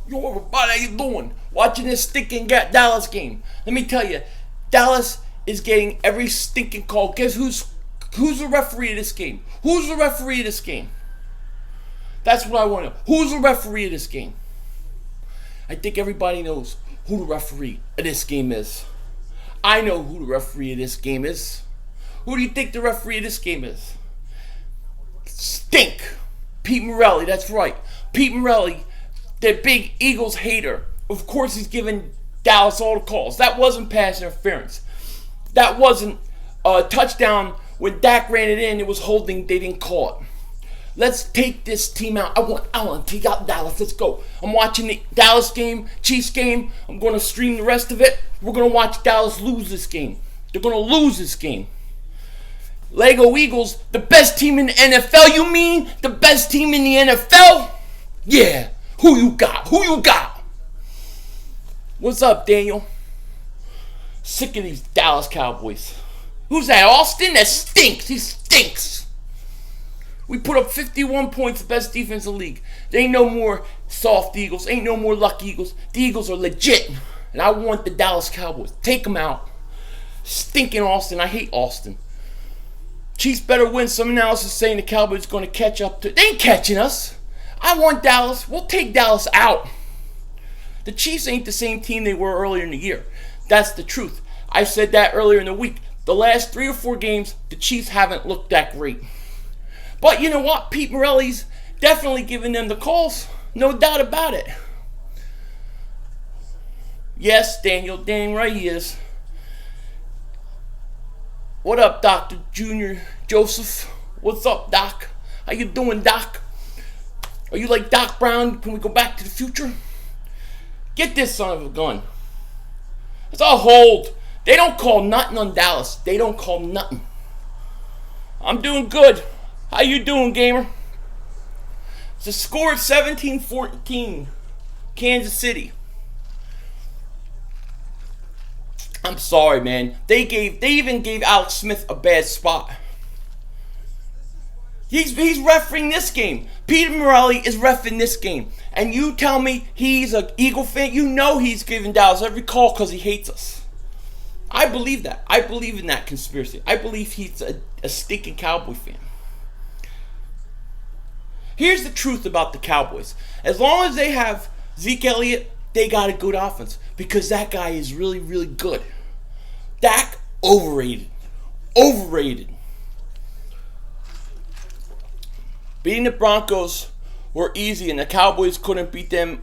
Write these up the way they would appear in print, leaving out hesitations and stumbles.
Yo, everybody, how you doing? Watching this stinking Dallas game. Let me tell you, Dallas is getting every stinking call. Guess who's the referee of this game? Who's the referee of this game? That's what I want to know. Who's the referee of this game? I think everybody knows who the referee of this game is. I know who the referee of this game is. Who do you think the referee of this game is? Stink. Pete Morelli, that's right. Pete Morelli, the big Eagles hater. Of course he's giving Dallas all the calls. That wasn't pass interference. That wasn't a touchdown. When Dak ran it in, it was holding. They didn't call it. Let's take this team out. I want to take out Dallas. Let's go. I'm watching the Dallas game, Chiefs game. I'm going to stream the rest of it. We're going to watch Dallas lose this game. They're going to lose this game. Lego Eagles, the best team in the NFL. You mean the best team in the NFL? Yeah. Who you got? Who you got? What's up, Daniel? Sick of these Dallas Cowboys. Who's that? Austin? That stinks. He stinks. We put up 51 points, the best defense in the league. There ain't no more soft Eagles. Ain't no more lucky Eagles. The Eagles are legit. And I want the Dallas Cowboys. Take them out. Stinking Austin. I hate Austin. Chiefs better win. Some analysis saying the Cowboys are going to catch up to. They ain't catching us. I want Dallas. We'll take Dallas out. The Chiefs ain't the same team they were earlier in the year. That's the truth. I said that earlier in the week. The last 3 or 4 games, the Chiefs haven't looked that great. But you know what? Pete Morelli's definitely giving them the calls. No doubt about it. Yes, Daniel. Dang right he is. What up, Dr. Junior Joseph? What's up, Doc? How you doing, Doc? Are you like Doc Brown? Can we go back to the future? Get this son of a gun. It's a hold. They don't call nothing on Dallas. They don't call nothing. I'm doing good. How you doing, gamer? It's a score of 17-14. Kansas City. I'm sorry, man. They even gave Alex Smith a bad spot. He's refereeing this game. Peter Morelli is reffing this game. And you tell me he's an Eagle fan? You know he's giving Dallas every call because he hates us. I believe that. I believe in that conspiracy. I believe he's a stinking Cowboy fan. Here's the truth about the Cowboys. As long as they have Zeke Elliott, they got a good offense. Because that guy is really, really good. Dak, overrated. Overrated. Beating the Broncos were easy and the Cowboys couldn't beat them,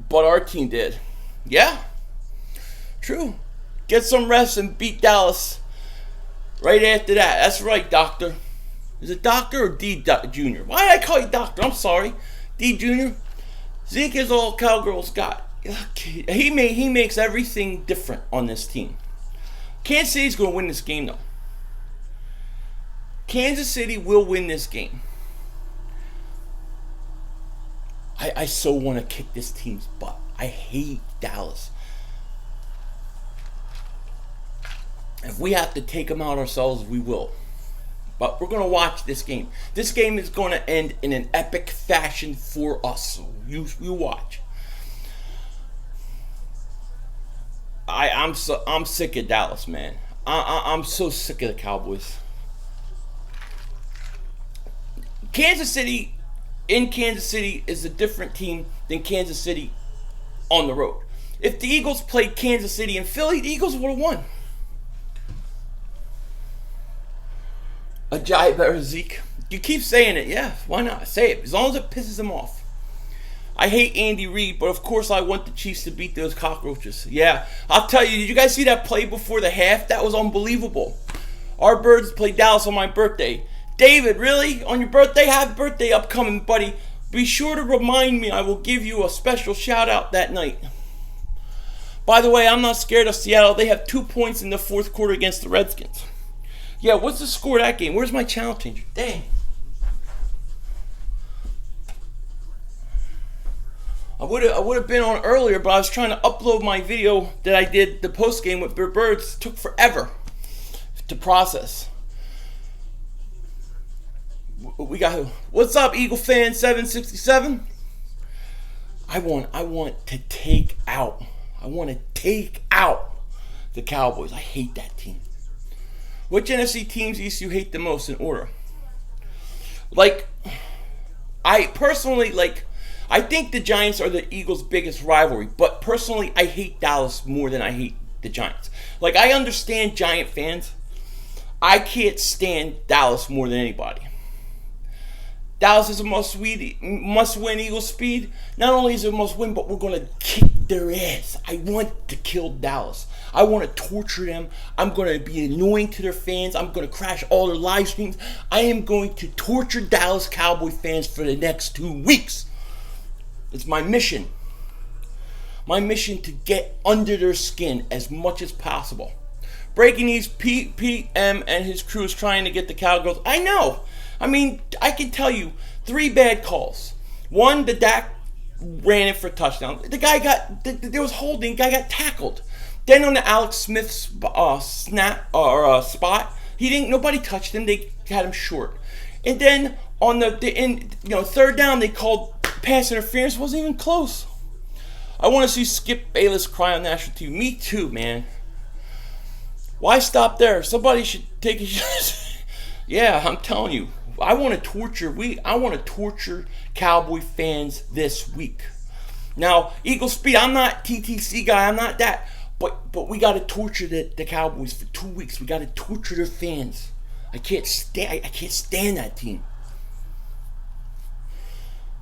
but our team did. Yeah, true. Get some rest and beat Dallas right after that. That's right, Doctor. Is it Doctor or D Junior? Why did I call you Doctor? I'm sorry. D Junior. Zeke is all Cowgirls got. He makes everything different on this team. Kansas City's going to win this game, though. Kansas City will win this game. I so want to kick this team's butt. I hate Dallas. If we have to take them out ourselves, we will. But we're going to watch this game. This game is going to end in an epic fashion for us. So you watch. I'm sick of Dallas, man. I'm so sick of the Cowboys. Kansas City is a different team than Kansas City on the road. If the Eagles played Kansas City and Philly, the Eagles would have won. A giant better Zeke. You keep saying it, yeah. Why not? Say it. As long as it pisses him off. I hate Andy Reid, but of course I want the Chiefs to beat those cockroaches. Yeah. I'll tell you, did you guys see that play before the half? That was unbelievable. Our Birds played Dallas on my birthday. David, really? On your birthday? Happy birthday upcoming, buddy. Be sure to remind me. I will give you a special shout out that night. By the way, I'm not scared of Seattle. They have 2 points in the fourth quarter against the Redskins. Yeah, what's the score of that game? Where's my channel changer? Dang. I would have been on earlier, but I was trying to upload my video that I did, the post game with Birds. It took forever to process. We got what's up, Eagle fan 767? want to take out. I want to take out the Cowboys. I hate that team. Which NFC teams East you hate the most in order? Like, I personally, I think the Giants are the Eagles' biggest rivalry. But personally, I hate Dallas more than I hate the Giants. Like, I understand Giant fans. I can't stand Dallas more than anybody. Dallas is a must-win Eagles speed. Not only is it a must-win, but we're going to kick their ass. I want to kill Dallas. I want to torture them. I'm going to be annoying to their fans. I'm going to crash all their live streams. I am going to torture Dallas Cowboy fans for the next 2 weeks. It's my mission. My mission to get under their skin as much as possible. Breaking news, PM and his crew is trying to get the Cowgirls. I know. I mean, I can tell you 3 bad calls. One, the Dak ran it for a touchdown. The guy there was holding. The guy got tackled. Then on the Alex Smith spot, nobody touched him. They had him short. And then on the third down, they called pass interference. Wasn't even close. I want to see Skip Bayless cry on national TV. Me too, man. Why stop there? Somebody should take a shot. Yeah, I'm telling you. I want to torture Cowboy fans this week. Now, Eagle Speed, I'm not TTC guy, I'm not that. But we got to torture the Cowboys for 2 weeks. We got to torture their fans. I can't stand that team.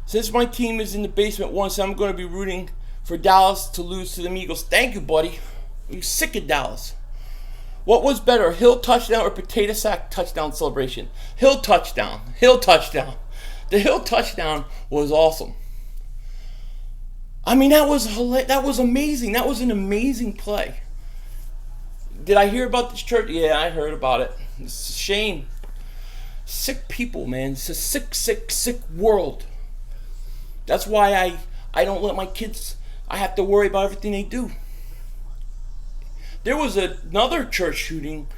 Since my team is in the basement once, I'm going to be rooting for Dallas to lose to the Eagles. Thank you, buddy. I'm sick of Dallas. What was better, Hill touchdown or potato sack touchdown celebration? Hill touchdown. Hill touchdown. The Hill touchdown was awesome. I mean, that was amazing. That was an amazing play. Did I hear about this church? Yeah, I heard about it. It's a shame. Sick people, man. It's a sick world. That's why I don't let my kids, I have to worry about everything they do. There was another church shooting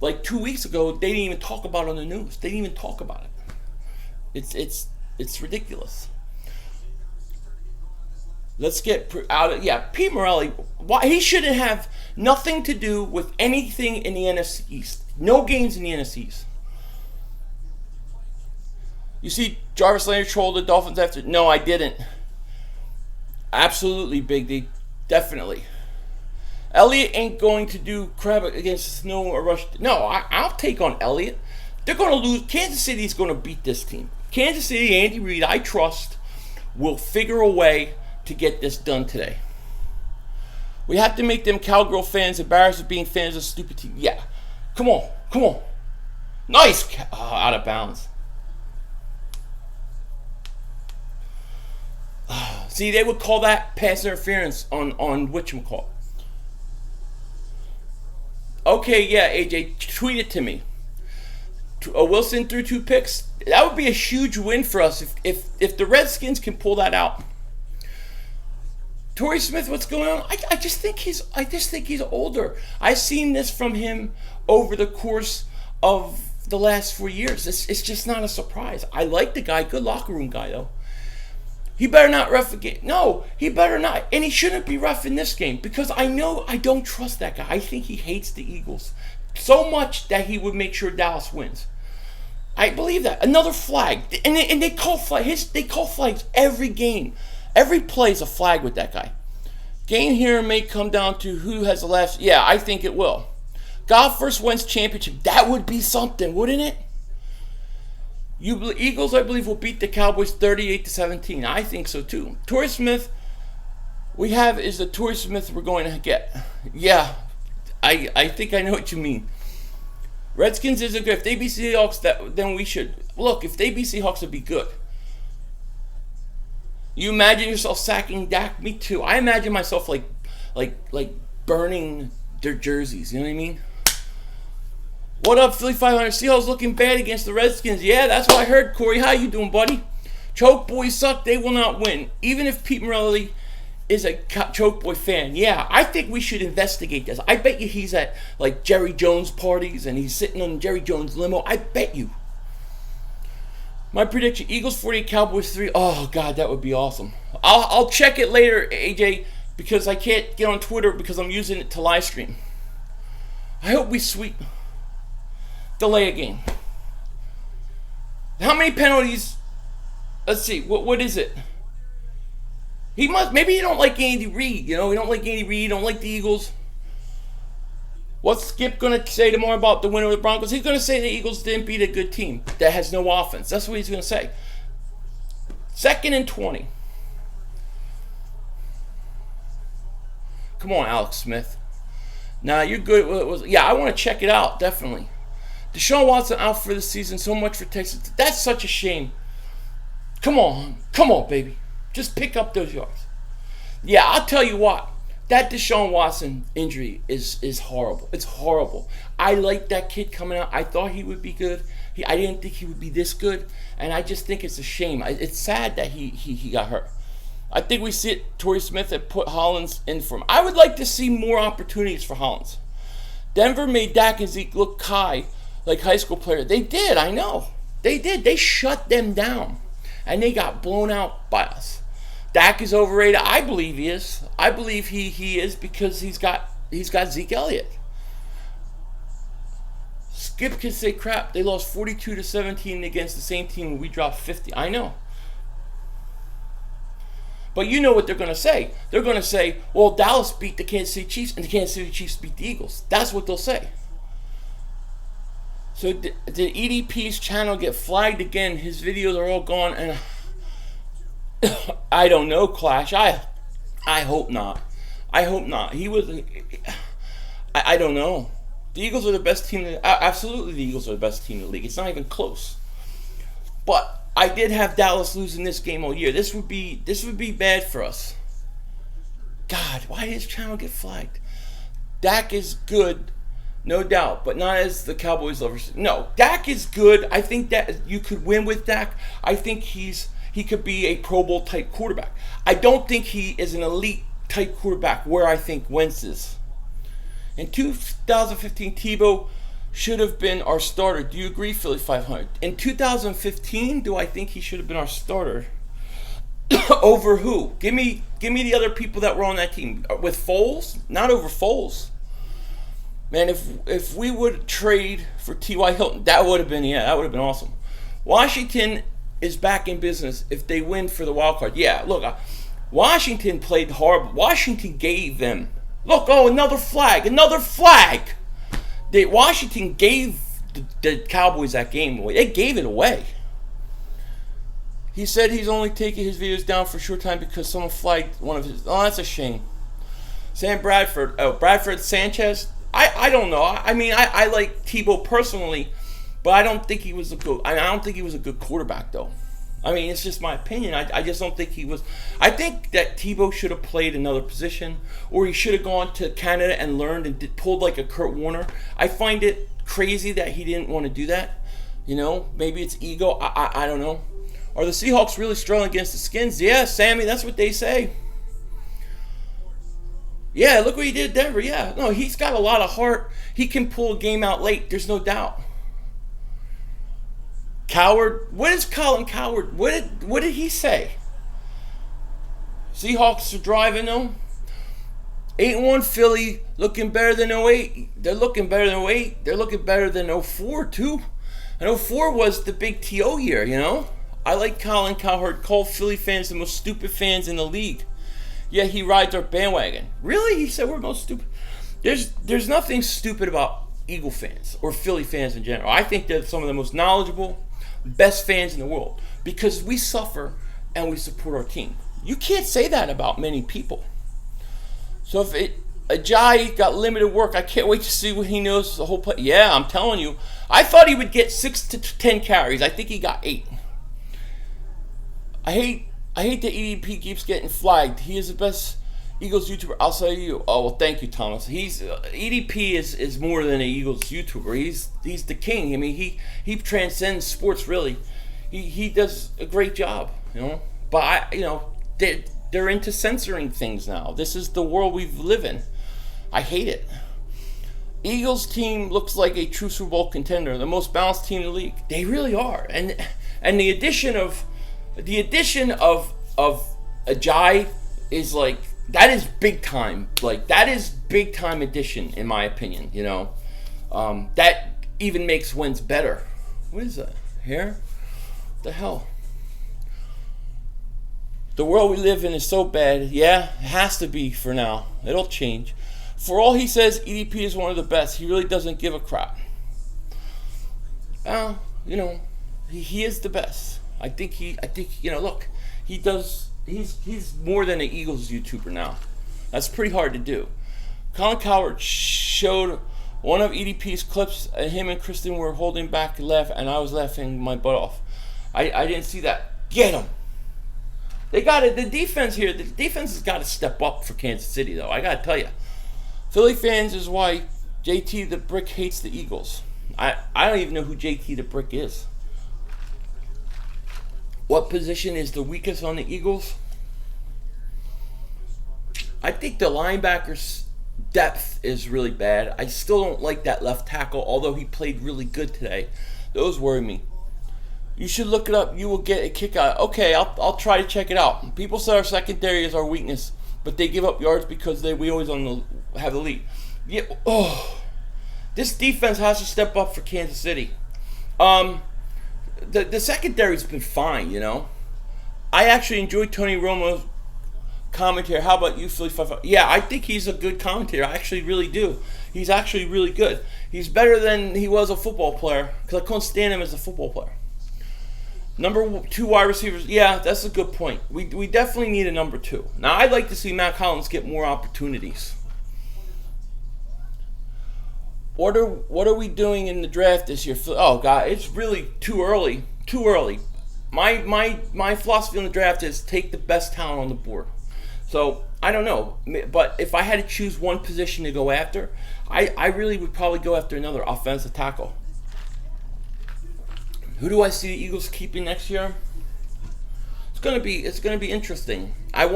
like 2 weeks ago. They didn't even talk about it on the news. They didn't even talk about it. It's ridiculous. Let's get out of Pete Morelli. Why he shouldn't have nothing to do with anything in the NFC East. No games in the NFC East. You see, Jarvis Landry trolled the Dolphins after. No, I didn't. Absolutely, Big D. Definitely. Elliott ain't going to do crap against Snow or Rush. No, I'll take on Elliott. They're going to lose. Kansas City's going to beat this team. Kansas City, Andy Reid, I trust, will figure a way to get this done today. We have to make them Cowgirl fans embarrassed of being fans of stupid team. Yeah. Come on. Nice. Out of bounds. See, they would call that pass interference on whatchamacallit. Okay, yeah, AJ, tweet it to me. Wilson threw 2 picks. That would be a huge win for us if the Redskins can pull that out. Torrey Smith, what's going on? I just think he's older. I've seen this from him over the course of the last 4 years. It's just not a surprise. I like the guy, good locker room guy though. He better not ref a game. No, he better not. And he shouldn't be ref in this game because I know I don't trust that guy. I think he hates the Eagles so much that he would make sure Dallas wins. I believe that. Another flag. And they call flags every game. Every play is a flag with that guy. Game here may come down to who has the last. Yeah, I think it will. Goff versus Wentz championship. That would be something, wouldn't it? Eagles, I believe, will beat the Cowboys 38-17. I think so too. Torrey Smith, is the Torrey Smith we're going to get. Yeah, I think I know what you mean. Redskins isn't good. If they beat Seahawks, then we should. Look, if they beat Seahawks, it'd be good. You imagine yourself sacking Dak? Me too. I imagine myself like burning their jerseys. You know what I mean? What up, Philly 500? Seahawks looking bad against the Redskins. Yeah, that's what I heard. Corey, how you doing, buddy? Choke boys suck. They will not win. Even if Pete Morelli is a Choke Boy fan. Yeah, I think we should investigate this. I bet you he's at like Jerry Jones parties and he's sitting on Jerry Jones limo. I bet you. My prediction: Eagles 48, Cowboys 3. Oh God, that would be awesome. I'll check it later, AJ, because I can't get on Twitter because I'm using it to live stream. I hope we sweep. Delay a game. How many penalties? Let's see. What is it? He must. Maybe you don't like Andy Reid. You don't like Andy Reid. You don't like the Eagles. What's Skip going to say tomorrow about the winner of the Broncos? He's going to say the Eagles didn't beat a good team that has no offense. That's what he's going to say. 2nd and 20. Come on, Alex Smith. Nah, you're good. Yeah, I want to check it out, definitely. Deshaun Watson out for the season. So much for Texas. That's such a shame. Come on, baby. Just pick up those yards. Yeah, I'll tell you what. That Deshaun Watson injury is horrible. It's horrible. I liked that kid coming out. I thought he would be good. I didn't think he would be this good. And I just think it's a shame. It's sad that he got hurt. I think we see it. Torrey Smith had put Hollins in for him. I would like to see more opportunities for Hollins. Denver made Dak and Zeke look like high school players. They did, I know. They did. They shut them down. And they got blown out by us. Dak is overrated. I believe he is. I believe he is because he's got Zeke Elliott. Skip can say crap. They lost 42-17 against the same team when we dropped 50. I know. But you know what they're going to say. They're going to say, well, Dallas beat the Kansas City Chiefs and the Kansas City Chiefs beat the Eagles. That's what they'll say. So did EDP's channel get flagged again? His videos are all gone and I don't know, Clash. I hope not. I hope not. He was. I don't know. The Eagles are the best team. Absolutely, the Eagles are the best team in the league. It's not even close. But I did have Dallas losing this game all year. This would be bad for us. God, why did his channel get flagged? Dak is good, no doubt, but not as the Cowboys lovers. No, Dak is good. I think that you could win with Dak. I think he could be a Pro Bowl type quarterback. I don't think he is an elite type quarterback where I think Wentz is. In 2015, Tebow should have been our starter. Do you agree, Philly 500? In 2015, do I think he should have been our starter? Over who? Give me the other people that were on that team. With Foles? Not over Foles. Man, if we would trade for T.Y. Hilton, that would have been awesome. Washington is back in business if they win for the wild card. Yeah, look, Washington played horrible. Washington gave them. Look, another flag. Washington gave the Cowboys that game away. They gave it away. He said he's only taking his videos down for a short time because someone flagged one of his. Oh, that's a shame. Sam Bradford. Oh, Bradford Sanchez. I don't know. I mean, I like Tebow personally, but I don't think he was a good. I don't think he was a good quarterback, though. I mean, it's just my opinion. I just don't think he was. I think that Tebow should have played another position, or he should have gone to Canada and learned and pulled like a Kurt Warner. I find it crazy that he didn't want to do that. Maybe it's ego. I don't know. Are the Seahawks really struggling against the Skins? Yeah, Sammy, that's what they say. Yeah, look what he did at Denver. Yeah, no, he's got a lot of heart. He can pull a game out late. There's no doubt. Coward. What is Colin Coward? What did he say? Seahawks are driving them. 8-1 Philly looking better than 08. They're looking better than 08. They're looking better than 04 too. And 04 was the big TO year, I like Colin Cowherd. Called Philly fans the most stupid fans in the league. Yeah, he rides our bandwagon. Really? He said we're most stupid. There's nothing stupid about Eagle fans or Philly fans in general. I think they're some of the most knowledgeable, best fans in the world because we suffer and we support our team. You can't say that about many people. So if Ajayi got limited work, I can't wait to see what he knows the whole play. Yeah, I'm telling you. I thought he would get 6 to 10 carries. I think he got 8. I hate that EDP keeps getting flagged. He is the best Eagles YouTuber. I'll say you. Oh, well, thank you, Thomas. EDP is more than an Eagles YouTuber. He's the king. I mean, he transcends sports really. He does a great job, But they're into censoring things now. This is the world we live in. I hate it. Eagles team looks like a true Super Bowl contender, the most balanced team in the league. They really are, and And the addition of Ajay is like, that is big time. Like, that is big time addition in my opinion. That even makes Wentz better. What is that? Hair? What the hell? The world we live in is so bad. Yeah, it has to be for now. It'll change. For all he says, EDP is one of the best. He really doesn't give a crap. Well, he is the best. I think look, he does. He's more than an Eagles YouTuber now. That's pretty hard to do. Colin Coward showed one of EDP's clips, and him and Kristen were holding back and laugh, and I was laughing my butt off. I didn't see that. Get him. They got it. The defense here. The defense has got to step up for Kansas City, though. I got to tell you, Philly fans is why JT the Brick hates the Eagles. I don't even know who JT the Brick is. What position is the weakest on the Eagles? I think the linebackers' depth is really bad. I still don't like that left tackle, although he played really good today. Those worry me. You should look it up. You will get a kick out. Okay, I'll try to check it out. People say our secondary is our weakness, but they give up yards because we always have the lead. Yeah. Oh, this defense has to step up for Kansas City. The secondary's been fine, I actually enjoyed Tony Romo's commentary. How about you, Philly 5? Yeah, I think he's a good commentator. I actually really do. He's actually really good. He's better than he was a football player, because I couldn't stand him as a football player. Number 2 wide receivers. Yeah, that's a good point. We definitely need a number 2. Now, I'd like to see Matt Collins get more opportunities. What are we doing in the draft this year? Oh God, it's really too early. Too early. My philosophy on the draft is take the best talent on the board. So I don't know, but if I had to choose one position to go after, I really would probably go after another offensive tackle. Who do I see the Eagles keeping next year? It's gonna be interesting. I think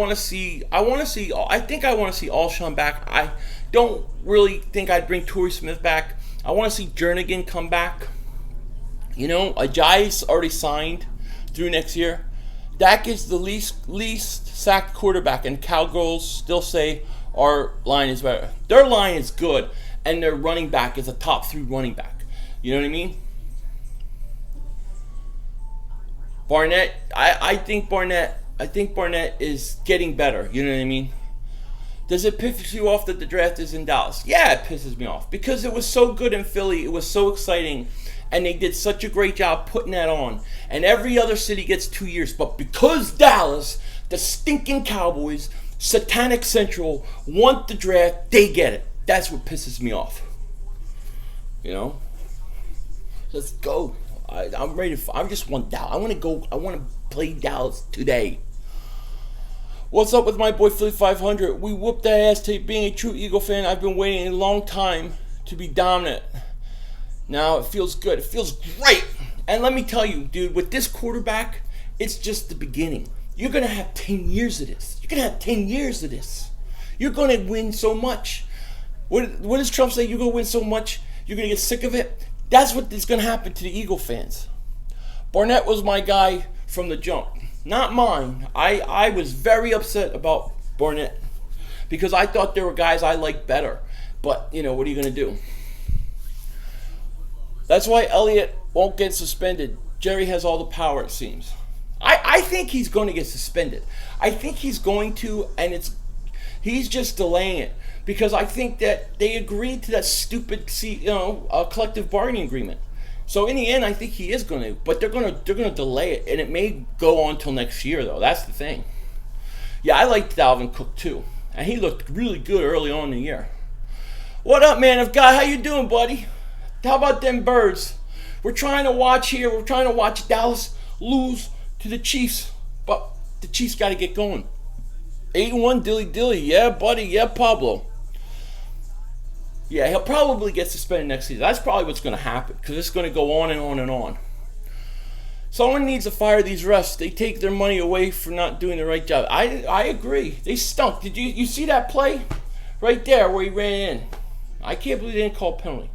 I want to see Alshon back. I don't really think I'd bring Torrey Smith back. I want to see Jernigan come back. Ajayi's already signed through next year. Dak is the least sacked quarterback, and Cowgirls still say our line is better. Their line is good, and their running back is a top 3 running back. You know what I mean? Barnett, I think Barnett is getting better. You know what I mean? Does it piss you off that the draft is in Dallas? Yeah, it pisses me off because it was so good in Philly. It was so exciting, and they did such a great job putting that on. And every other city gets 2 years, but because Dallas, the stinking Cowboys, Satanic Central, want the draft, they get it. That's what pisses me off. Let's go. I'm ready. I just want Dallas. I want to go. I want to play Dallas today. What's up with my boy Philly 500? We whooped that ass to being a true Eagle fan. I've been waiting a long time to be dominant. Now it feels good. It feels great. And let me tell you, dude, with this quarterback, it's just the beginning. You're going to have 10 years of this. You're going to have 10 years of this. You're going to win so much. What does Trump say? You're going to win so much, you're going to get sick of it? That's what is going to happen to the Eagle fans. Barnett was my guy from the jump. Not mine. I was very upset about Barnett because I thought there were guys I liked better. But, what are you going to do? That's why Elliott won't get suspended. Jerry has all the power, it seems. I think he's going to get suspended. I think he's going to, and he's just delaying it. Because I think that they agreed to that stupid, collective bargaining agreement. So in the end, I think he is going to, but they're going to delay it, and it may go on till next year, though. That's the thing. Yeah, I liked Dalvin Cook too, and he looked really good early on in the year. What up, man of God? How you doing, buddy? How about them birds? We're trying to watch here. We're trying to watch Dallas lose to the Chiefs, but the Chiefs got to get going. 8-1 dilly. Yeah, buddy. Yeah, Pablo. Yeah, he'll probably get suspended next season. That's probably what's going to happen because it's going to go on and on and on. Someone needs to fire these refs. They take their money away for not doing the right job. I agree. They stunk. Did you see that play right there where he ran in? I can't believe they didn't call a penalty.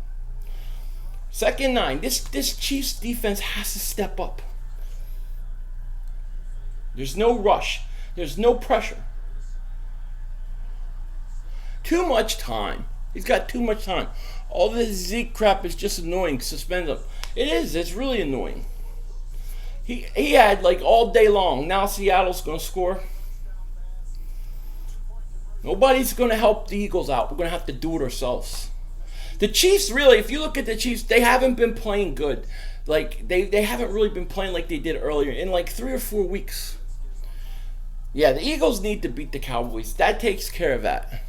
2nd and 9. This Chiefs defense has to step up. There's no rush. There's no pressure. Too much time. He's got too much time. All this Zeke crap is just annoying. Suspend him. It is. It's really annoying. He had like all day long. Now Seattle's going to score. Nobody's going to help the Eagles out. We're going to have to do it ourselves. The Chiefs, really, if you look at the Chiefs, they haven't been playing good. Like, they haven't really been playing like they did earlier in like 3 or 4 weeks. Yeah, the Eagles need to beat the Cowboys. That takes care of that.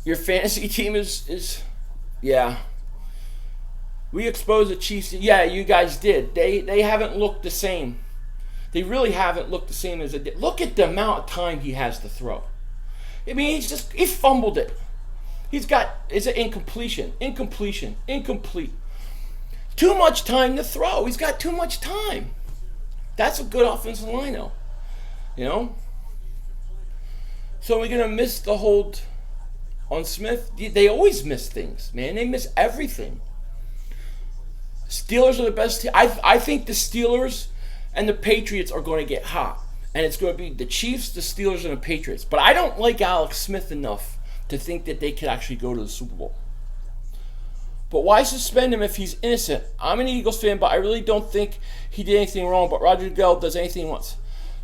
Your fantasy team is yeah. We exposed the Chiefs. Yeah, you guys did. They haven't looked the same. They really haven't looked the same as they did. Look at the amount of time he has to throw. I mean, he fumbled it. Is it incomplete. Too much time to throw. He's got too much time. That's a good offensive line, though. You know? So we're going to miss the hold on Smith. They always miss things, man. They miss everything. Steelers are the best team. I think the Steelers and the Patriots are going to get hot. And it's going to be the Chiefs, the Steelers, and the Patriots. But I don't like Alex Smith enough to think that they could actually go to the Super Bowl. But why suspend him if he's innocent? I'm an Eagles fan, but I really don't think he did anything wrong. But Roger Goodell does anything he wants.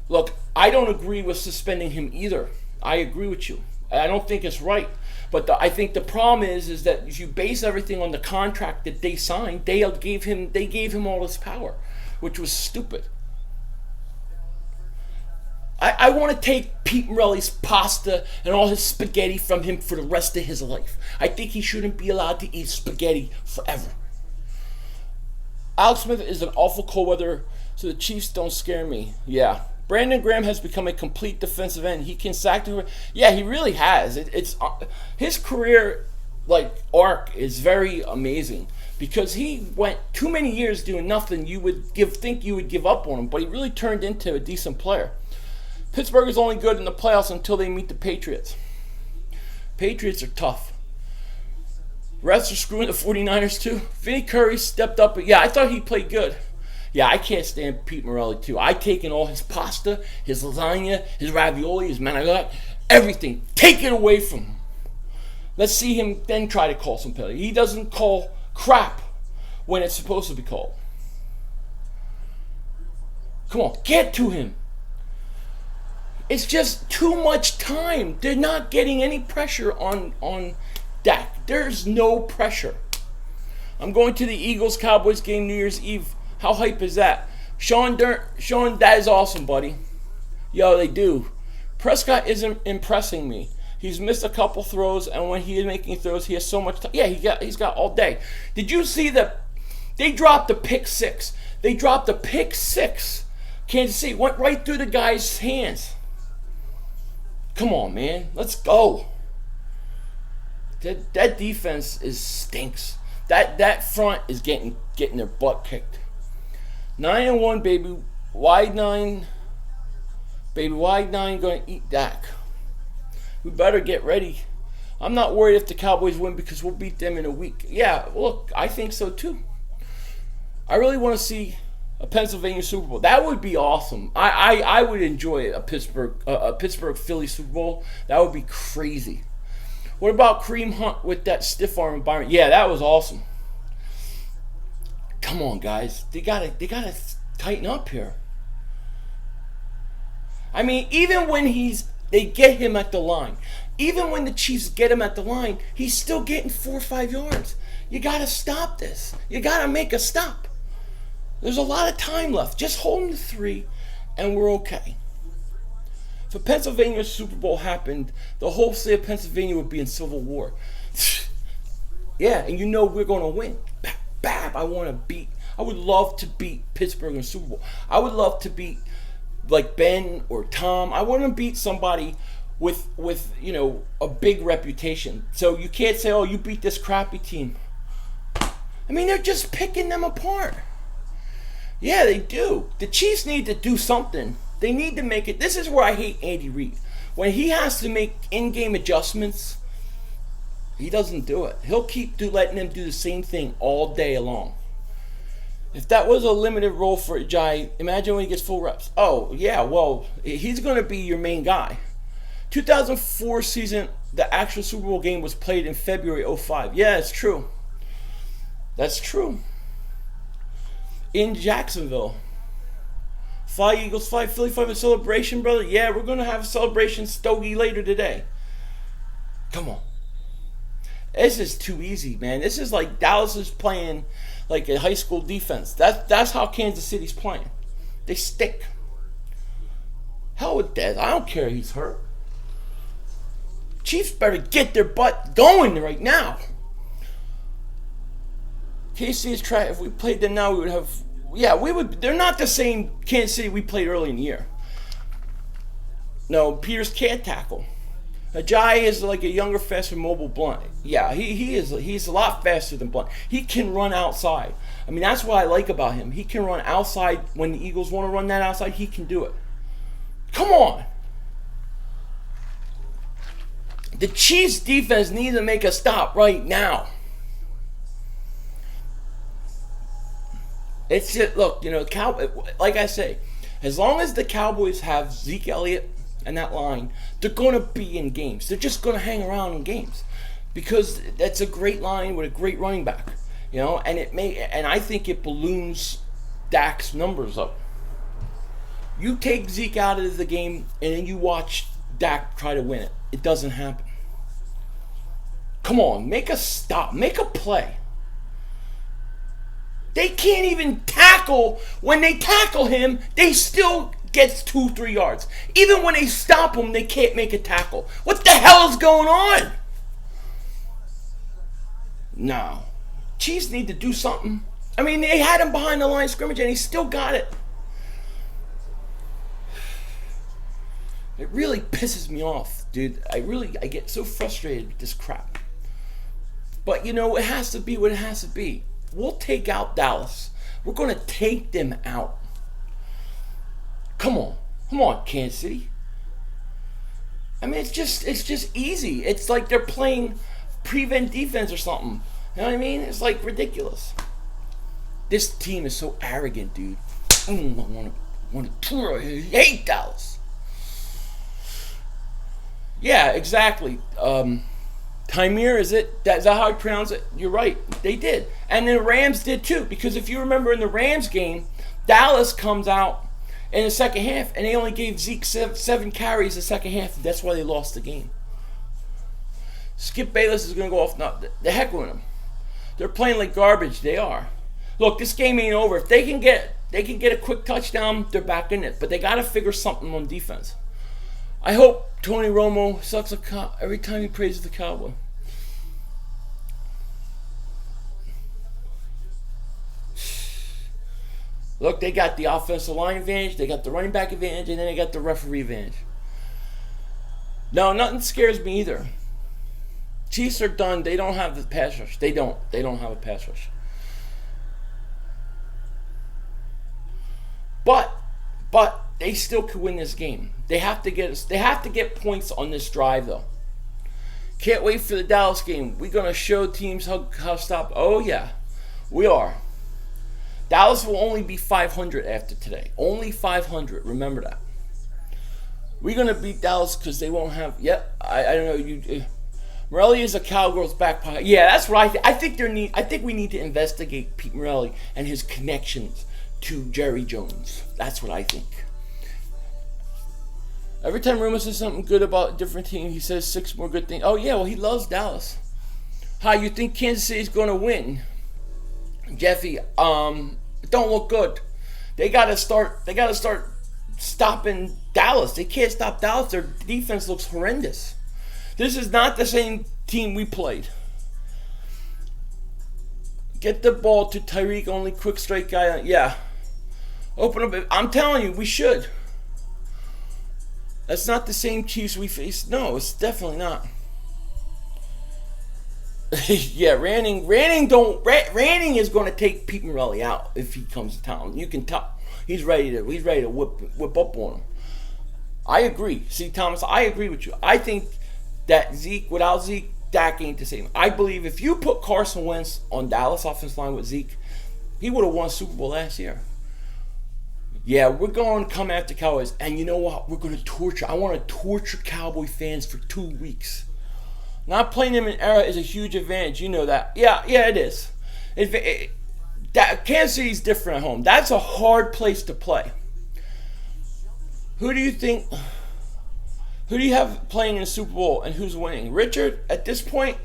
Look, I don't agree with suspending him either. I agree with you. I don't think it's right. But I think the problem is that if you base everything on the contract that they signed, they gave him all this power, which was stupid. I want to take Pete Morelli's pasta and all his spaghetti from him for the rest of his life. I think he shouldn't be allowed to eat spaghetti forever. Alex Smith is an awful cold weather, so the Chiefs don't scare me. Yeah. Brandon Graham has become a complete defensive end. He can sack the... Yeah, he really has. It's his career arc is very amazing because he went too many years doing nothing. You would think you would give up on him, but he really turned into a decent player. Pittsburgh is only good in the playoffs until they meet the Patriots. Patriots are tough. Refs are screwing the 49ers too. Vinny Curry stepped up. Yeah, I thought he played good. Yeah, I can't stand Pete Morelli too. I taken all his pasta, his lasagna, his ravioli, his manigot, everything. Take it away from him. Let's see him then try to call some penalty. He doesn't call crap when it's supposed to be called. Come on, get to him. It's just too much time. They're not getting any pressure on Dak. There's no pressure. I'm going to the Eagles-Cowboys game New Year's Eve. How hype is that? Sean, that is awesome, buddy. Yo, they do. Prescott isn't impressing me. He's missed a couple throws, and when he is making throws, he has so much time. Yeah, he's got all day. Did you see that they dropped the pick six? Kansas City went right through the guy's hands. Come on, man. Let's go. That defense stinks. That front is getting their butt kicked. 9-1, baby. Wide nine. Baby, wide nine going to eat Dak. We better get ready. I'm not worried if the Cowboys win because we'll beat them in a week. Yeah, look, I think so too. I really want to see a Pennsylvania Super Bowl. That would be awesome. I would enjoy a Pittsburgh Philly Super Bowl. That would be crazy. What about Kareem Hunt with that stiff arm environment? Yeah, that was awesome. Come on, guys. They gotta tighten up here. I mean, even when they get him at the line, even when the Chiefs get him at the line, he's still getting 4 or 5 yards. You gotta stop this. You gotta make a stop. There's a lot of time left. Just hold him to 3, and we're okay. If a Pennsylvania Super Bowl happened, the whole state of Pennsylvania would be in civil war. Yeah, and you know we're going to win. Bab, I would love to beat Pittsburgh in the Super Bowl. I would love to beat like Ben or Tom. I want to beat somebody with a big reputation. So you can't say, oh, you beat this crappy team. I mean, they're just picking them apart. Yeah, they do. The Chiefs need to do something. They need to make it. This is where I hate Andy Reid. When he has to make in-game adjustments, he doesn't do it. He'll keep letting them do the same thing all day long. If that was a limited role for Jai, imagine when he gets full reps. Oh, yeah, well, he's going to be your main guy. 2004 season, the actual Super Bowl game was played in February '05. Yeah, it's true. That's true. In Jacksonville. Fly Eagles, fly Philly, fly a celebration, brother. Yeah, we're going to have a celebration stogie later today. Come on. This is too easy, man. This is like Dallas is playing like a high school defense. That's how Kansas City's playing. They stink. Hell with that. I don't care if he's hurt. Chiefs better get their butt going right now. KC is trying. If we played them now, we would have. Yeah, we would. They're not the same Kansas City we played early in the year. No, Peters can't tackle. Ajayi is like a younger, faster, mobile Blunt. Yeah, he's a lot faster than Blunt. He can run outside. I mean, that's what I like about him. He can run outside when the Eagles want to run that outside. He can do it. Come on. The Chiefs defense needs to make a stop right now. It's just, look, like I say, as long as the Cowboys have Zeke Elliott and that line, they're going to be in games. They're just going to hang around in games because that's a great line with a great running back, and I think it balloons Dak's numbers up. You take Zeke out of the game and then you watch Dak try to win it. It doesn't happen. Come on, make a stop, make a play. They can't even tackle. When they tackle him, they still gets 2-3 yards. Even when they stop him, they can't make a tackle. What the hell is going on? No. Chiefs need to do something. I mean, they had him behind the line of scrimmage and he still got it. It really pisses me off, dude. I get so frustrated with this crap. But it has to be what it has to be. We'll take out Dallas. We're going to take them out. Come on, Kansas City. I mean, it's just easy. It's like they're playing prevent defense or something. You know what I mean? It's like ridiculous. This team is so arrogant, dude. I hate Dallas. Yeah, exactly. Tymir, is that how I pronounce it? You're right. They did. And the Rams did too. Because if you remember in the Rams game, Dallas comes out in the second half and they only gave Zeke 7 carries the second half. That's why they lost the game. Skip Bayless is going to go off. No, the heck with them. They're playing like garbage. They are. Look, this game ain't over. If they can get a quick touchdown, they're back in it. But they got to figure something on defense. I hope Tony Romo sucks a cop every time he praises the Cowboy. Look, they got the offensive line advantage, they got the running back advantage, and then they got the referee advantage. No, nothing scares me either. Chiefs are done. They don't have the pass rush. They don't have a pass rush. But they still could win this game. They have to get points on this drive though. Can't wait for the Dallas game. We're gonna show teams how to stop. Oh yeah, we are. Dallas will only be 500 after today. Only 500. Remember that. We're gonna beat Dallas because they won't have. Yep. I don't know. You. Morelli is a Cowgirl's back pocket. Yeah, that's what I think. I think we need to investigate Pete Morelli and his connections to Jerry Jones. That's what I think. Every time Rumor says something good about a different team, he says 6 more good things. Oh yeah, well he loves Dallas. How you think Kansas City's gonna win? Jeffy, it don't look good. They gotta start stopping Dallas. They can't stop Dallas. Their defense looks horrendous. This is not the same team we played. Get the ball to Tyreek, only quick straight guy. Yeah. Open up. I'm telling you, we should. That's not the same Chiefs we faced. No, it's definitely not. Yeah, Ranning is going to take Pete Morelli out if he comes to town. You can tell he's ready to whip up on him. I agree. See, Thomas, I agree with you. I think that without Zeke, Dak ain't the same. I believe if you put Carson Wentz on Dallas offensive line with Zeke, He would have won Super Bowl last year. Yeah, we're going to come after Cowboys. And you know what? We're going to torture. I want to torture Cowboy fans for 2 weeks. Not playing them in era is a huge advantage. You know that. Yeah, it is. Kansas City's different at home. That's a hard place to play. Who do you have playing in the Super Bowl and who's winning? Richard, at this point,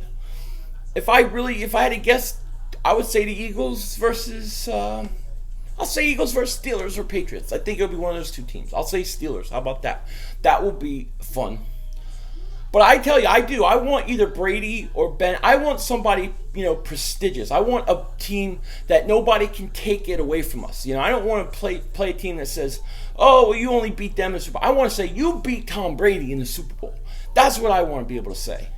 if I had to guess, I would say the Eagles versus I'll say Eagles versus Steelers or Patriots. I think it'll be one of those two teams. I'll say Steelers. How about that? That will be fun. But I tell you, I do. I want either Brady or Ben. I want somebody, prestigious. I want a team that nobody can take it away from us. I don't want to play a team that says, oh, well, you only beat them in the Super Bowl. I want to say, you beat Tom Brady in the Super Bowl. That's what I want to be able to say.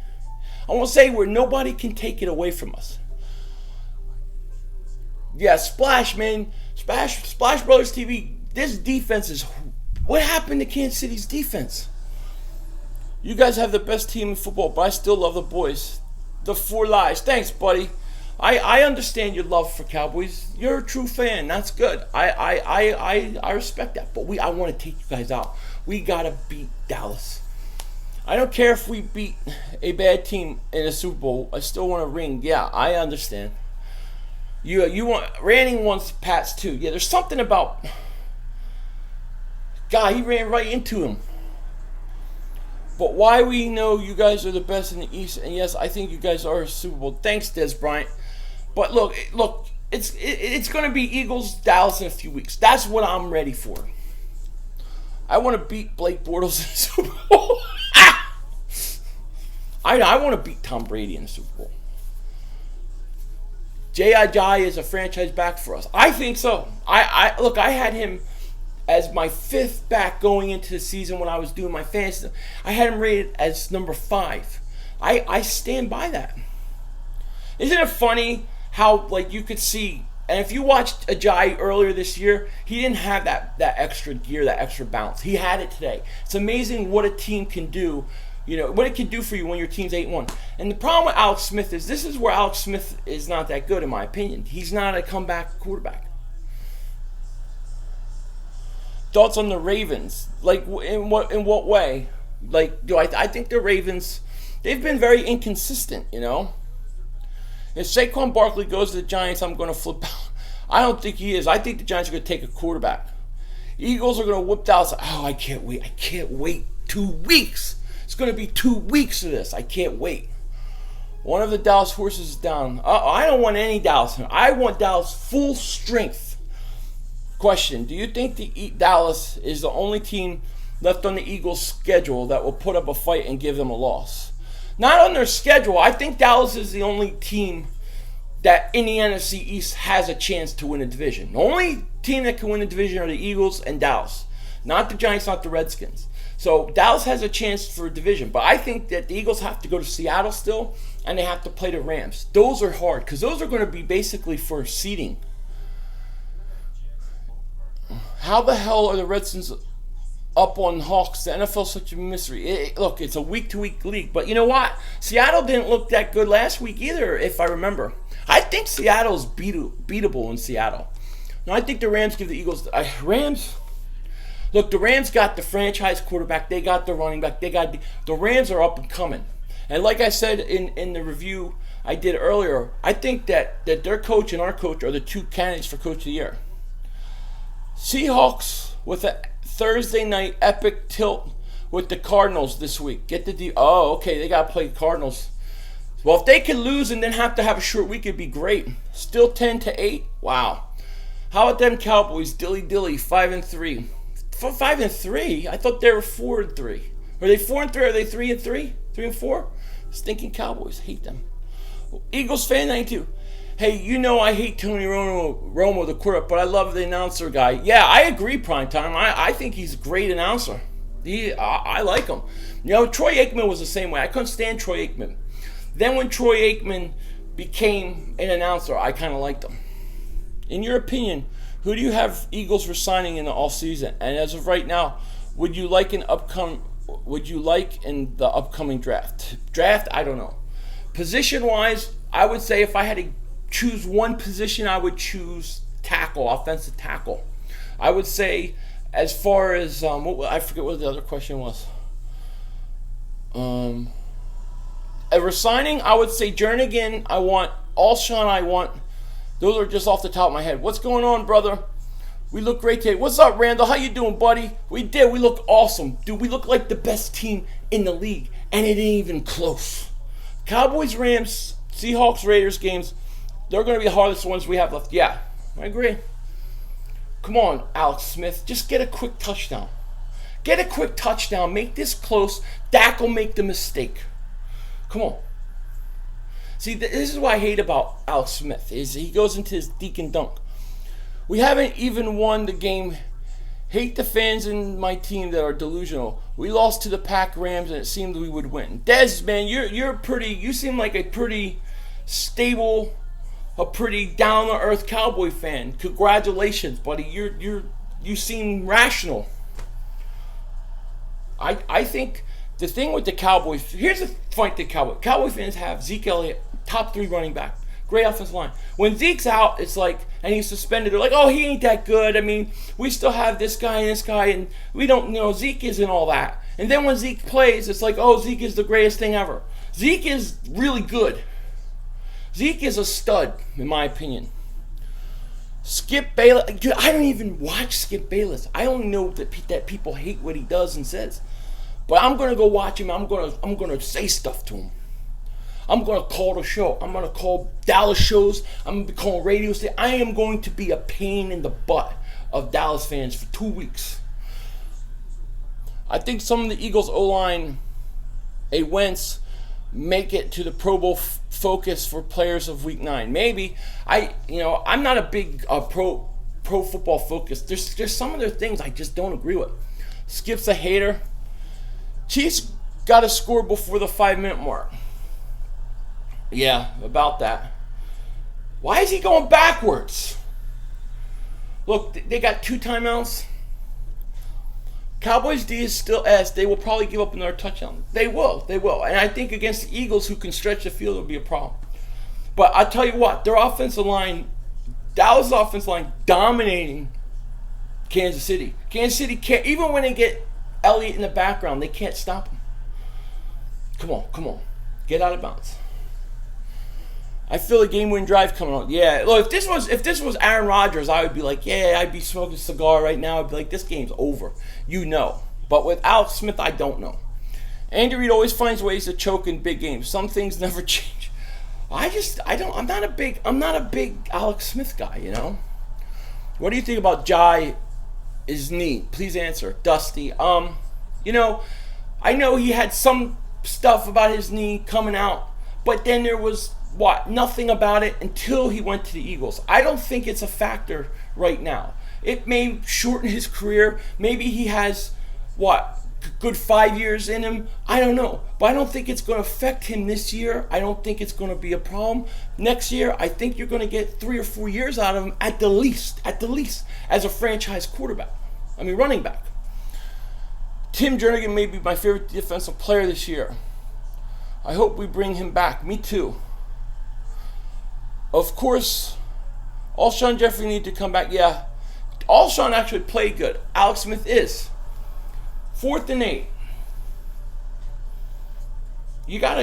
I want to say where nobody can take it away from us. Yeah, Splash, man. Splash Brothers TV. This defense is... What happened to Kansas City's defense? You guys have the best team in football, but I still love the boys. The 4 lies. Thanks, buddy. I understand your love for Cowboys. You're a true fan. That's good. I respect that. But I want to take you guys out. We gotta beat Dallas. I don't care if we beat a bad team in a Super Bowl. I still want a ring. Yeah, I understand. You want Randy wants Pats too. Yeah, there's something about God. He ran right into him. But why we know you guys are the best in the East, and yes, I think you guys are a Super Bowl. Thanks, Des Bryant. But look, it's going to be Eagles, Dallas in a few weeks. That's what I'm ready for. I want to beat Blake Bortles in the Super Bowl. I want to beat Tom Brady in the Super Bowl. J.I. is a franchise back for us. I think so. I had him as my 5th back going into the season when I was doing my fantasy. I had him rated as number 5. I stand by that. Isn't it funny how you could see, and if you watched Ajayi earlier this year, he didn't have that extra gear, that extra bounce. He had it today. It's amazing what a team can do, what it can do for you when your team's 8-1. And the problem with Alex Smith is this is where Alex Smith is not that good in my opinion. He's not a comeback quarterback. Thoughts on the Ravens? In what way? I think the Ravens, they've been very inconsistent, If Saquon Barkley goes to the Giants, I'm going to flip out. I don't think he is. I think the Giants are going to take a quarterback. Eagles are going to whip Dallas. Oh, I can't wait. I can't wait 2 weeks. It's going to be 2 weeks of this. I can't wait. One of the Dallas horses is down. I don't want any Dallas. I want Dallas full strength. Question, do you think Dallas is the only team left on the Eagles' schedule that will put up a fight and give them a loss? Not on their schedule. I think Dallas is the only team that in the NFC East has a chance to win a division. The only team that can win a division are the Eagles and Dallas. Not the Giants, not the Redskins. So Dallas has a chance for a division. But I think that the Eagles have to go to Seattle still, and they have to play the Rams. Those are hard because those are going to be basically for seeding. How the hell are the Redskins up on Hawks? The NFL's such a mystery. Look, it's a week-to-week league. But you know what? Seattle didn't look that good last week either, if I remember. I think Seattle's beatable in Seattle. Now, I think the Rams give the Eagles... Look, the Rams got the franchise quarterback. They got the running back. The Rams are up and coming. And like I said in the review I did earlier, I think that their coach and our coach are the 2 candidates for Coach of the Year. Seahawks with a Thursday night epic tilt with the Cardinals this week. They got to play the Cardinals. Well, if they can lose and then have to have a short week, it'd be great. Still 10-8. Wow. How about them Cowboys? Dilly 5-3. 5-3? I thought they were 4-3. Are they 4-3? Are they 3-3? 3-4? Stinking Cowboys. Hate them. Eagles fan 92. Hey, I hate Tony Romo, the quarterback, but I love the announcer guy. Yeah, I agree, Primetime. I think he's a great announcer. I like him. Troy Aikman was the same way. I couldn't stand Troy Aikman. Then when Troy Aikman became an announcer, I kind of liked him. In your opinion, who do you have Eagles resigning in the offseason? And as of right now, would you like in the upcoming draft? Draft, I don't know. Position-wise, I would say if I had to choose one position, I would choose tackle, offensive tackle. I would say, as far as I forget what the other question was. A resigning, I would say Jernigan. I want Alshon. I want. Those are just off the top of my head. What's going on, brother? We look great today. What's up, Randall? How you doing, buddy? We did. We look awesome, dude. We look like the best team in the league, and it ain't even close. Cowboys, Rams, Seahawks, Raiders games. They're going to be the hardest ones we have left. Yeah, I agree. Come on, Alex Smith. Just get a quick touchdown. Get a quick touchdown. Make this close. Dak will make the mistake. Come on. See, this is what I hate about Alex Smith, is he goes into his deacon dunk. We haven't even won the game. Hate the fans in my team that are delusional. We lost to the Pack Rams and it seemed we would win. Dez, man, you seem like a pretty stable, a pretty down-to-earth Cowboy fan. Congratulations, buddy. You seem rational. I think the thing with the Cowboys, here's the funny thing, Cowboy fans have Zeke Elliott, top 3 running back, great offensive line. When Zeke's out, it's like, and he's suspended, they're like, oh, he ain't that good. I mean, we still have this guy, and we don't, Zeke isn't all that. And then when Zeke plays, it's like, oh, Zeke is the greatest thing ever. Zeke is really good. Zeke is a stud, in my opinion. Skip Bayless, I don't even watch Skip Bayless. I only know that people hate what he does and says. But I'm gonna go watch him. I'm gonna say stuff to him. I'm gonna call the show. I'm gonna call Dallas shows. I'm gonna be calling radio stations. I am going to be a pain in the butt of Dallas fans for 2 weeks. I think some of the Eagles O-line, a Wentz, make it to the Pro Bowl focus for players of Week 9. Maybe I'm not a big pro football focus. There's some of their things I just don't agree with. Skip's a hater. Chiefs got to score before the 5-minute mark. Yeah, about that. Why is he going backwards? Look, they got 2 timeouts. Cowboys D is still S. They will probably give up another touchdown. They will. And I think against the Eagles, who can stretch the field, it'll be a problem. But I tell you what, their offensive line, Dallas' offensive line, dominating Kansas City. Kansas City can't, even when they get Elliott in the background, they can't stop him. Come on. Get out of bounds. I feel a game-winning drive coming on. Yeah, look, if this was Aaron Rodgers, I would be like, yeah, I'd be smoking a cigar right now. I'd be like, this game's over. But with Alex Smith, I don't know. Andy Reid always finds ways to choke in big games. Some things never change. I'm not a big Alex Smith guy, What do you think about his knee? Please answer. Dusty. I know he had some stuff about his knee coming out, but then there was nothing about it until he went to the Eagles. I don't think it's a factor right now. It may shorten his career. Maybe he has good 5 years in him. I don't know. But I don't think it's going to affect him this year. I don't think it's going to be a problem. Next year, I think you're going to get 3 or 4 years out of him at the least, as a franchise running back. Tim Jernigan may be my favorite defensive player this year. I hope we bring him back. Me too. Of course, Alshon Jeffrey need to come back. Yeah, Alshon actually played good. Alex Smith is. 4th and 8. You gotta.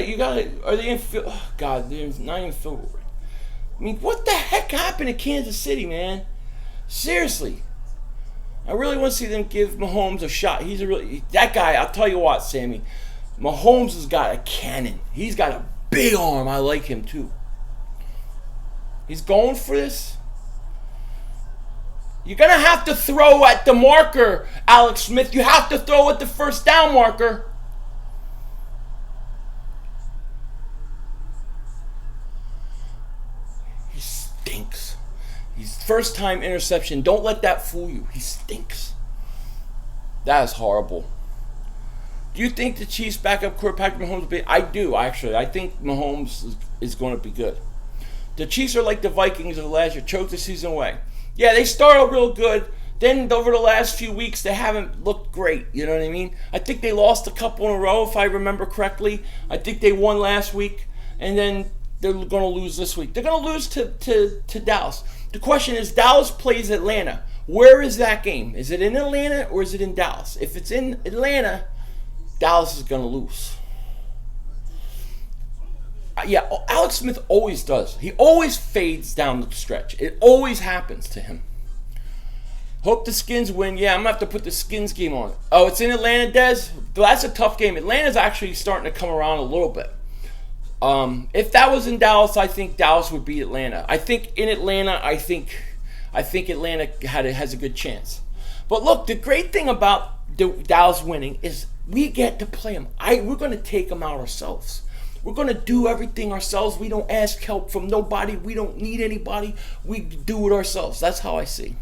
Are they in field? Oh, God, they're not even field goal range. I mean, what the heck happened to Kansas City, man? Seriously. I really want to see them give Mahomes a shot. That guy, I'll tell you what, Sammy. Mahomes has got a cannon. He's got a big arm. I like him too. He's going for this. You're going to have to throw at the marker, Alex Smith. You have to throw at the first down marker. He stinks. He's first-time interception. Don't let that fool you. He stinks. That is horrible. Do you think the Chiefs' backup quarterback Mahomes will be? I do, actually. I think Mahomes is going to be good. The Chiefs are like the Vikings of last year, choked the season away. Yeah, they started real good. Then over the last few weeks, they haven't looked great. You know what I mean? I think they lost a couple in a row, if I remember correctly. I think they won last week, and then they're going to lose this week. They're going to lose to Dallas. the question is, Dallas plays Atlanta. Where is that game? Is it in Atlanta or is it in Dallas? If it's in Atlanta, Dallas is going to lose. Yeah, Alex Smith always does. He always fades down the stretch. It always happens to him. Hope the Skins win. Yeah, I'm going to have to put the Skins game on. Oh, it's in Atlanta, Des? That's a tough game. Atlanta's actually starting to come around a little bit. If that was in Dallas, I think Dallas would beat Atlanta. I think in Atlanta, I think Atlanta has a good chance. But look, the great thing about Dallas winning is we get to play them. We're going to take them out ourselves. We're going to do everything ourselves. We don't ask help from nobody. We don't need anybody. We do it ourselves. That's how I see.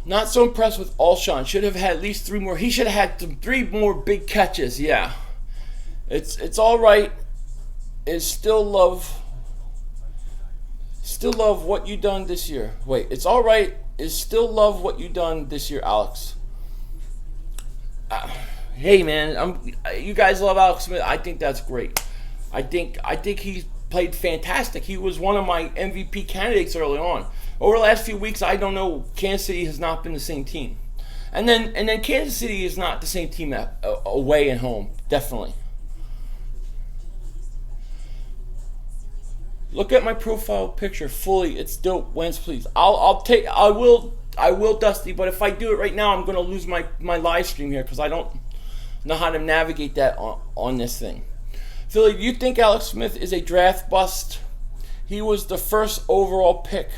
Not so impressed with Alshon. Should have had at least 3 more. He should have had 3 more big catches. Yeah. It's all right. It's still love what you done this year. Wait, it's all right. Is still love what you done this year, Alex. Hey man, you guys love Alex Smith. I think that's great. I think he's played fantastic. He was one of my MVP candidates early on. Over the last few weeks, I don't know. Kansas City has not been the same team, and then Kansas City is not the same team away and home. Definitely. Look at my profile picture fully. It's dope. Wentz, please. I will, Dusty. But if I do it right now, I'm gonna lose my live stream here because I don't know how to navigate that on this thing. Philly, do you think Alex Smith is a draft bust? He was the first overall pick,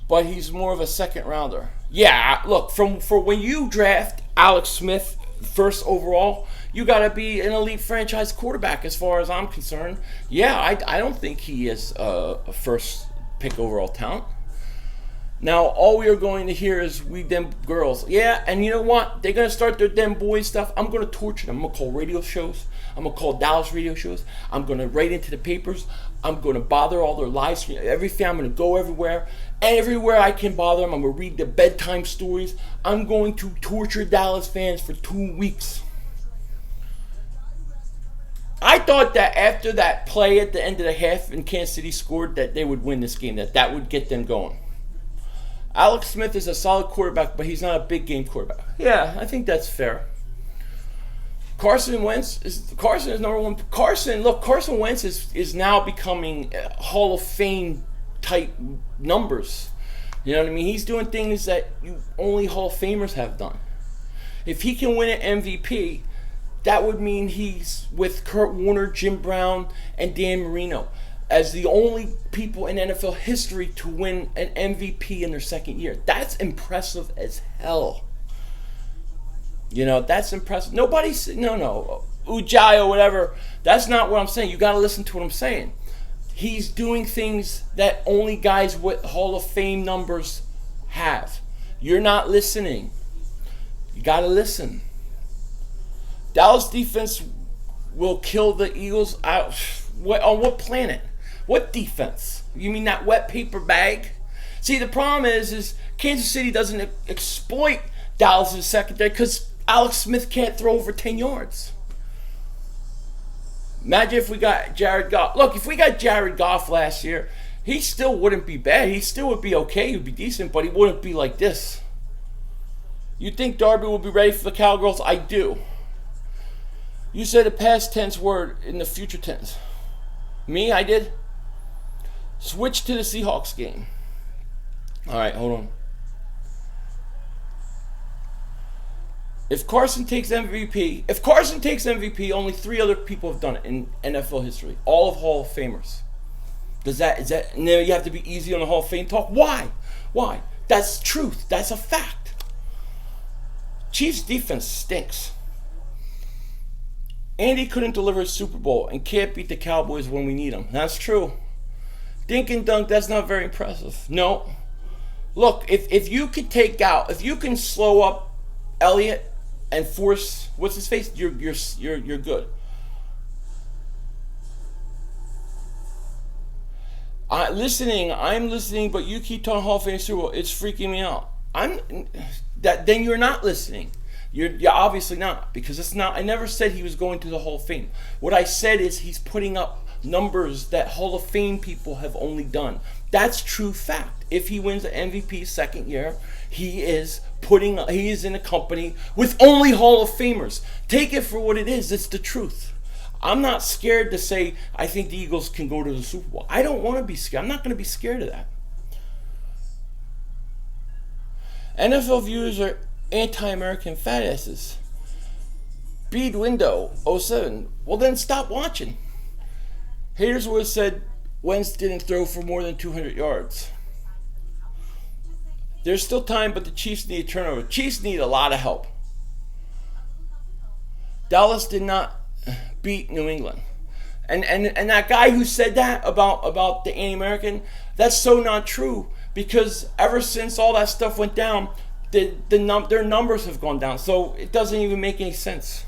but he's more of a second rounder. Yeah, look, for when you draft Alex Smith first overall, you got to be an elite franchise quarterback as far as I'm concerned. Yeah, I don't think he is a first pick overall talent. Now, all we are going to hear is we them girls. Yeah, and you know what? They're going to start their them boys stuff. I'm going to torture them. I'm going to call radio shows. I'm going to call Dallas radio shows. I'm going to write into the papers. I'm going to bother all their live stream. I'm going to go everywhere. Everywhere I can bother them. I'm going to read the bedtime stories. I'm going to torture Dallas fans for 2 weeks. I thought that after that play at the end of the half and Kansas City scored that they would win this game, that would get them going. Alex Smith is a solid quarterback, but he's not a big game quarterback. Yeah, I think that's fair. Carson Wentz is number one. Carson Wentz is now becoming Hall of Fame type numbers. You know what I mean? He's doing things that only Hall of Famers have done. If he can win an MVP, that would mean he's with Kurt Warner, Jim Brown, and Dan Marino as the only people in NFL history to win an MVP in their second year. That's impressive as hell. You know, that's impressive. Nobody's, no, Ujai or whatever. That's not what I'm saying. You got to listen to what I'm saying. He's doing things that only guys with Hall of Fame numbers have. You're not listening. You got to listen. Dallas defense will kill the Eagles out. On what planet? What defense? You mean that wet paper bag? See, the problem is Kansas City doesn't exploit Dallas' secondary because Alex Smith can't throw over 10 yards. Imagine if we got Jared Goff. Look, if we got Jared Goff last year, he still wouldn't be bad. He still would be okay. He would be decent, but he wouldn't be like this. You think Darby will be ready for the Cowgirls? I do. You said a past tense word in the future tense. Me? I did? Switch to the Seahawks game. All right, hold on. If Carson takes MVP, only 3 other people have done it in NFL history. All of Hall of Famers. Now you have to be easy on the Hall of Fame talk? Why? That's truth. That's a fact. Chiefs defense stinks. Andy couldn't deliver a Super Bowl and can't beat the Cowboys when we need them. That's true. Dink and dunk, that's not very impressive. No. Look, if you can slow up Elliott and force what's his face, you're good. I'm listening, but you keep talking Hall of Fame Super Bowl. It's freaking me out. Then you're not listening. You're obviously not, because it's not. I never said he was going to the Hall of Fame. What I said is he's putting up numbers that Hall of Fame people have only done. That's true fact. If he wins the MVP second year, he is in a company with only Hall of Famers. Take it for what it is. It's the truth. I'm not scared to say I think the Eagles can go to the Super Bowl. I don't want to be scared. I'm not going to be scared of that. NFL viewers are anti-American fat asses. Bead Window 07. Well, then stop watching. Haters would have said Wentz didn't throw for more than 200 yards. There's still time, but the Chiefs need a turnover. Chiefs need a lot of help. Dallas did not beat New England. And that guy who said that about the anti-American, that's so not true, because ever since all that stuff went down, their numbers have gone down. So it doesn't even make any sense.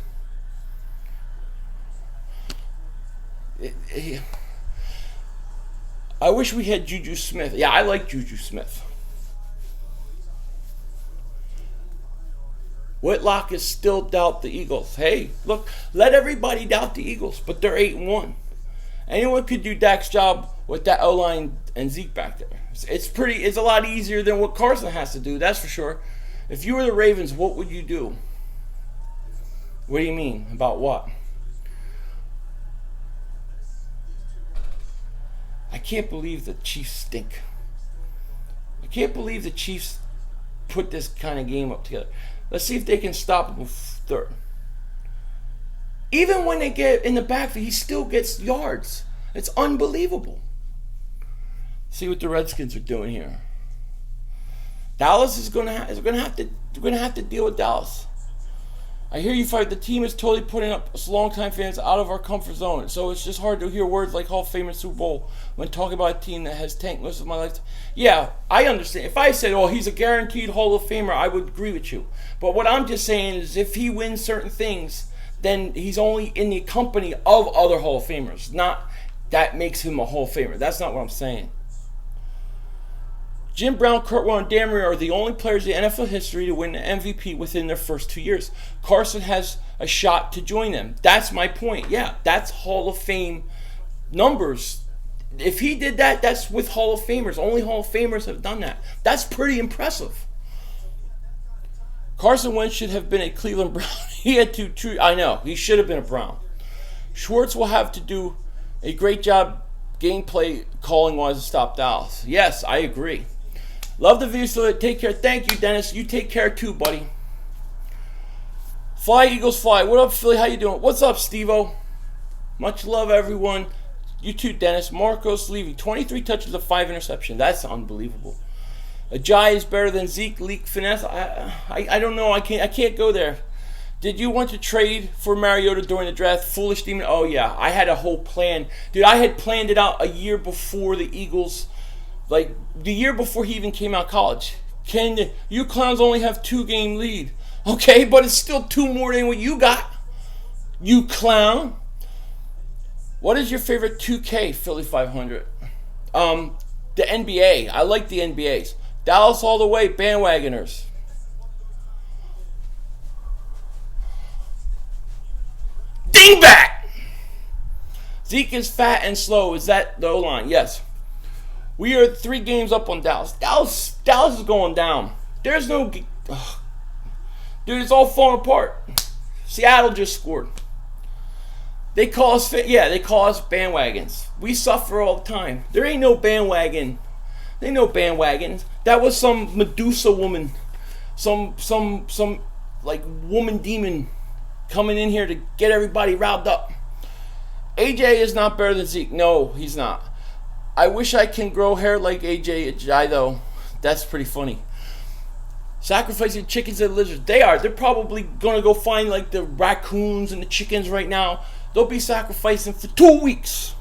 I wish we had Juju Smith. Yeah, I like Juju Smith. Whitlock is still doubt the Eagles. Hey, look, let everybody doubt the Eagles, but they're 8-1. Anyone could do Dak's job with that O-line and Zeke back there. It's a lot easier than what Carson has to do, that's for sure. If you were the Ravens, what would you do? What do you mean? About what? I can't believe the Chiefs stink. I can't believe the Chiefs put this kind of game up together. Let's see if they can stop him third. Even when they get in the backfield, he still gets yards. It's unbelievable. See what the Redskins are doing here. Dallas is going to have to deal with Dallas. I hear you fight. The team is totally putting up us longtime fans out of our comfort zone. So it's just hard to hear words like Hall of Fame and Super Bowl when talking about a team that has tanked most of my life. Yeah, I understand. If I said, oh, he's a guaranteed Hall of Famer, I would agree with you. But what I'm just saying is if he wins certain things, then he's only in the company of other Hall of Famers. Not that makes him a Hall of Famer. That's not what I'm saying. Jim Brown, Kurt Warner, and Dan Marino are the only players in NFL history to win the MVP within their first 2 years. Carson has a shot to join them. That's my point. Yeah, that's Hall of Fame numbers. If he did that, that's with Hall of Famers. Only Hall of Famers have done that. That's pretty impressive. Carson Wentz should have been a Cleveland Brown. He had I know, he should have been a Brown. Schwartz will have to do a great job gameplay calling-wise to stop Dallas. Yes, I agree. Love the video, so take care. Thank you, Dennis. You take care too, buddy. Fly, Eagles, fly. What up, Philly? How you doing? What's up, Steve-O? Much love, everyone. You too, Dennis. Marcos Levy, 23 touches of 5 interceptions. That's unbelievable. Ajay is better than Zeke. Leak finesse. I don't know. I can't go there. Did you want to trade for Mariota during the draft? Foolish demon. Oh, yeah. I had a whole plan. Dude, I had planned it out a year before the Eagles, like the year before he even came out of college. You clowns only have 2-game lead. Okay, but it's still 2 more than what you got. You clown. What is your favorite 2K, Philly 500? The NBA. I like the NBAs. Dallas all the way, bandwagoners. Dingbat! Zeke is fat and slow. Is that the O-line? Yes. We are 3 games up on Dallas. Dallas is going down. There's no... Ugh. Dude, it's all falling apart. Seattle just scored. They call us bandwagons. We suffer all the time. There ain't no bandwagon. There ain't no bandwagons. That was some Medusa woman. Some like woman demon coming in here to get everybody riled up. AJ is not better than Zeke. No, he's not. I wish I can grow hair like AJ though. That's pretty funny. Sacrificing chickens and lizards. They are. They're probably going to go find like the raccoons and the chickens right now. They'll be sacrificing for 2 weeks.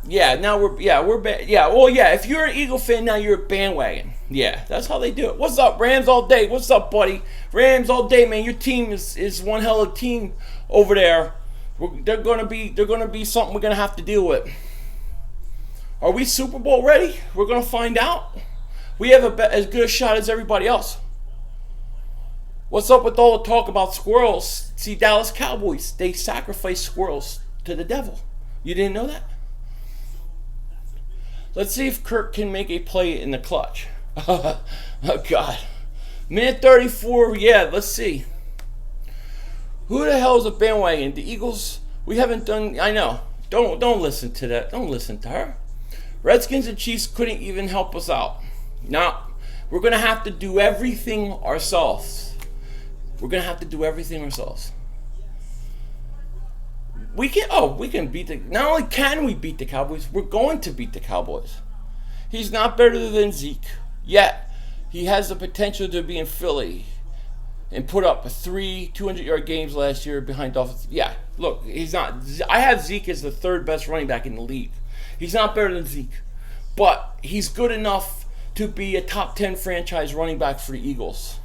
Yeah, now we're if you're an Eagle fan now, you're a bandwagon. Yeah, that's how they do it. What's up, Rams all day? What's up, buddy? Rams all day, man. Your team is one hell of a team over there. They're gonna be something we're gonna have to deal with. Are we Super Bowl ready? We're gonna find out. We have as good a shot as everybody else. What's up with all the talk about squirrels? See, Dallas Cowboys, they sacrifice squirrels to the devil. You didn't know that? Let's see if Kirk can make a play in the clutch. Oh, God. Minute 34, yeah, let's see. Who the hell is a bandwagon? The Eagles, we haven't done, I know. Don't listen to that. Don't listen to her. Redskins and Chiefs couldn't even help us out. Now, we're going to have to do everything ourselves. We're going to have to do everything ourselves. We can beat the, not only can we beat the Cowboys, we're going to beat the Cowboys. He's not better than Zeke, yet he has the potential to be in Philly and put up 3 200-yard games last year behind Dolphins. Yeah, look, he's not. I have Zeke as the third best running back in the league. He's not better than Zeke, but he's good enough to be a top 10 franchise running back for the Eagles.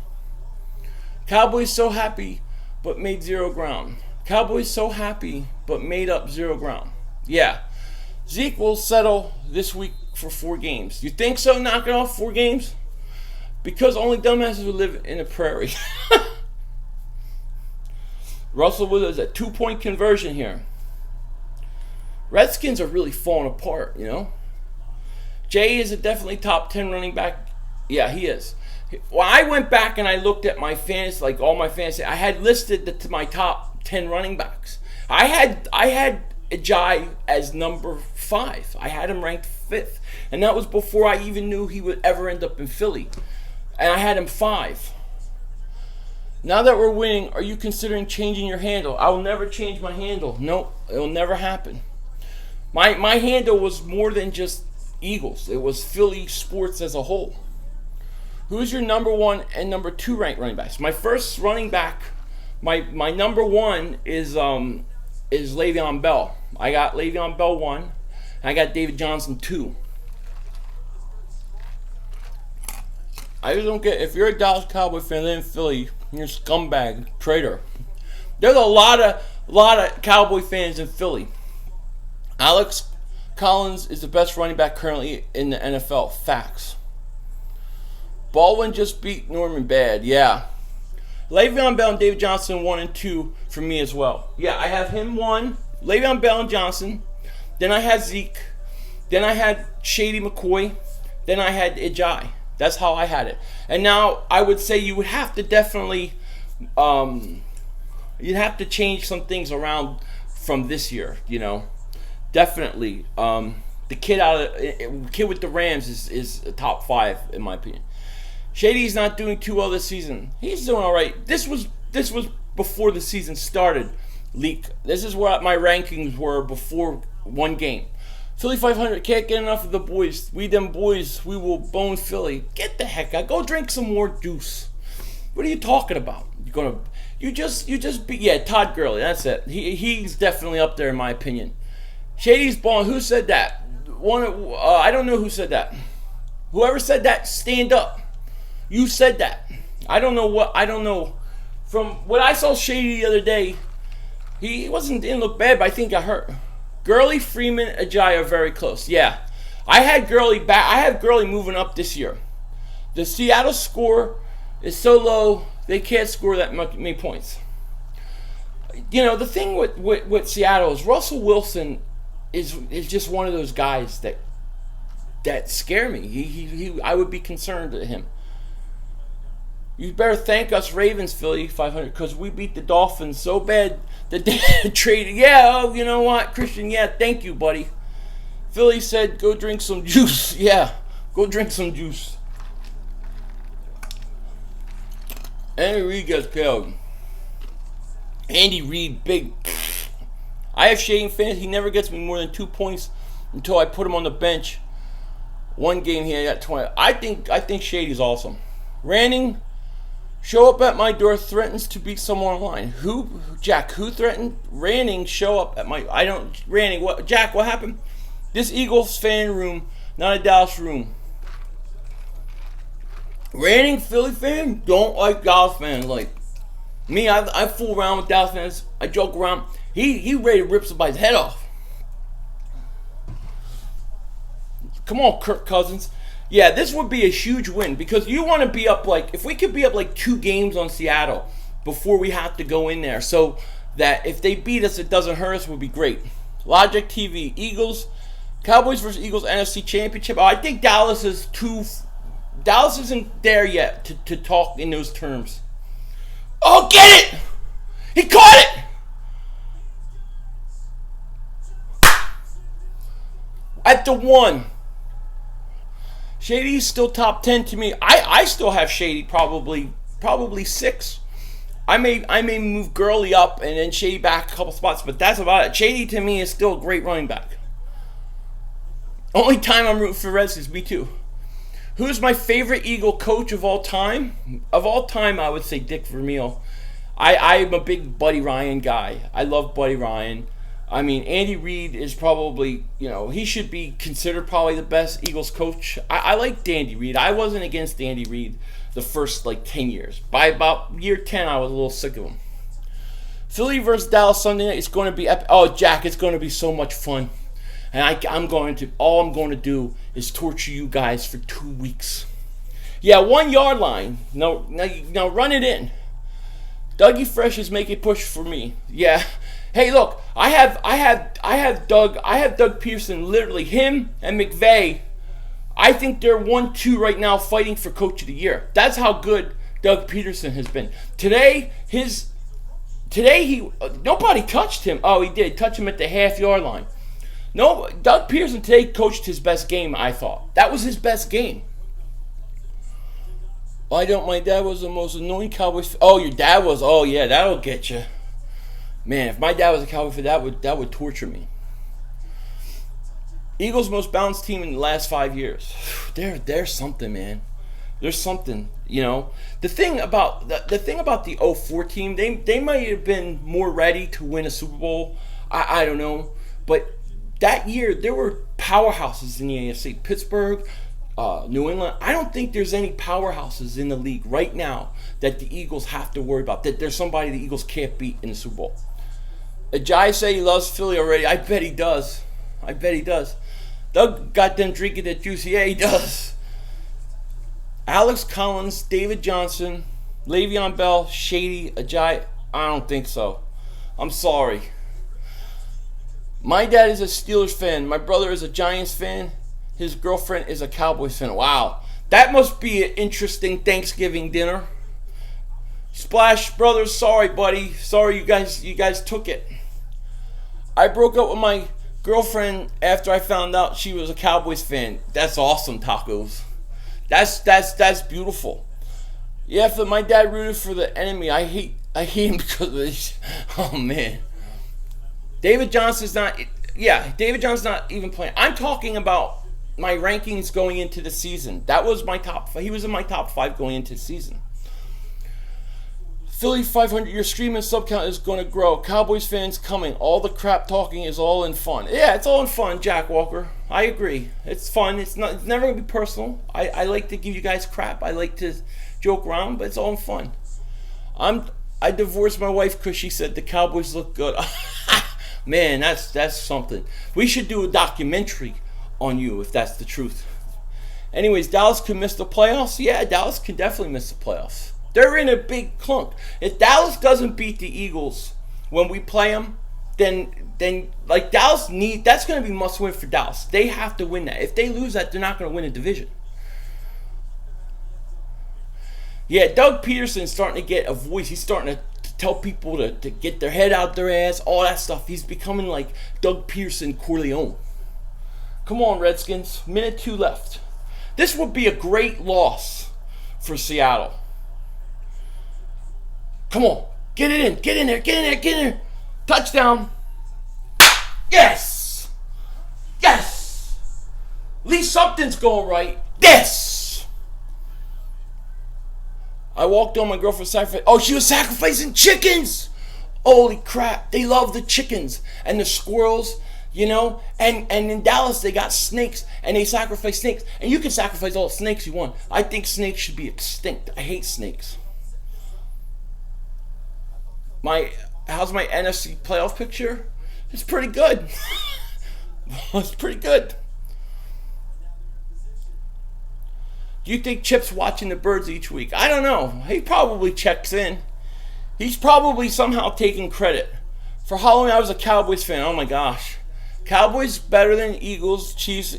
Cowboys so happy, but made zero ground. Cowboys so happy, but made up zero ground. Yeah, Zeke will settle this week for 4 games. You think so? Knocking off 4 games? Because only dumbasses would live in a prairie. Russell Williams, a 2-point conversion here. Redskins are really falling apart, you know. Jay is a definitely top 10 running back. Yeah, he is. Well, I went back and I looked at my fantasy, like all my fantasy. I had listed my top 10 running backs. I had Jai as number 5. I had him ranked 5th. And that was before I even knew he would ever end up in Philly. And I had him 5. Now that we're winning, are you considering changing your handle? I will never change my handle. Nope, it will never happen. My handle was more than just Eagles. It was Philly sports as a whole. Who's your number 1 and number 2 ranked running backs? My first running back, my number 1 is Le'Veon Bell. I got Le'Veon Bell 1, and I got David Johnson 2. I just don't get, if you're a Dallas Cowboy fan in Philly, you're a scumbag, traitor. There's a lot of Cowboy fans in Philly. Alex Collins is the best running back currently in the NFL. Facts. Baldwin just beat Norman bad. Yeah. Le'Veon Bell and David Johnson 1 and 2 for me as well. Yeah, I have him 1, Le'Veon Bell and Johnson. Then I had Zeke. Then I had Shady McCoy. Then I had Ijai. That's how I had it. And now I would say you would have to definitely, you'd have to change some things around from this year, you know. Definitely. The kid with the Rams is a top 5 in my opinion. Shady's not doing too well this season. He's doing all right. This was before the season started. Leak. This is what my rankings were before 1 game. Philly 500 can't get enough of the boys. We them boys, we will bone Philly. Get the heck out. Go drink some more juice. What are you talking about? You just be, yeah, Todd Gurley. That's it. He's definitely up there in my opinion. Shady's balling. Who said that? I don't know who said that. Whoever said that, stand up. You said that. I don't know. From what I saw Shady the other day, he didn't look bad, but I think got hurt. Gurley, Freeman, Ajayi are very close. Yeah. I had Gurley back. I have Gurley moving up this year. The Seattle score is so low, they can't score that many points. You know, the thing with Seattle is Russell Wilson is just one of those guys that scare me. I would be concerned at him. You better thank us Ravens, Philly 500, because we beat the Dolphins so bad that they traded. Yeah, oh, you know what, Christian? Yeah, thank you, buddy. Philly said, go drink some juice. Yeah, go drink some juice. Andy Reid gets killed. Andy Reid, big. I have Shady fans. He never gets me more than 2 points until I put him on the bench. 1 game here, I got 20. I think Shady's awesome. Ranning. Show up at my door, threatens to beat someone online. Who? Jack, who threatened? Ranning, show up at my... Ranning, what? Jack, what happened? This Eagles fan room, not a Dallas room. Ranning, Philly fan, don't like Dallas fans. Like, me, I fool around with Dallas fans. I joke around. He ready to rip somebody's head off. Come on, Kirk Cousins. Yeah, this would be a huge win because you want to be up like, if we could be up like 2 games on Seattle before we have to go in there, so that if they beat us, it doesn't hurt us, would be great. Logic TV, Eagles, Cowboys versus Eagles NFC Championship. Oh, I think Dallas isn't there yet to talk in those terms. Oh, get it! He caught it! At the 1. Shady's still top 10 to me. I still have Shady probably 6. I may move Gurley up and then Shady back a couple spots, but that's about it. Shady to me is still a great running back. Only time I'm rooting for Redskins, me too. Who's my favorite Eagle coach of all time? Of all time, I would say Dick Vermeil. I'm a big Buddy Ryan guy. I love Buddy Ryan. I mean, Andy Reid is probably, he should be considered probably the best Eagles coach. I like Andy Reid. I wasn't against Andy Reid the first 10 years. By about year 10, I was a little sick of him. Philly versus Dallas Sunday night. It's going to be epic. Oh, Jack, it's going to be so much fun. And all I'm going to do is torture you guys for 2 weeks. Yeah, 1 yard line. No, run it in. Dougie Fresh is making push for me. Yeah. Hey, look, I have Doug Pearson, literally him and McVay. I think they're 1-2 right now, fighting for Coach of the Year. That's how good Doug Peterson has been. Today nobody touched him. Oh, he did touch him at the half-yard line. No, Doug Pearson today coached his best game. I thought that was his best game. My dad was the most annoying Cowboys. Oh, your dad was. Oh yeah, that'll get you. Man, if my dad was a Cowboy fan, that would torture me. Eagles' most balanced team in the last 5 years. There's something, man. There's something, The thing about the 04 team, they might have been more ready to win a Super Bowl. I don't know, but that year there were powerhouses in the AFC. Pittsburgh, New England. I don't think there's any powerhouses in the league right now that the Eagles have to worry about. That there's somebody the Eagles can't beat in the Super Bowl. Ajay say he loves Philly already. I bet he does. Doug got them drinking that juice. Yeah, he does. Alex Collins, David Johnson, Le'Veon Bell, Shady, Ajay. I don't think so. I'm sorry. My dad is a Steelers fan. My brother is a Giants fan. His girlfriend is a Cowboys fan. Wow. That must be an interesting Thanksgiving dinner. Splash Brothers, sorry, buddy. Sorry you guys took it. I broke up with my girlfriend after I found out she was a Cowboys fan. That's awesome, tacos. That's beautiful. Yeah, my dad rooted for the enemy. I hate him because of this. Oh man. David Johnson's not even playing. I'm talking about my rankings going into the season. That was my top 5. He was in my top 5 going into the season. Philly 500, your stream and sub count is going to grow. Cowboys fans coming. All the crap talking is all in fun. Yeah, it's all in fun, Jack Walker. I agree. It's fun. It's never going to be personal. I like to give you guys crap. I like to joke around, but it's all in fun. I divorced my wife because she said the Cowboys look good. Man, that's something. We should do a documentary on you if that's the truth. Anyways, Dallas could miss the playoffs. Yeah, Dallas can definitely miss the playoffs. They're in a big clunk. If Dallas doesn't beat the Eagles when we play them, then Dallas that's going to be must win for Dallas. They have to win that. If they lose that, they're not going to win a division. Yeah, Doug Peterson's starting to get a voice. He's starting to tell people to get their head out their ass, all that stuff. He's becoming like Doug Peterson Corleone. Come on, Redskins. Minute 2 left. This would be a great loss for Seattle. Come on. Get it in. Get in there. Get in there. Get in there. Touchdown. Yes. Yes. At least something's going right. Yes. I walked on my girlfriend's sacrifice. Oh, she was sacrificing chickens. Holy crap. They love the chickens and the squirrels, And in Dallas, they got snakes, and they sacrifice snakes. And you can sacrifice all the snakes you want. I think snakes should be extinct. I hate snakes. How's my NFC playoff picture? It's pretty good. It's pretty good. Do you think Chip's watching the birds each week? I don't know. He probably checks in. He's probably somehow taking credit. For Halloween, I was a Cowboys fan. Oh my gosh. Cowboys better than Eagles, Chiefs,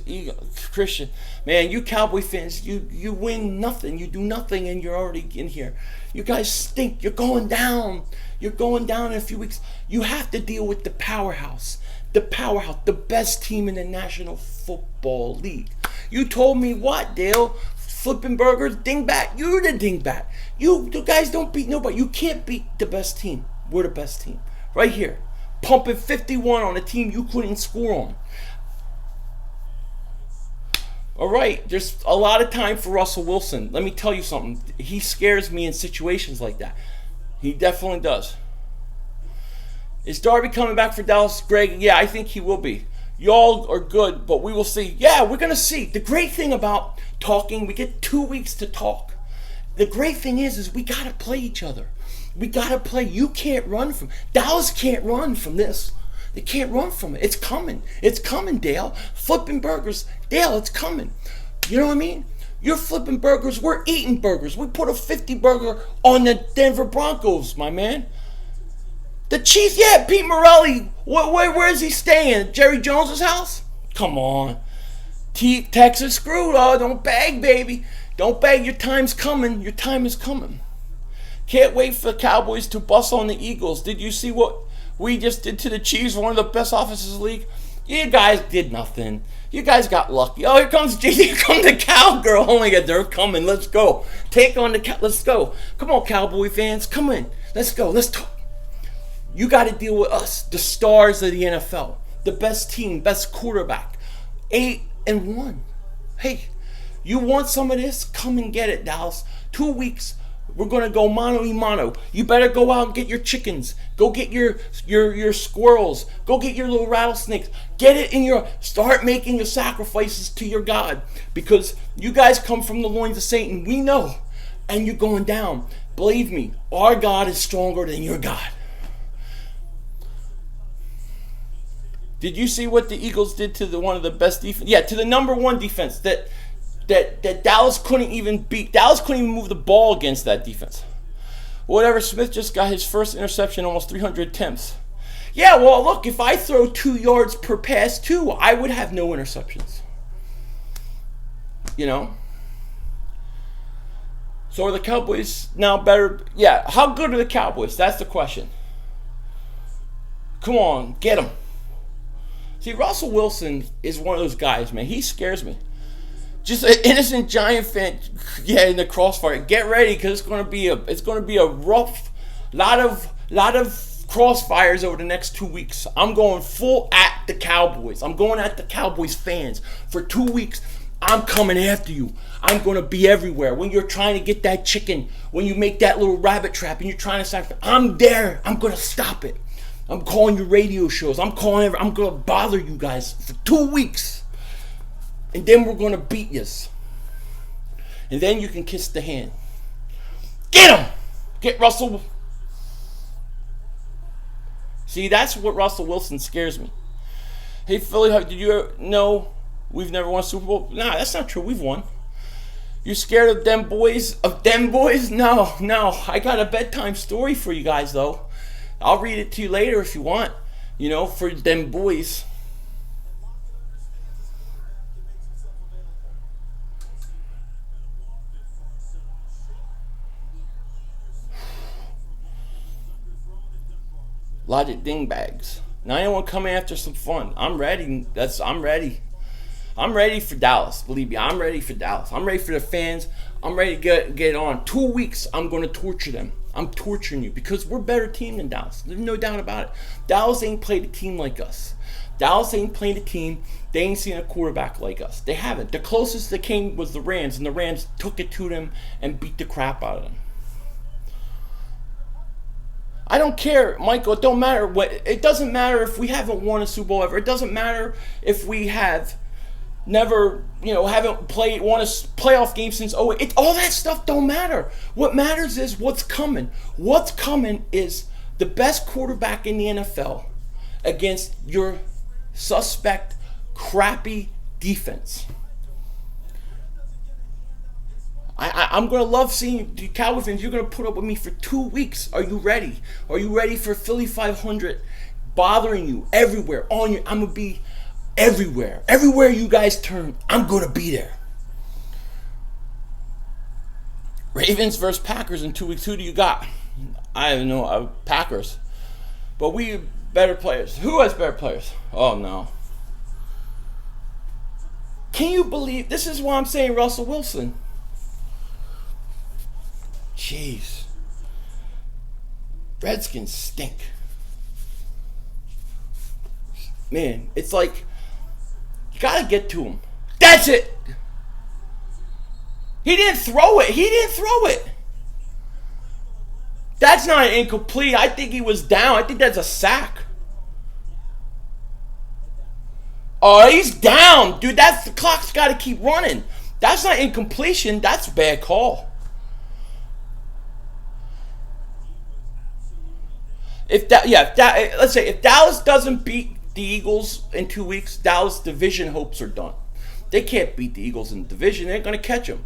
Christian. Man, you Cowboy fans, you win nothing. You do nothing and you're already in here. You guys stink. You're going down. You're going down in a few weeks. You have to deal with the powerhouse. The powerhouse. The best team in the National Football League. You told me what, Dale? Flipping burgers, dingbat. You're the dingbat. You guys don't beat nobody. You can't beat the best team. We're the best team. Right here. Pumping 51 on a team you couldn't score on. All right, there's a lot of time for Russell Wilson. Let me tell you something. He scares me in situations like that. He definitely does. Is Darby coming back for Dallas, Greg? Yeah, I think he will be. Y'all are good, but we will see. Yeah, we're going to see. The great thing about talking, we get 2 weeks to talk. The great thing is we got to play each other. We got to play. You can't run from Dallas can't run from this. They can't run from it. It's coming. It's coming, Dale. Flipping burgers. Dale, it's coming. You know what I mean? You're flipping burgers. We're eating burgers. We put a 50 burger on the Denver Broncos, my man. The Chiefs, yeah, Pete Morelli. Where's he staying? At Jerry Jones's house? Come on. Texas screwed. Oh, don't beg, baby. Don't beg. Your time's coming. Your time is coming. Can't wait for the Cowboys to bust on the Eagles. Did you see what we just did to the Chiefs, one of the best offenses in the league? You guys did nothing. You guys got lucky. Oh, here comes the cowgirl. Oh my God, they're coming. Let's go. Take on the let's go. Come on, Cowboy fans. Come in. Let's go. Let's talk. You got to deal with us, the stars of the NFL, the best team, best quarterback, 8-1. Hey, you want some of this? Come and get it, Dallas. 2 weeks. We're going to go mano y mano. You better go out and get your chickens. Go get your squirrels. Go get your little rattlesnakes. Get it in your... Start making your sacrifices to your God. Because you guys come from the loins of Satan. We know. And you're going down. Believe me, our God is stronger than your God. Did you see what the Eagles did to one of the best defense? Yeah, to the number one defense that Dallas couldn't even beat. Dallas couldn't even move the ball against that defense. Whatever, Smith just got his first interception in almost 300 attempts. Yeah, well, look, if I throw 2 yards per pass too, I would have no interceptions. You know? So are the Cowboys now better? Yeah, how good are the Cowboys? That's the question. Come on, get them. See, Russell Wilson is one of those guys, man. He scares me. Just an innocent Giant fan, yeah, in the crossfire. Get ready, because it's going to be a rough lot of crossfires over the next 2 weeks. I'm going full at the Cowboys. I'm going at the Cowboys fans for 2 weeks. I'm coming after you. I'm going to be everywhere. When you're trying to get that chicken, when you make that little rabbit trap, and you're trying to sacrifice, I'm there. I'm going to stop it. I'm calling your radio shows. I'm going to bother you guys for 2 weeks. And then we're going to beat you. And then you can kiss the hand. Get him! Get Russell. See, that's what Russell Wilson scares me. Hey, Philly, did you know we've never won a Super Bowl? Nah, that's not true. We've won. You scared of them boys? No. I got a bedtime story for you guys, though. I'll read it to you later if you want. You know, for them boys. Logic dingbags. Now anyone coming after some fun. I'm ready. I'm ready. I'm ready for Dallas. Believe me, I'm ready for Dallas. I'm ready for the fans. I'm ready to get it on. 2 weeks, I'm going to torture them. I'm torturing you because we're a better team than Dallas. There's no doubt about it. Dallas ain't played a team like us. Dallas ain't played a team. They ain't seen a quarterback like us. They haven't. The closest they came was the Rams, and the Rams took it to them and beat the crap out of them. I don't care, Michael. It don't matter it doesn't matter if we haven't won a Super Bowl ever. It doesn't matter if we have never, haven't won a playoff game since 2008. All that stuff don't matter. What matters is what's coming. What's coming is the best quarterback in the NFL against your suspect, crappy defense. I'm going to love seeing the Cowboy fans. You're going to put up with me for 2 weeks. Are you ready? Are you ready for Philly 500 bothering you everywhere? I'm going to be everywhere. Everywhere you guys turn, I'm going to be there. Ravens versus Packers in 2 weeks. Who do you got? I don't know. Packers. But we better players. Who has better players? Oh, no. Can you believe? This is why I'm saying Russell Wilson. Jeez. Redskins stink. Man, it's like, you got to get to him. That's it. He didn't throw it. That's not an incomplete. I think he was down. I think that's a sack. Oh, he's down. Dude, the clock's got to keep running. That's not incompletion. That's a bad call. Let's say if Dallas doesn't beat the Eagles in 2 weeks, Dallas division hopes are done. They can't beat the Eagles in the division. They're going to catch them.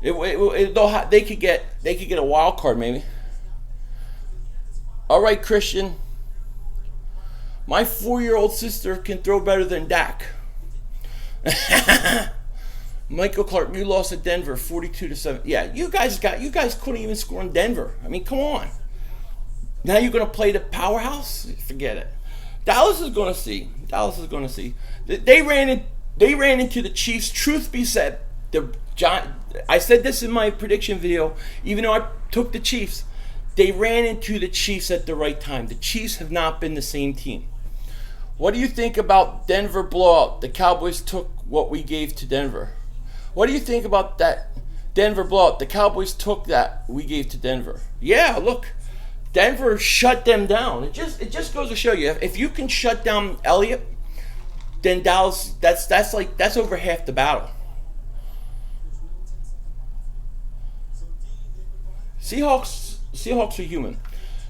They could get a wild card maybe. All right, Christian. My 4-year-old sister can throw better than Dak. Michael Clark, you lost at Denver 42-7. Yeah, you guys couldn't even score in Denver. I mean, come on. Now you're going to play the powerhouse? Forget it. Dallas is going to see. They ran into the Chiefs. Truth be said, I said this in my prediction video, even though I took the Chiefs. They ran into the Chiefs at the right time. The Chiefs have not been the same team. What do you think about Denver blowout? The Cowboys took what we gave to Denver. What do you think about that Denver blowout? The Cowboys took that we gave to Denver. Yeah, look. Denver shut them down. It just goes to show you, if you can shut down Elliott, then Dallas, that's over half the battle. Seahawks are human.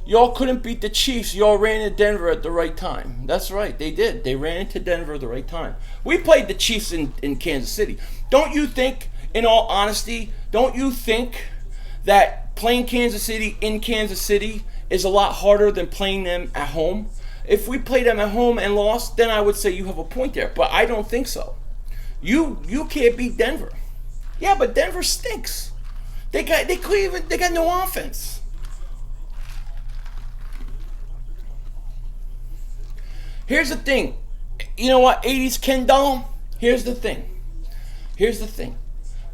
Y'all couldn't beat the Chiefs. Y'all ran into Denver at the right time. That's right, they did. They ran into Denver at the right time. We played the Chiefs in Kansas City. Don't you think, in all honesty, that playing Kansas City in Kansas City is a lot harder than playing them at home? If we played them at home and lost, then I would say you have a point there. But I don't think so. You can't beat Denver. Yeah, but Denver stinks. They got no offense. Here's the thing. You know what, 80s Ken doll? Here's the thing.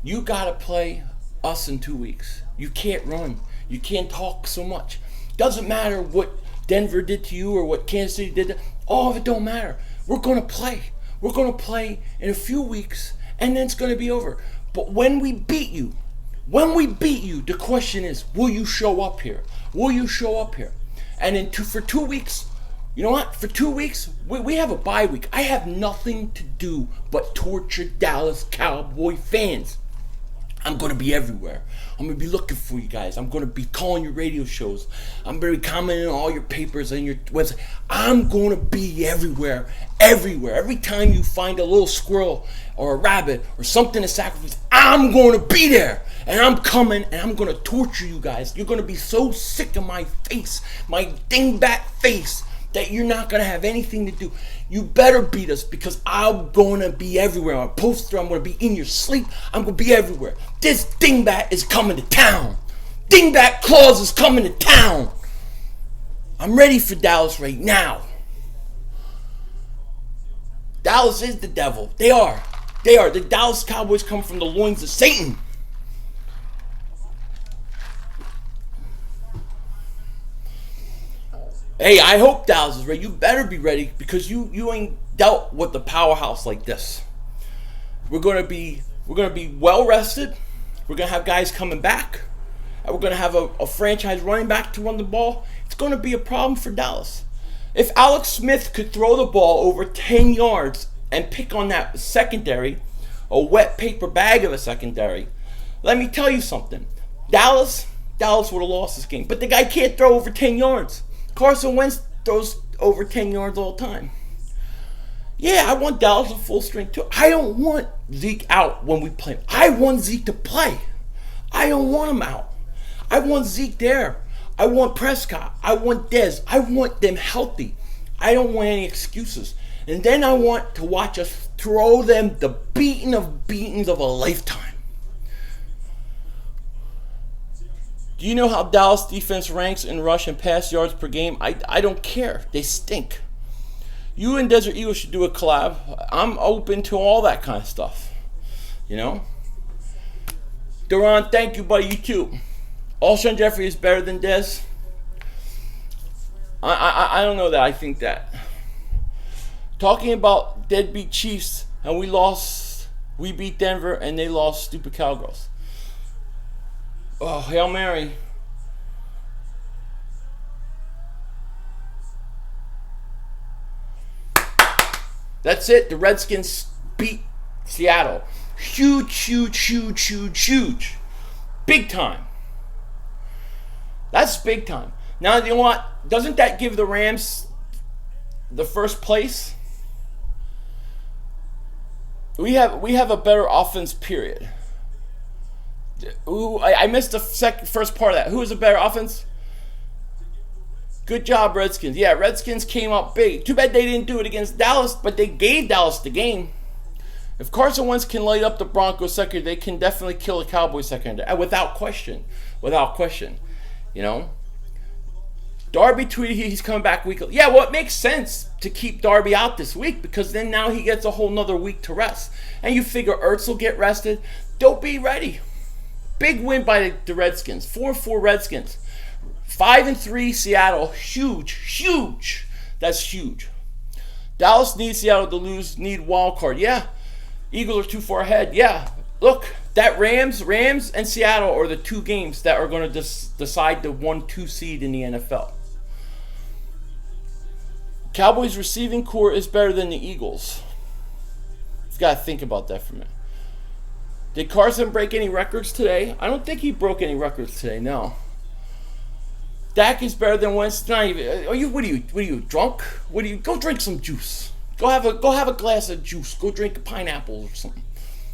You got to play us in 2 weeks. You can't run. You can't talk so much. Doesn't matter what Denver did to you or what Kansas City did. All of it don't matter. We're going to play. We're going to play in a few weeks, and then it's going to be over. But when we beat you, the question is, will you show up here? And for 2 weeks, you know what? For 2 weeks, we have a bye week. I have nothing to do but torture Dallas Cowboy fans. I'm going to be everywhere. I'm going to be looking for you guys. I'm going to be calling your radio shows. I'm going to be commenting on all your papers and your website. I'm going to be everywhere. Every time you find a little squirrel or a rabbit or something to sacrifice, I'm going to be there. And I'm coming and I'm going to torture you guys. You're going to be so sick of my face, my dingbat face, that you're not going to have anything to do. You better beat us, because I'm going to be everywhere. On a poster, I'm going to be in your sleep. I'm going to be everywhere. This dingbat is coming to town. Dingbat Claus is coming to town. I'm ready for Dallas right now. Dallas is the devil. They are. The Dallas Cowboys come from the loins of Satan. Hey, I hope Dallas is ready. You better be ready, because you ain't dealt with the powerhouse like this. We're gonna be well rested. We're gonna have guys coming back. And we're gonna have a franchise running back to run the ball. It's gonna be a problem for Dallas. If Alex Smith could throw the ball over 10 yards and pick on that secondary, a wet paper bag of a secondary, let me tell you something. Dallas would have lost this game. But the guy can't throw over 10 yards. Carson Wentz throws over 10 yards all the time. Yeah, I want Dallas at full strength too. I don't want Zeke out when we play. I want Zeke to play. I don't want him out. I want Zeke there. I want Prescott. I want Dez. I want them healthy. I don't want any excuses. And then I want to watch us throw them the beating of beatings of a lifetime. Do you know how Dallas defense ranks in rush and pass yards per game? I don't care. They stink. You and Desert Eagle should do a collab. I'm open to all that kind of stuff. You know? Duran, thank you, buddy. You too. Alshon Jeffrey is better than Dez. I don't know that I think that. Talking about deadbeat Chiefs, and we beat Denver, and they lost stupid Cowgirls. Oh, Hail Mary. That's it. The Redskins beat Seattle. Huge. Big time. That's big time. Now, you know what? Doesn't that give the Rams the first place? We have a better offense, period. Ooh, I missed the first part of that. Who has a better offense? Good job, Redskins. Yeah, Redskins came up big. Too bad they didn't do it against Dallas, but they gave Dallas the game. If Carson Wentz can light up the Broncos secondary, they can definitely kill the Cowboys secondary. Without question. You know? Darby tweeted he's coming back week. Yeah, well, it makes sense to keep Darby out this week because then now he gets a whole nother week to rest. And you figure Ertz will get rested. Don't be ready. Big win by the Redskins. 4-4 Redskins. 5-3 Seattle. Huge. That's huge. Dallas needs Seattle to lose, need wild card. Yeah. Eagles are too far ahead. Yeah. Look, that Rams and Seattle are the two games that are going to decide the 1-2 seed in the NFL. Cowboys receiving core is better than the Eagles. You've got to think about that for a minute. Did Carson break any records today? I don't think he broke any records today, no. Dak is better than Wentz. Not even. What are you drunk? Go drink some juice. Go have a glass of juice. Go drink a pineapple or something.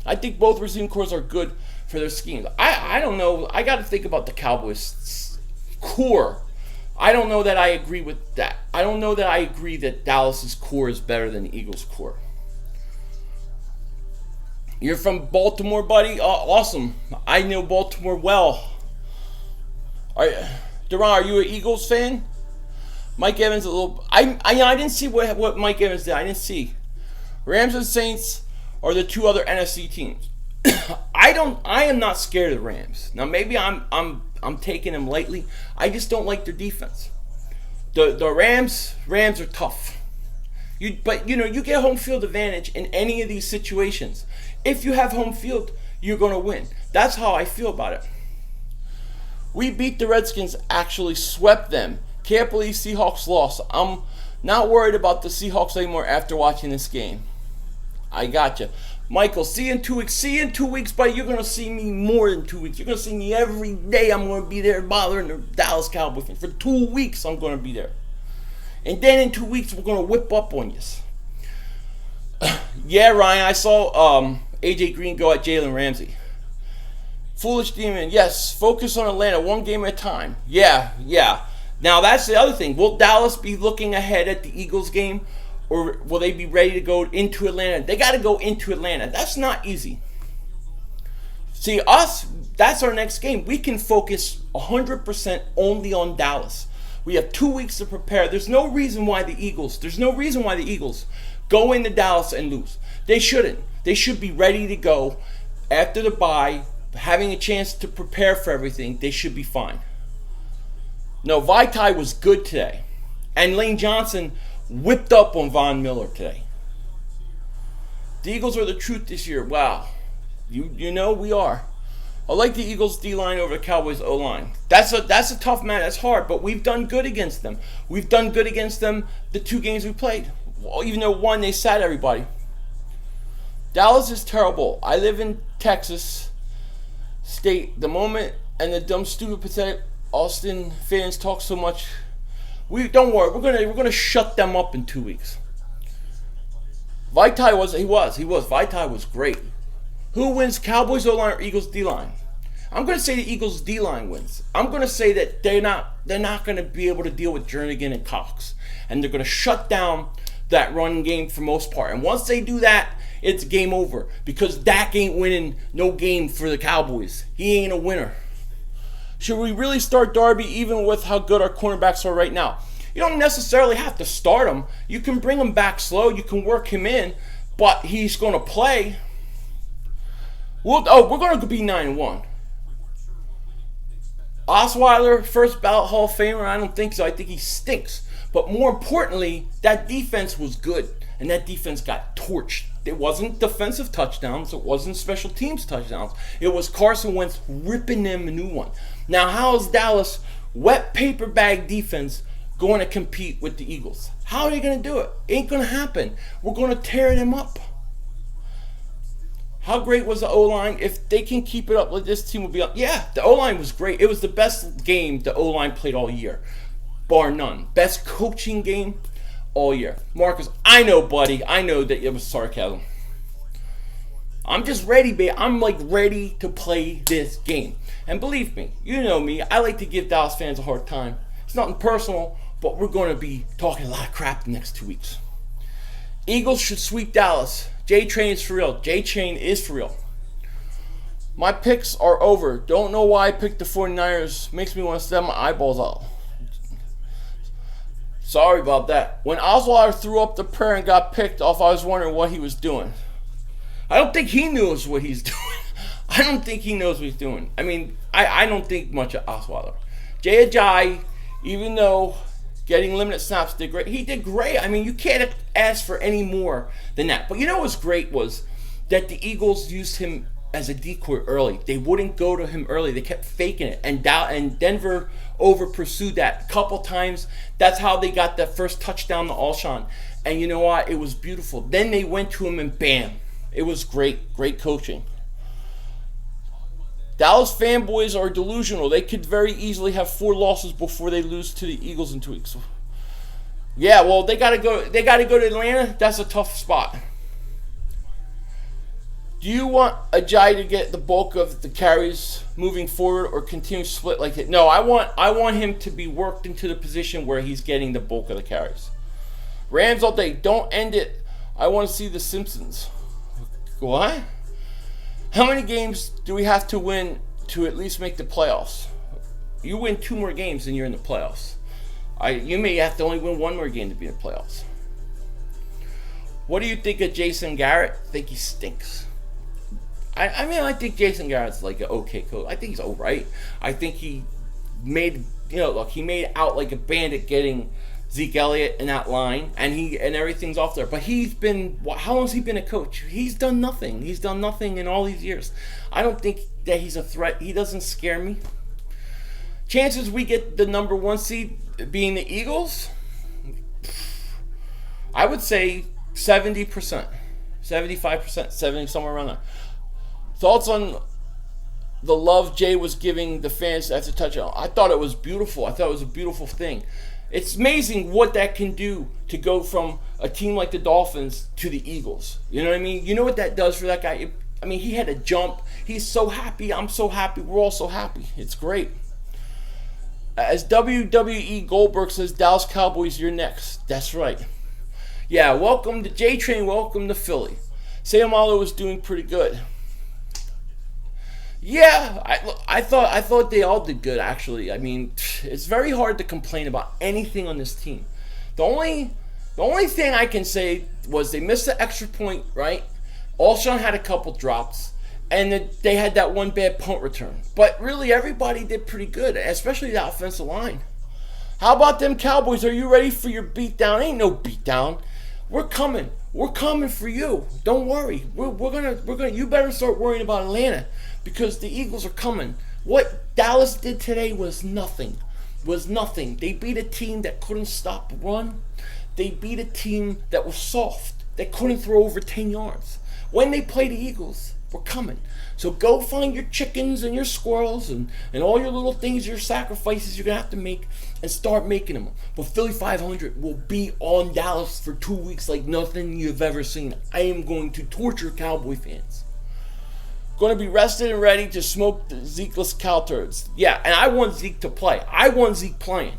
I think both receiving cores are good for their schemes. I don't know. I got to think about the Cowboys core. I don't know that I agree with that. I don't know that I agree that Dallas's core is better than the Eagles' core. You're from Baltimore, buddy? Awesome. I know Baltimore well. Duran, are you an Eagles fan? Mike Evans a little. I didn't see what Mike Evans did. I didn't see. Rams and Saints are the two other NFC teams. I am not scared of the Rams. Now maybe I'm taking them lightly. I just don't like their defense. The Rams are tough. But you get home field advantage in any of these situations. If you have home field, you're going to win. That's how I feel about it. We beat the Redskins, actually swept them. Can't believe Seahawks lost. I'm not worried about the Seahawks anymore after watching this game. I gotcha. Michael, see you in 2 weeks. See you in 2 weeks, buddy. You're going to see me more than 2 weeks. You're going to see me every day. I'm going to be there bothering the Dallas Cowboys fans. For 2 weeks, I'm going to be there. And then in 2 weeks, we're going to whip up on you. Yeah, Ryan, I saw AJ Green go at Jalen Ramsey. Foolish Demon, yes, focus on Atlanta, one game at a time. Yeah. Now, that's the other thing. Will Dallas be looking ahead at the Eagles game, or will they be ready to go into Atlanta? They got to go into Atlanta. That's not easy. See, that's our next game. We can focus 100% only on Dallas. We have 2 weeks to prepare. There's no reason why the Eagles go into Dallas and lose. They shouldn't. They should be ready to go after the bye, having a chance to prepare for everything. They should be fine. No, Vaitai was good today. And Lane Johnson whipped up on Von Miller today. The Eagles are the truth this year. Wow. You know we are. I like the Eagles D-line over the Cowboys O-line. That's a tough match. That's hard, but we've done good against them. We've done good against them the 2 games we played. Well, even though one, they sat everybody. Dallas is terrible. I live in Texas State. The moment and the dumb, stupid, pathetic Austin fans talk so much. Don't worry. We're gonna shut them up in 2 weeks. Vaitai was. Vaitai was great. Who wins, Cowboys O-line or Eagles D-line? I'm going to say the Eagles' D-line wins. I'm going to say that they're not going to be able to deal with Jernigan and Cox, and they're going to shut down that run game for most part. And once they do that, it's game over, because Dak ain't winning no game for the Cowboys. He ain't a winner. Should we really start Darby even with how good our cornerbacks are right now? You don't necessarily have to start him. You can bring him back slow. You can work him in, but he's going to play. We're going to be 9-1. Osweiler, first ballot Hall of Famer? I don't think so. I think he stinks. But more importantly, that defense was good, and that defense got torched. It wasn't defensive touchdowns. It wasn't special teams touchdowns. It was Carson Wentz ripping them a new one. Now, how is Dallas, wet paper bag defense, going to compete with the Eagles? How are they going to do it? Ain't going to happen. We're going to tear them up. How great was the O-line? If they can keep it up, like this team will be up. Yeah, the O-line was great. It was the best game the O-line played all year, bar none. Best coaching game all year. Marcus, I know, buddy. I know that it was sarcasm. I'm just ready, babe. I'm like ready to play this game. And believe me, you know me. I like to give Dallas fans a hard time. It's nothing personal, but we're going to be talking a lot of crap the next 2 weeks. Eagles should sweep Dallas. J-Train is for real. J-Train is for real. My picks are over. Don't know why I picked the 49ers. Makes me want to stab my eyeballs out. Sorry about that. When Osweiler threw up the prayer and got picked off, I was wondering what he was doing. I don't think he knows what he's doing. I don't think he knows what he's doing. I mean, I don't think much of Osweiler. Jay Ajayi, even though getting limited snaps did great, he did great. I mean, you can't ask for any more than that. But you know what was great was that the Eagles used him as a decoy early. They wouldn't go to him early. They kept faking it. And Denver over-pursued that a couple times. That's how they got that first touchdown to Alshon. And you know what? It was beautiful. Then they went to him and bam. It was great. Great coaching. Dallas fanboys are delusional. They could very easily have 4 losses before they lose to the Eagles in 2 weeks. Yeah, well, they gotta go to Atlanta. That's a tough spot. Do you want Ajayi to get the bulk of the carries moving forward, or continue split like that? No, I want him to be worked into the position where he's getting the bulk of the carries. Rams all day. Don't end it. I want to see the Simpsons. What? How many games do we have to win to at least make the playoffs? You win 2 more games and you're in the playoffs. You may have to only win 1 more game to be in the playoffs. What do you think of Jason Garrett? I think he stinks. I think Jason Garrett's like an okay coach. I think he's all right. I think he made out like a bandit getting Zeke Elliott in that line, and everything's off there. But how long has he been a coach? He's done nothing. He's done nothing in all these years. I don't think that he's a threat. He doesn't scare me. Chances we get the number 1 seed being the Eagles, I would say 70%, 75%, 70%, somewhere around there. Thoughts on the love Jay was giving the fans after touchdown? I thought it was beautiful. I thought it was a beautiful thing. It's amazing what that can do to go from a team like the Dolphins to the Eagles. You know what I mean? You know what that does for that guy? He had a jump. He's so happy. I'm so happy. We're all so happy. It's great. As WWE Goldberg says, Dallas Cowboys, you're next. That's right. Yeah, welcome to J-Train. Welcome to Philly. Sayamalo was doing pretty good. Yeah, I thought they all did good, actually. I mean, it's very hard to complain about anything on this team. The only thing I can say was they missed the extra point, right? Alshon had a couple drops, and they had that one bad punt return. But really, everybody did pretty good, especially the offensive line. How about them Cowboys? Are you ready for your beatdown? Ain't no beatdown. We're coming. We're coming for you. Don't worry. We're gonna. You better start worrying about Atlanta, because the Eagles are coming. What Dallas did today was nothing. They beat a team that couldn't stop the run. They beat a team that was soft, that couldn't throw over 10 yards. When they play the Eagles, we're coming. So go find your chickens and your squirrels and all your little things, your sacrifices you're going to have to make, and start making them. But Philly 500 will be on Dallas for 2 weeks like nothing you've ever seen. I am going to torture Cowboy fans. Going to be rested and ready to smoke the Zekeless cow turds. Yeah, and I want Zeke to play. I want Zeke playing.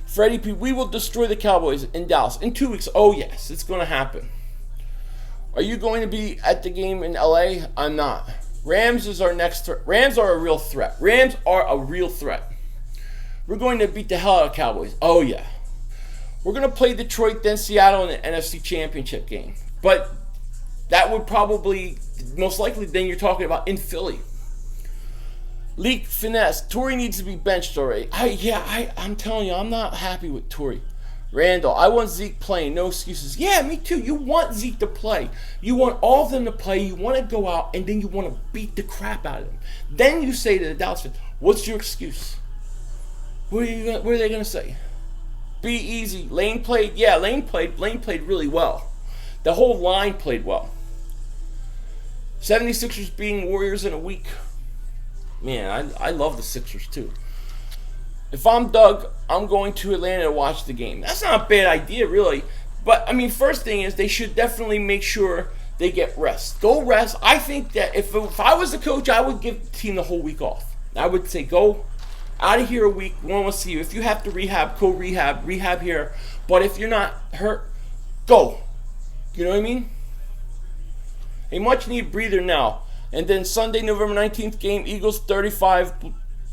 Freddie P, we will destroy the Cowboys in Dallas in 2 weeks. Oh, yes, it's going to happen. Are you going to be at the game in LA? I'm not. Rams is our next threat. Rams are a real threat. Rams are a real threat. We're going to beat the hell out of Cowboys. Oh, yeah. We're going to play Detroit, then Seattle in the NFC Championship game. But that would probably, most likely, then you're talking about in Philly. Leak finesse. Torrey needs to be benched already. I'm telling you, I'm not happy with Torrey. Randall, I want Zeke playing. No excuses. Yeah, me too. You want Zeke to play. You want all of them to play. You want to go out, and then you want to beat the crap out of them. Then you say to the Dallas fans, what's your excuse? What are they going to say? Be easy. Lane played. Yeah, Lane played really well. The whole line played well. 76ers beating Warriors in a week. Man, I love the Sixers too. If I'm Doug, I'm going to Atlanta to watch the game. That's not a bad idea, really. But, I mean, first thing is they should definitely make sure they get rest. Go rest. I think that if I was the coach, I would give the team the whole week off. I would say go out of here a week. We want to see you. If you have to rehab, go rehab. Rehab here. But if you're not hurt, go. You know what I mean? A much-needed breather now. And then Sunday, November 19th game, Eagles 35,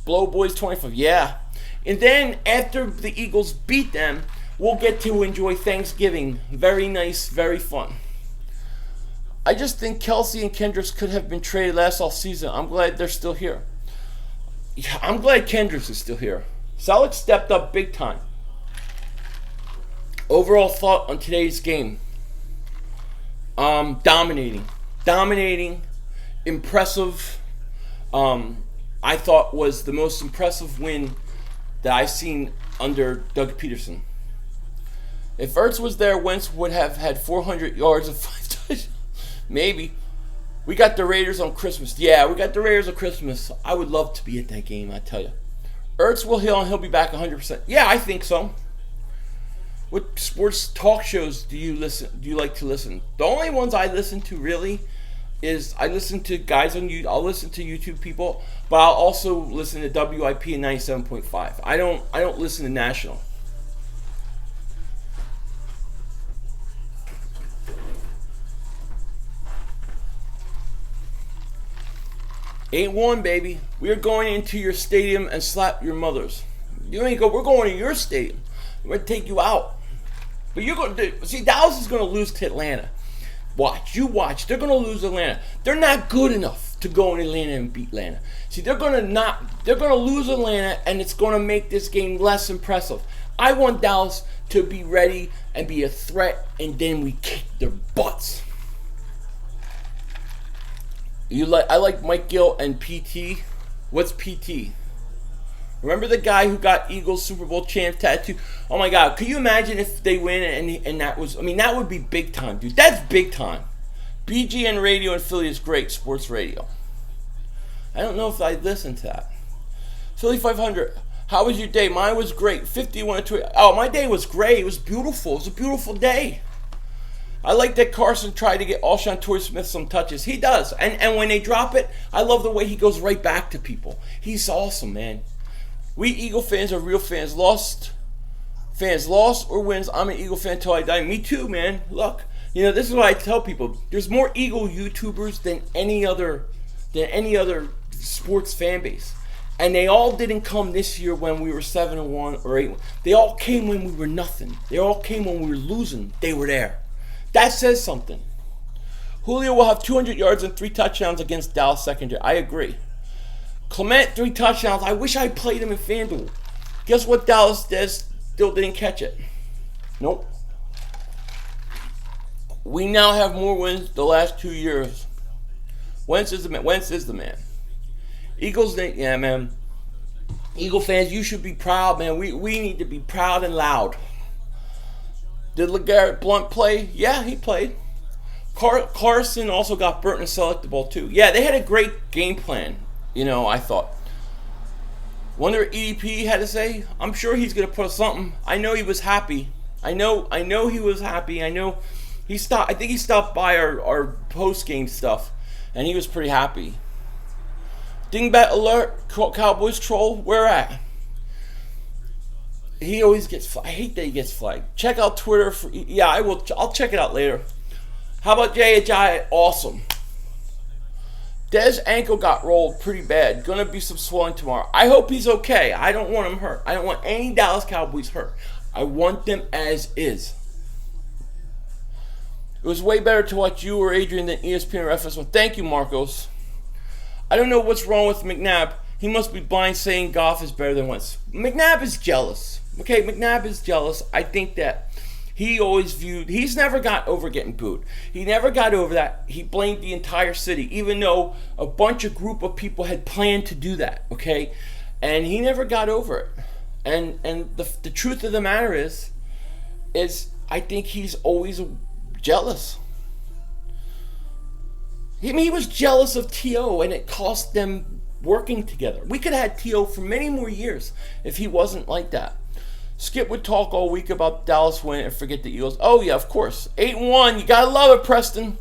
Blow Boys 25. Yeah. And then after the Eagles beat them, we'll get to enjoy Thanksgiving. Very nice, very fun. I just think Kelsey and Kendricks could have been traded last offseason. I'm glad they're still here. Yeah, I'm glad Kendricks is still here. Selleck stepped up big time. Overall thought on today's game. Dominating. Impressive. I thought was the most impressive win that I've seen under Doug Peterson. If Ertz was there, Wentz would have had 400 yards and 5 touchdowns. Maybe. We got the Raiders on Christmas. Yeah, we got the Raiders on Christmas. I would love to be at that game, I tell you. Ertz will heal and he'll be back 100%. Yeah, I think so. What sports talk shows do you like to listen? The only ones I listen to really is I listen to guys on YouTube. I'll listen to YouTube people, but I'll also listen to WIP and 97.5. I don't listen to national. Ain't one, baby. We're going into your stadium and slap your mothers. You ain't go. We're going to your stadium. We're gonna take you out. But you're going to see Dallas is going to lose to Atlanta. Watch. They're going to lose Atlanta. They're not good enough to go in Atlanta and beat Atlanta. See, they're going to lose Atlanta, and it's going to make this game less impressive. I want Dallas to be ready and be a threat, and then we kick their butts. I like Mike Gill and PT. What's PT? Remember the guy who got Eagles Super Bowl champ tattoo? Oh my God! Could you imagine if they win and that was? I mean, that would be big time, dude. That's big time. BGN radio in Philly is great sports radio. I don't know if I listened to that. Philly 500. How was your day? Mine was great. 51 to. Oh, my day was great. It was beautiful. It was a beautiful day. I like that Carson tried to get Alshon Torrey-Smith some touches. He does, and when they drop it, I love the way he goes right back to people. He's awesome, man. We Eagle fans are real fans. Lost or wins, I'm an Eagle fan till I die. Me too, man. Look, this is what I tell people. There's more Eagle YouTubers than any other sports fan base. And they all didn't come this year when we were 7-1 or 8-1. They all came when we were nothing. They all came when we were losing. They were there. That says something. Julio will have 200 yards and 3 touchdowns against Dallas secondary. I agree. Clement, 3 touchdowns. I wish I played him in FanDuel. Guess what Dallas still didn't catch it? Nope. We now have more wins the last 2 years. Wentz is the man. Eagles, yeah, man. Eagle fans, you should be proud, man. We need to be proud and loud. Did LeGarrette Blount play? Yeah, he played. Carson also got burnt and selectable too. Yeah, they had a great game plan. I thought. Wonder what EDP had to say? I'm sure he's going to put something. I know he was happy. I know he was happy. I know he stopped. I think he stopped by our post-game stuff. and he was pretty happy. Dingbat alert, Cowboys troll, where at? He always gets flagged. I hate that he gets flagged. Check out Twitter for, yeah, I will. I'll check it out later. How about Jay Ajayi? Awesome. Dez ankle got rolled pretty bad. Gonna be some swelling tomorrow. I hope he's okay. I don't want him hurt. I don't want any Dallas Cowboys hurt. I want them as is. It was way better to watch you or Adrian than ESPN or FS1. Thank you, Marcos. I don't know what's wrong with McNabb. He must be blind saying Goff is better than Wentz. McNabb is jealous. Okay, McNabb is jealous. I think that he always viewed, he's never got over getting booed. He never got over that. He blamed the entire city, even though a group of people had planned to do that, okay? And he never got over it. And the truth of the matter is I think he's always jealous. I mean, he was jealous of T.O. and it cost them working together. We could have had T.O. for many more years if he wasn't like that. Skip would talk all week about Dallas win and forget the Eagles. Oh, yeah, of course. 8-1. You got to love it, Preston.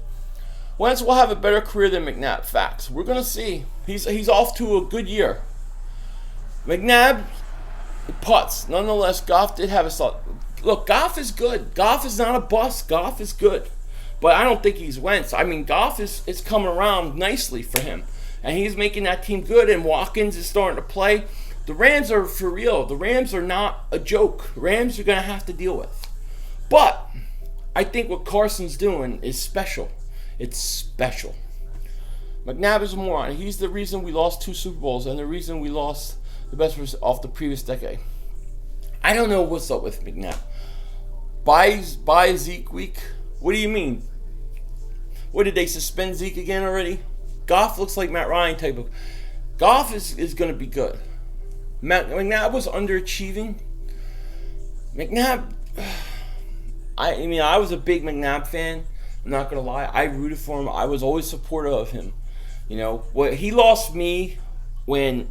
Wentz will have a better career than McNabb. Facts. We're going to see. He's off to a good year. McNabb putts. Nonetheless, Goff did have a slot. Look, Goff is good. Goff is not a bust. Goff is good. But I don't think he's Wentz. I mean, Goff is coming around nicely for him. And he's making that team good. And Watkins is starting to play. The Rams are for real. The Rams are not a joke. The Rams are going to have to deal with. But I think what Carson's doing is special. It's special. McNabb is a moron. He's the reason we lost 2 Super Bowls and the reason we lost the best off the previous decade. I don't know what's up with McNabb. Buy Zeke week? What do you mean? What, did they suspend Zeke again already? Goff looks like Matt Ryan type of. Goff is going to be good. McNabb was underachieving. McNabb, I was a big McNabb fan. I'm not gonna lie. I rooted for him. I was always supportive of him. You know, he lost me when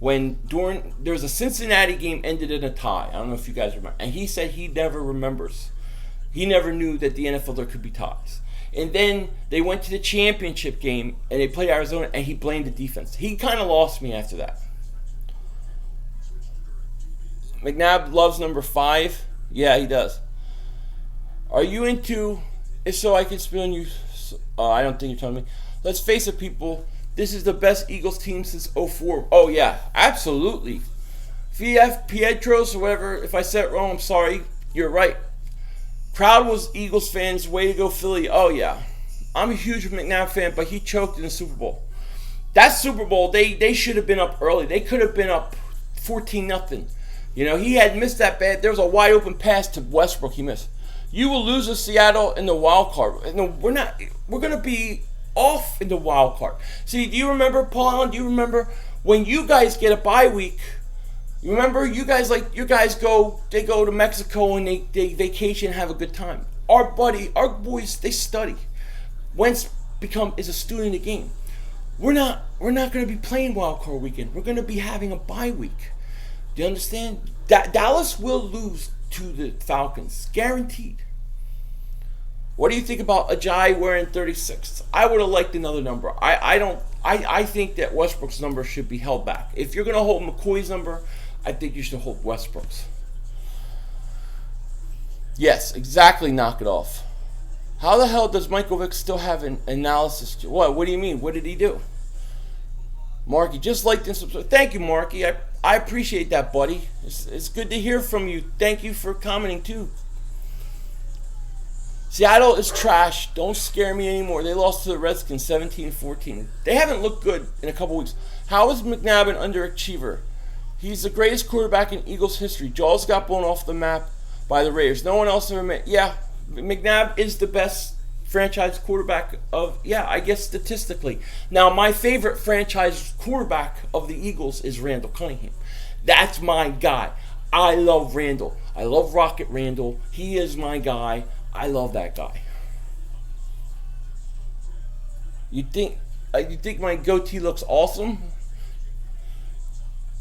there was a Cincinnati game ended in a tie. I don't know if you guys remember. And he said he never remembers. He never knew that the NFL there could be ties. And then they went to the championship game and they played Arizona and he blamed the defense. He kind of lost me after that. McNabb loves number 5. Yeah, he does. Are you into... If so, I can spin on you. I don't think you're telling me. Let's face it, people. This is the best Eagles team since 04. Oh, yeah. Absolutely. VF Pietros or whatever. If I said it wrong, I'm sorry. You're right. Crowd was Eagles fans. Way to go, Philly. Oh, yeah. I'm a huge McNabb fan, but he choked in the Super Bowl. That Super Bowl, they should have been up early. They could have been up 14-0. You know, he had missed that bad. There was a wide open pass to Westbrook he missed. You will lose to Seattle in the wild card. No, we're not. We're going to be off in the wild card. See, do you remember, Paul? Do you remember when you guys get a bye week? You remember you guys go to Mexico and they vacation and have a good time. Our boys, they study. Wentz is a student in the game. We're not going to be playing wild card weekend. We're going to be having a bye week. Do you understand? Dallas will lose to the Falcons, guaranteed. What do you think about Ajayi wearing 36? I would have liked another number. I think that Westbrook's number should be held back. If you're going to hold McCoy's number, I think you should hold Westbrook's. Yes, exactly. Knock it off. How the hell does Michael Vick still have an analysis? What do you mean? What did he do? Marky, just liked and subscribed. Thank you, Marky. I appreciate that, buddy. It's good to hear from you. Thank you for commenting, too. Seattle is trash. Don't scare me anymore. They lost to the Redskins 17-14. They haven't looked good in a couple weeks. How is McNabb an underachiever? He's the greatest quarterback in Eagles history. Jaws got blown off the map by the Raiders. No one else ever made. Yeah, McNabb is the best franchise quarterback I guess statistically. Now, my favorite franchise quarterback of the Eagles is Randall Cunningham. That's my guy. I love Randall. I love Rocket Randall. He is my guy. I love that guy. You think my goatee looks awesome?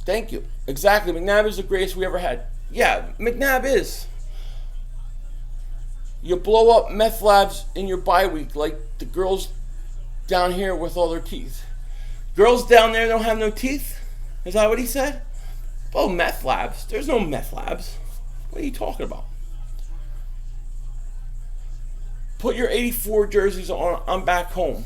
Thank you. Exactly. McNabb is the greatest we ever had. Yeah, McNabb is. You blow up meth labs in your bye week like the girls down here with all their teeth. Girls down there don't have no teeth? Is that what he said? Oh, meth labs. There's no meth labs. What are you talking about? Put your 84 jerseys on. I'm back home.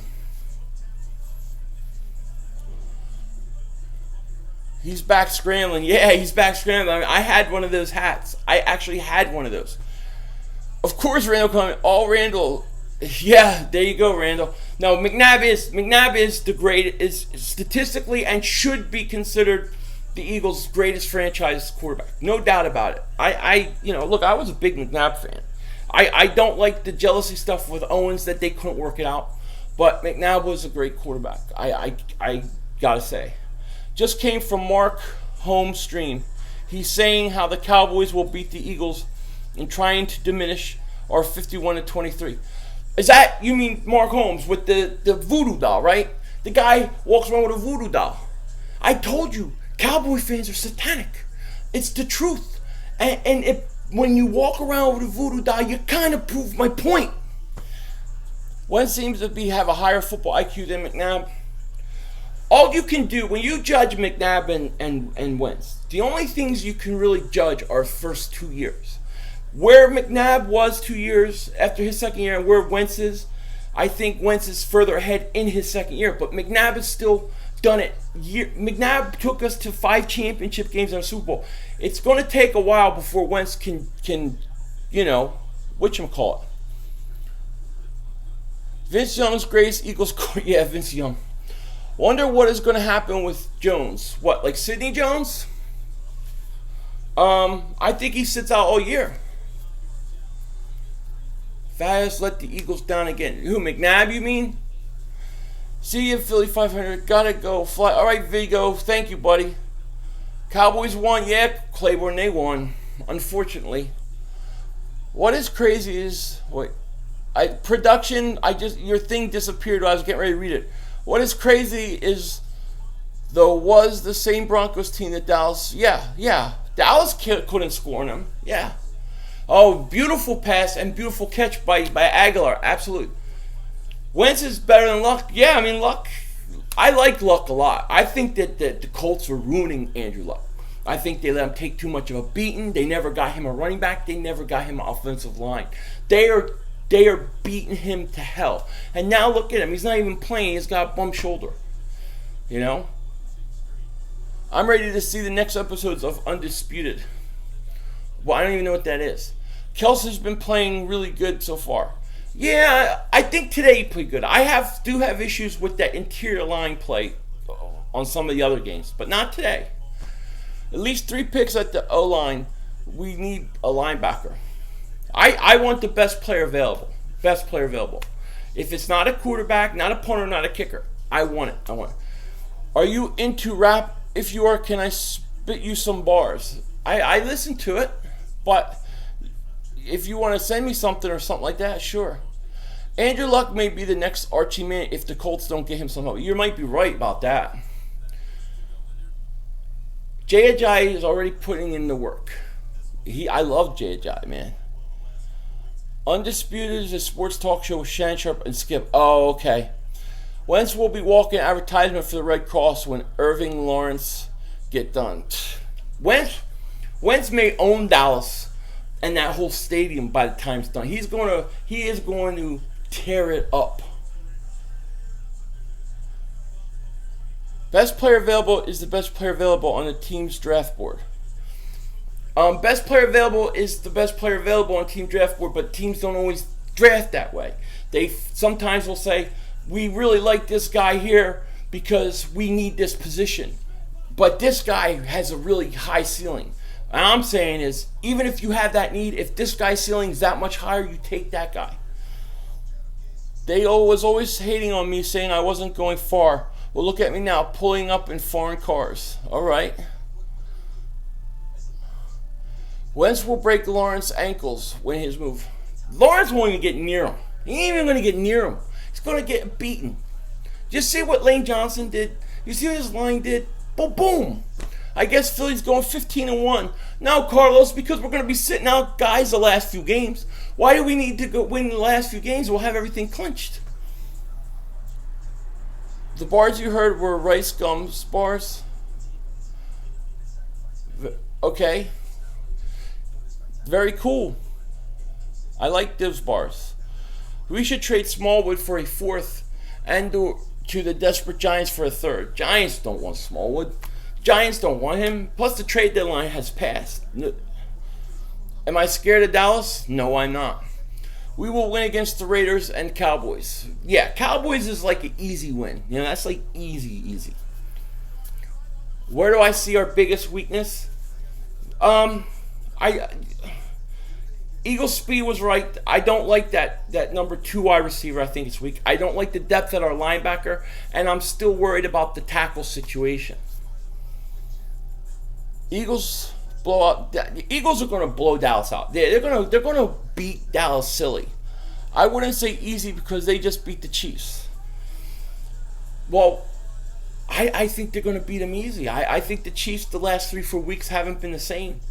He's back scrambling. Yeah, he's back scrambling. I mean, I had one of those hats. I actually had one of those. Of course, Randall coming. All Randall. Yeah, there you go, Randall. No, McNabb is the great, is statistically and should be considered the Eagles' greatest franchise quarterback. No doubt about it. Look, I was a big McNabb fan. I don't like the jealousy stuff with Owens that they couldn't work it out, but McNabb was a great quarterback. I gotta say. Just came from Mark Home stream. He's saying how the Cowboys will beat the Eagles in trying to diminish our 51-23. Is that, you mean Mark Holmes with the voodoo doll, right? The guy walks around with a voodoo doll. I told you, Cowboy fans are satanic. It's the truth. And when you walk around with a voodoo doll, you kind of prove my point. Wentz seems to have a higher football IQ than McNabb. All you can do when you judge McNabb and Wentz, the only things you can really judge are first 2 years. Where McNabb was 2 years after his second year and where Wentz is, I think Wentz is further ahead in his second year. But McNabb has still done it. McNabb took us to 5 championship games and a Super Bowl. It's going to take a while before Wentz can whatchamacallit. Vince Young's greatest Eagles. Yeah, Vince Young. Wonder what is going to happen with Jones. What, like Sidney Jones? I think he sits out all year. Fast let the Eagles down again. Who, McNabb, you mean? See you, Philly 500. Gotta go. Fly. All right, Vigo. Thank you, buddy. Cowboys won. Yeah, Claiborne, they won. Unfortunately. What is crazy is... Wait. Your thing disappeared while I was getting ready to read it. What is crazy is... was the same Broncos team that Dallas... Yeah. Dallas couldn't score on them. Yeah. Oh, beautiful pass and beautiful catch by Aguilar. Absolutely. Wentz is better than Luck. Yeah, I mean, Luck. I like Luck a lot. I think that the Colts are ruining Andrew Luck. I think they let him take too much of a beating. They never got him a running back. They never got him an offensive line. They are beating him to hell. And now look at him. He's not even playing. He's got a bum shoulder. You know? I'm ready to see the next episodes of Undisputed. Well, I don't even know what that is. Kelsey's been playing really good so far. Yeah, I think today he played good. I do have issues with that interior line play on some of the other games, but not today. At least 3 picks at the O-line. We need a linebacker. I want the best player available. Best player available. If it's not a quarterback, not a punter, not a kicker, I want it. Are you into rap? If you are, can I spit you some bars? I listen to it, but if you want to send me something or something like that, sure. Andrew Luck may be the next Archie Man if the Colts don't get him some help. You might be right about that. Jay Ajayi is already putting in the work. I love Jay Ajayi, man. Undisputed is a sports talk show with Shannon Sharp and Skip. Oh, okay. Wentz will be walking advertisement for the Red Cross when Irving Lawrence get done. Wentz may own Dallas and that whole stadium by the time it's done. He is going to tear it up. Best player available is the best player available on the team's draft board. Best player available is the best player available on team draft board, but teams don't always draft that way. They sometimes will say, we really like this guy here because we need this position. But this guy has a really high ceiling. And I'm saying is, even if you have that need, if this guy's ceiling is that much higher, you take that guy. They was always hating on me, saying I wasn't going far. Well, look at me now, pulling up in foreign cars. All right. Wentz will break Lawrence's ankles when his move. Lawrence won't even get near him. He ain't even going to get near him. He's going to get beaten. Just see what Lane Johnson did. You see what his line did? Boom, boom. I guess Philly's going 15-1. Now, Carlos, because we're going to be sitting out guys the last few games. Why do we need to go win the last few games? We'll have everything clinched. The bars you heard were Rice Gums bars. Okay. Very cool. I like those bars. We should trade Smallwood for a fourth and to the desperate Giants for a third. Giants don't want Smallwood. Giants don't want him. Plus, the trade deadline has passed. Am I scared of Dallas? No, I'm not. We will win against the Raiders and Cowboys. Yeah, Cowboys is like an easy win. You know, that's like easy. Where do I see our biggest weakness? Eagles' speed was right. I don't like that number 2 wide receiver. I think it's weak. I don't like the depth at our linebacker, and I'm still worried about the tackle situation. Eagles blow up. The Eagles are going to blow Dallas out. They're going to beat Dallas silly. I wouldn't say easy because they just beat the Chiefs. Well, I think they're going to beat them easy. I think the Chiefs the last 3-4 weeks haven't been the same.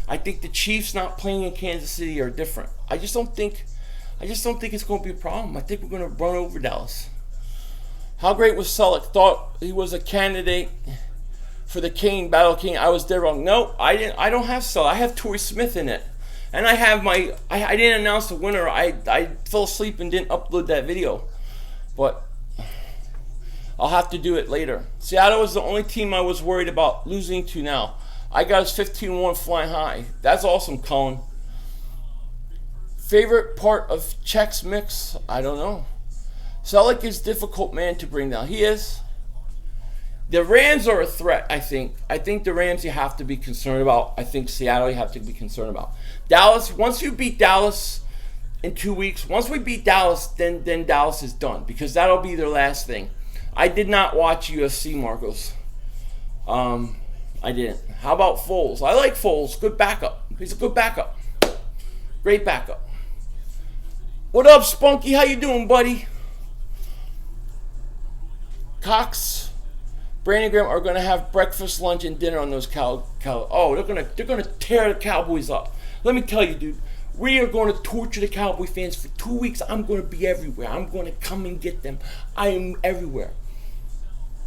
I think the Chiefs not playing in Kansas City are different. I just don't think it's going to be a problem. I think we're going to run over Dallas. How great was Selleck? Thought he was a candidate for the Battle King. I was dead wrong. No, I didn't. I don't have Selleck. I have Torrey Smith in it, and I have my. I didn't announce the winner. I fell asleep and didn't upload that video, but I'll have to do it later. Seattle was the only team I was worried about losing to now. I got us 15-1 flying high. That's awesome, Colin. Favorite part of Check's mix? I don't know. Selleck is difficult man to bring down. He is. The Rams are a threat, I think. I think the Rams you have to be concerned about. I think Seattle you have to be concerned about. Dallas, once you beat Dallas in 2 weeks, once we beat Dallas, then Dallas is done because that'll be their last thing. I did not watch UFC, Marcos. I didn't. How about Foles? I like Foles. Good backup. He's a good backup. Great backup. What up, Spunky? How you doing, buddy? Cox, Brandon Graham are going to have breakfast, lunch, and dinner on those they're going to tear the Cowboys up. Let me tell you, dude. We are going to torture the Cowboy fans for 2 weeks. I'm going to be everywhere. I'm going to come and get them. I am everywhere.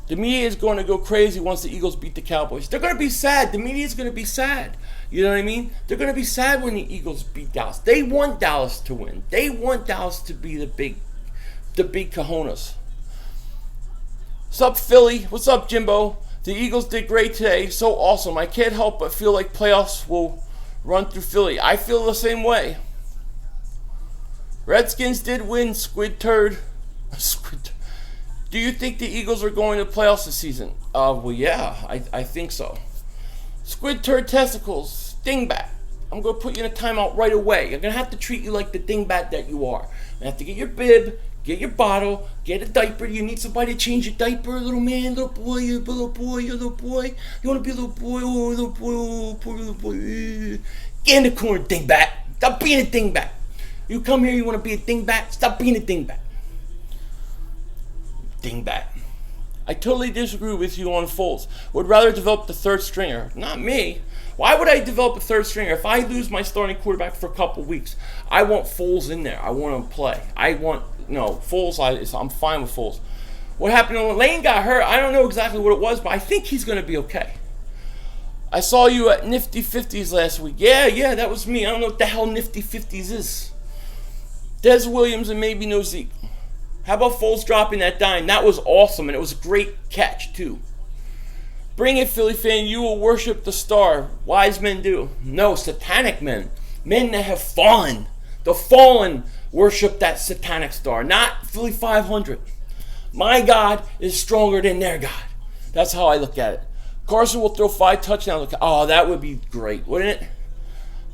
The media is going to go crazy once the Eagles beat the Cowboys. They're going to be sad. The media is going to be sad. You know what I mean? They're going to be sad when the Eagles beat Dallas. They want Dallas to win. They want Dallas to be the big cojones. What's up, Philly? What's up, Jimbo? The Eagles did great today. So awesome. I can't help but feel like playoffs will run through Philly. I feel the same way. Redskins did win, Squid Turd. Do you think the Eagles are going to playoffs this season? Well, yeah, I think so. Squid Turd Testicles, dingbat. I'm going to put you in a timeout right away. I'm going to have to treat you like the dingbat that you are. I have to get your bib, get your bottle, get a diaper. You need somebody to change your diaper, little man, little boy. You want to be a little boy, little boy. Get in the corner, dingbat. Stop being a dingbat. You come here, you want to be a dingbat? Stop being a dingbat. Dingbat. I totally disagree with you on Foles. Would rather develop the third stringer. Not me. Why would I develop a third stringer? If I lose my starting quarterback for a couple weeks, I want Foles in there. I want him to play. Foles, I'm fine with Foles. What happened when Lane got hurt, I don't know exactly what it was, but I think he's going to be okay. I saw you at Nifty 50s last week. Yeah, that was me. I don't know what the hell Nifty 50s is. Des Williams and maybe no Zeke. How about Foles dropping that dime? That was awesome, and it was a great catch, too. Bring it, Philly fan. You will worship the star. Wise men do. No, satanic men. Men that have fallen. The fallen worship that satanic star, not Philly 500. My God is stronger than their God. That's how I look at it. Carson will throw 5 touchdowns. Oh, that would be great, wouldn't it?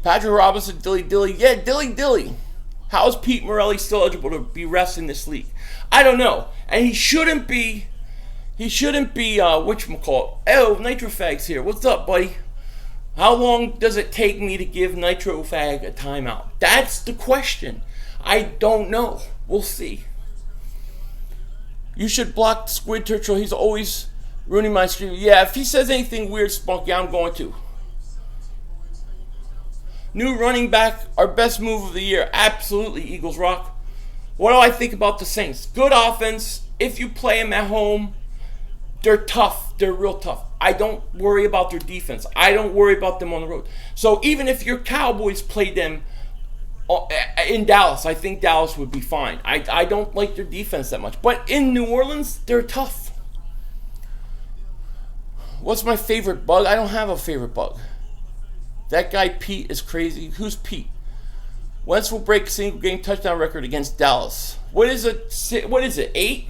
Patrick Robinson, dilly. Yeah, dilly. How is Pete Morelli still eligible to be refs in this league? I don't know. And he shouldn't be, whatchamacallit. Oh, Nitrofag's here. What's up, buddy? How long does it take me to give Nitrofag a timeout? That's the question. I don't know. We'll see. You should block Squid Turtle. He's always ruining my stream. Yeah, if he says anything weird, Spunky, I'm going to. New running back, our best move of the year. Absolutely, Eagles rock. What do I think about the Saints? Good offense, if you play them at home, they're tough. They're real tough. I don't worry about their defense. I don't worry about them on the road. So even if your Cowboys played them in Dallas, I think Dallas would be fine. I don't like their defense that much. But in New Orleans, they're tough. What's my favorite bug? I don't have a favorite bug. That guy Pete is crazy. Who's Pete? Wentz will break single game touchdown record against Dallas. What is it? What is it? 8?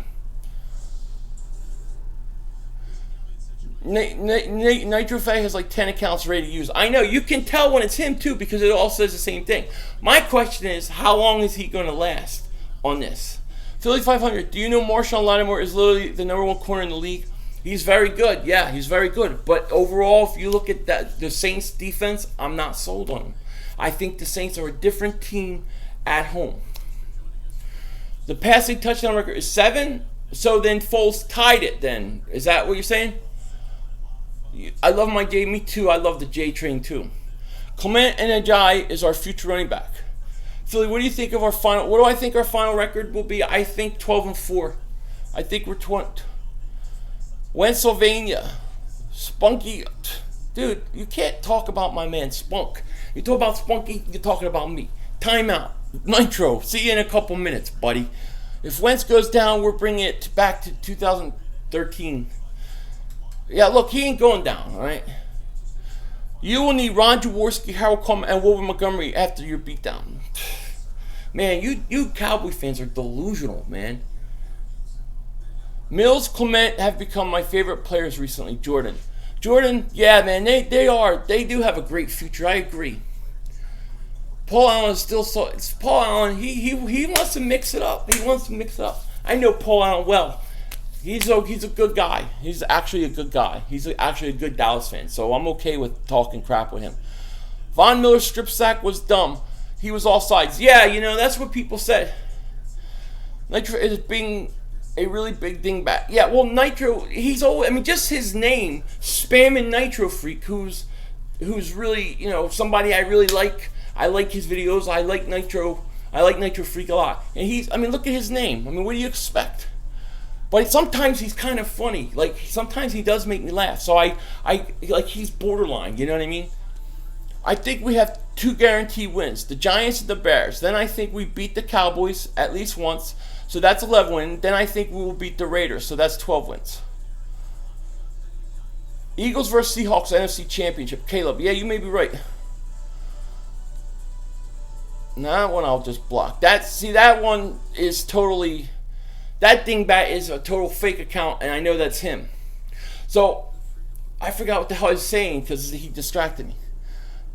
Nitrofag has like 10 accounts ready to use. I know, you can tell when it's him too because it all says the same thing. My question is, how long is he going to last on this? Philly 500, do you know Marshawn Lattimore is literally the number 1 corner in the league? He's very good. Yeah, he's very good. But overall, if you look at the Saints defense, I'm not sold on him. I think the Saints are a different team at home. The passing touchdown record is 7, so then Foles tied it then. Is that what you're saying? I love my J. Me too. I love the J train too. Clement and Ajayi is our future running back. Philly, what do you think of our final? What do I think our final record will be? I think 12-4. I think we're 20. Pennsylvania, Spunky, dude. You can't talk about my man Spunk. You talk about Spunky, you're talking about me. Timeout. Nitro. See you in a couple minutes, buddy. If Wentz goes down, we're bringing it back to 2013. Yeah, look, he ain't going down, all right? You will need Ron Jaworski, Harold Coleman, and Wilbur Montgomery after your beatdown. Man, you Cowboy fans are delusional, man. Mills, Clement have become my favorite players recently. Jordan, yeah, man, they are. They do have a great future. I agree. Paul Allen is still so. It's Paul Allen. He wants to mix it up. I know Paul Allen well. He's a good guy. He's actually a good guy. He's actually a good Dallas fan. So I'm okay with talking crap with him. Von Miller's strip sack was dumb. He was offsides. Yeah, that's what people said. Nitro is being a really big dingbat. Yeah, well, Nitro, he's always, just his name, Spamming Nitro Freak, who's really, somebody I really like. I like his videos. I like Nitro Freak a lot. And look at his name. What do you expect? But sometimes he's kind of funny. Like, sometimes he does make me laugh. So I he's borderline, you know what I mean? I think we have 2 guaranteed wins, the Giants and the Bears. Then I think we beat the Cowboys at least once. So that's 11 wins. Then I think we will beat the Raiders. So that's 12 wins. Eagles versus Seahawks NFC Championship. Caleb, yeah, you may be right. That one I'll just block. That one is totally... That dingbat is a total fake account, and I know that's him. So, I forgot what the hell I was saying because he distracted me.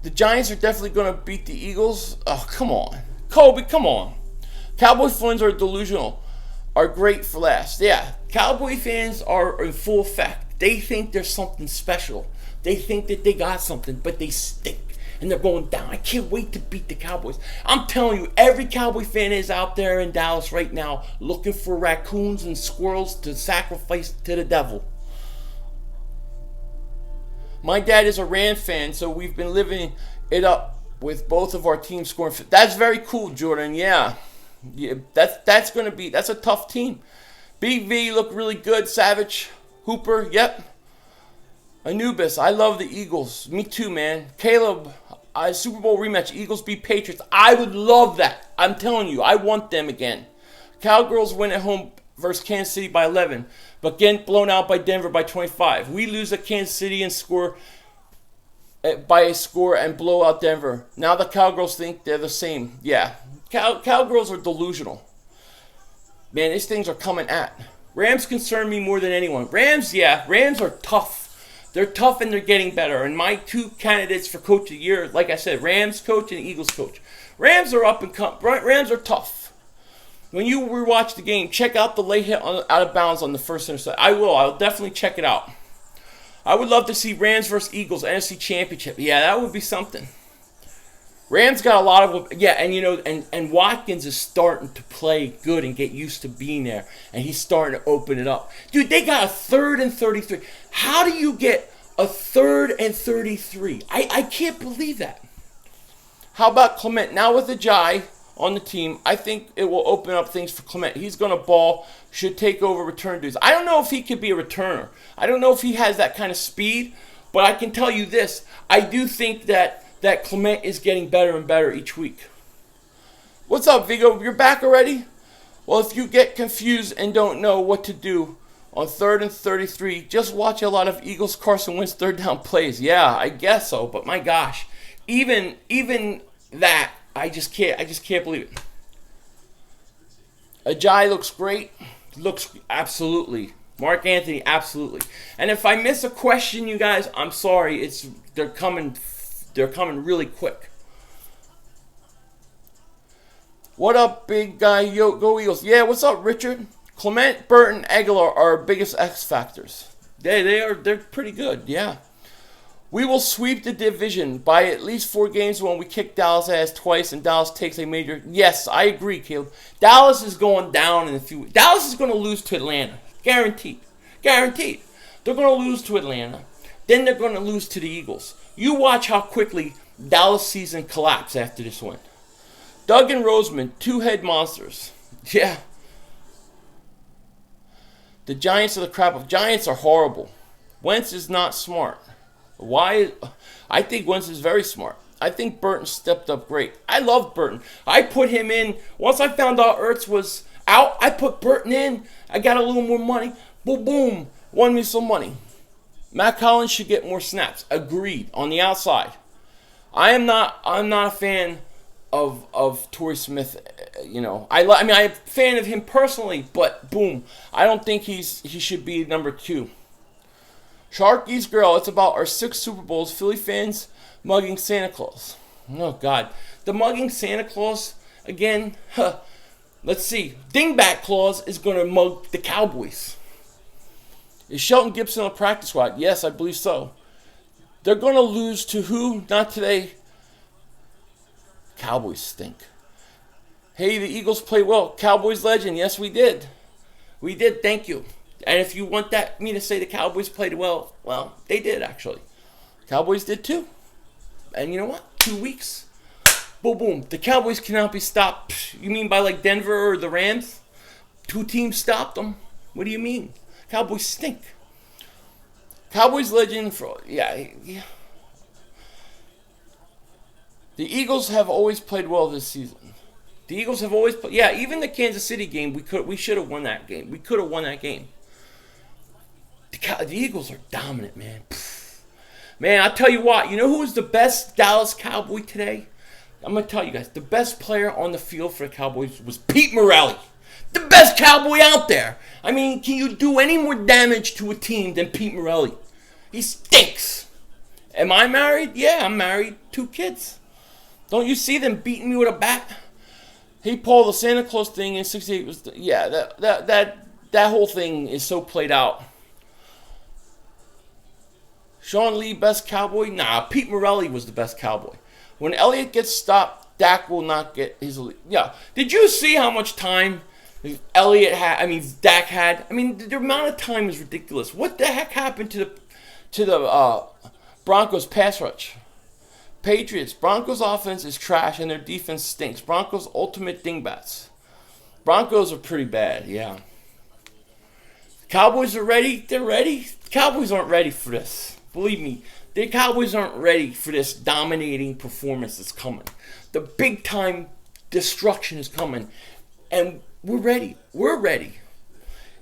The Giants are definitely going to beat the Eagles. Oh, come on. Kobe, come on. Cowboy fans are delusional. Are great for last. Yeah, Cowboy fans are in full effect. They think there's something special. They think that they got something, but they stink. And they're going down. I can't wait to beat the Cowboys. I'm telling you, every Cowboy fan is out there in Dallas right now looking for raccoons and squirrels to sacrifice to the devil. My dad is a Rams fan, so we've been living it up with both of our teams scoring. That's very cool, Jordan. Yeah, that's a tough team. Big V looked really good. Savage, Hooper, yep. Anubis, I love the Eagles. Me too, man. Caleb, Super Bowl rematch, Eagles beat Patriots. I would love that. I'm telling you, I want them again. Cowgirls win at home versus Kansas City by 11, but get blown out by Denver by 25. We lose at Kansas City and score by a score and blow out Denver. Now the Cowgirls think they're the same. Yeah, Cowgirls are delusional. Man, these things are coming at. Rams concern me more than anyone. Rams are tough. They're tough and they're getting better. And my 2 candidates for coach of the year, like I said, Rams coach and Eagles coach. Rams are up and come. Rams are tough. When you rewatch the game, check out the late hit out of bounds on the first interception. I will. I'll definitely check it out. I would love to see Rams versus Eagles NFC Championship. Yeah, that would be something. Rams got a lot of, and Watkins is starting to play good and get used to being there, and he's starting to open it up. Dude, they got a 3rd and 33. How do you get a 3rd and 33? I can't believe that. How about Clement? Now with Ajayi, on the team. I think it will open up things for Clement. He's going to ball, should take over return duties. I don't know if he could be a returner. I don't know if he has that kind of speed, but I can tell you this. I do think that Clement is getting better and better each week. What's up, Vigo? You're back already? Well, if you get confused and don't know what to do on 3rd and 33, just watch a lot of Eagles Carson Wentz third down plays. Yeah, I guess so, but my gosh. Even that, I just can't believe it. Ajayi looks great. Looks absolutely. Mark Anthony, absolutely. And if I miss a question, you guys, I'm sorry. They're coming really quick. What up, big guy? Yo, go Eagles. Yeah, what's up, Richard? Clement, Burton, Aguilar are our biggest X factors. They're pretty good, yeah. We will sweep the division by at least 4 games when we kick Dallas' ass twice and Dallas takes a major... Yes, I agree, Caleb. Dallas is going down in a few weeks. Dallas is going to lose to Atlanta. Guaranteed. Guaranteed. They're going to lose to Atlanta. Then they're going to lose to the Eagles. You watch how quickly Dallas' season collapse after this win. Doug and Roseman, 2-head monsters. Yeah. The Giants are the crap of... Giants are horrible. Wentz is not smart. Why? I think Wentz is very smart. I think Burton stepped up great. I love Burton. I put him in. Once I found out Ertz was out, I put Burton in. I got a little more money. Boom, boom. Won me some money. Matt Collins should get more snaps. Agreed. On the outside. I'm not a fan of Torrey Smith. You know, I'm a fan of him personally, but boom. I don't think he should be number 2. Sharky's Girl, it's about our 6 Super Bowls, Philly fans mugging Santa Claus. Oh, God. The mugging Santa Claus, again, let's see. Dingbat Claus is going to mug the Cowboys. Is Shelton Gibson on the practice squad? Yes, I believe so. They're going to lose to who? Not today. Cowboys stink. Hey, the Eagles play well. Cowboys legend. Yes, we did. We did, thank you. And if you want me to say the Cowboys played well, they did actually. Cowboys did too. And you know what? 2 weeks. Boom, boom. The Cowboys cannot be stopped. You mean by like Denver or the Rams? 2 teams stopped them. What do you mean? Cowboys stink. Cowboys legend for yeah. The Eagles have always played well this season. The Eagles have always played. Yeah, even the Kansas City game, we should have won that game. We could have won that game. The Eagles are dominant, man. Man, I'll tell you what. You know who was the best Dallas Cowboy today? I'm going to tell you guys. The best player on the field for the Cowboys was Pete Morelli. The best Cowboy out there. I mean, can you do any more damage to a team than Pete Morelli? He stinks. Am I married? Yeah, I'm married. 2 kids. Don't you see them beating me with a bat? Hey, Paul, the Santa Claus thing in 68 was... that whole thing is so played out. Sean Lee, best Cowboy? Nah, Pete Morelli was the best Cowboy. When Elliott gets stopped, Dak will not get his... Yeah. Did you see how much time Dak had? I mean, the amount of time is ridiculous. What the heck happened to the Broncos pass rush? Patriots, Broncos offense is trash and their defense stinks. Broncos ultimate dingbats. Broncos are pretty bad, yeah. Cowboys are ready? They're ready? Cowboys aren't ready for this. Believe me, the Cowboys aren't ready for this dominating performance that's coming. The big-time destruction is coming. And we're ready. We're ready.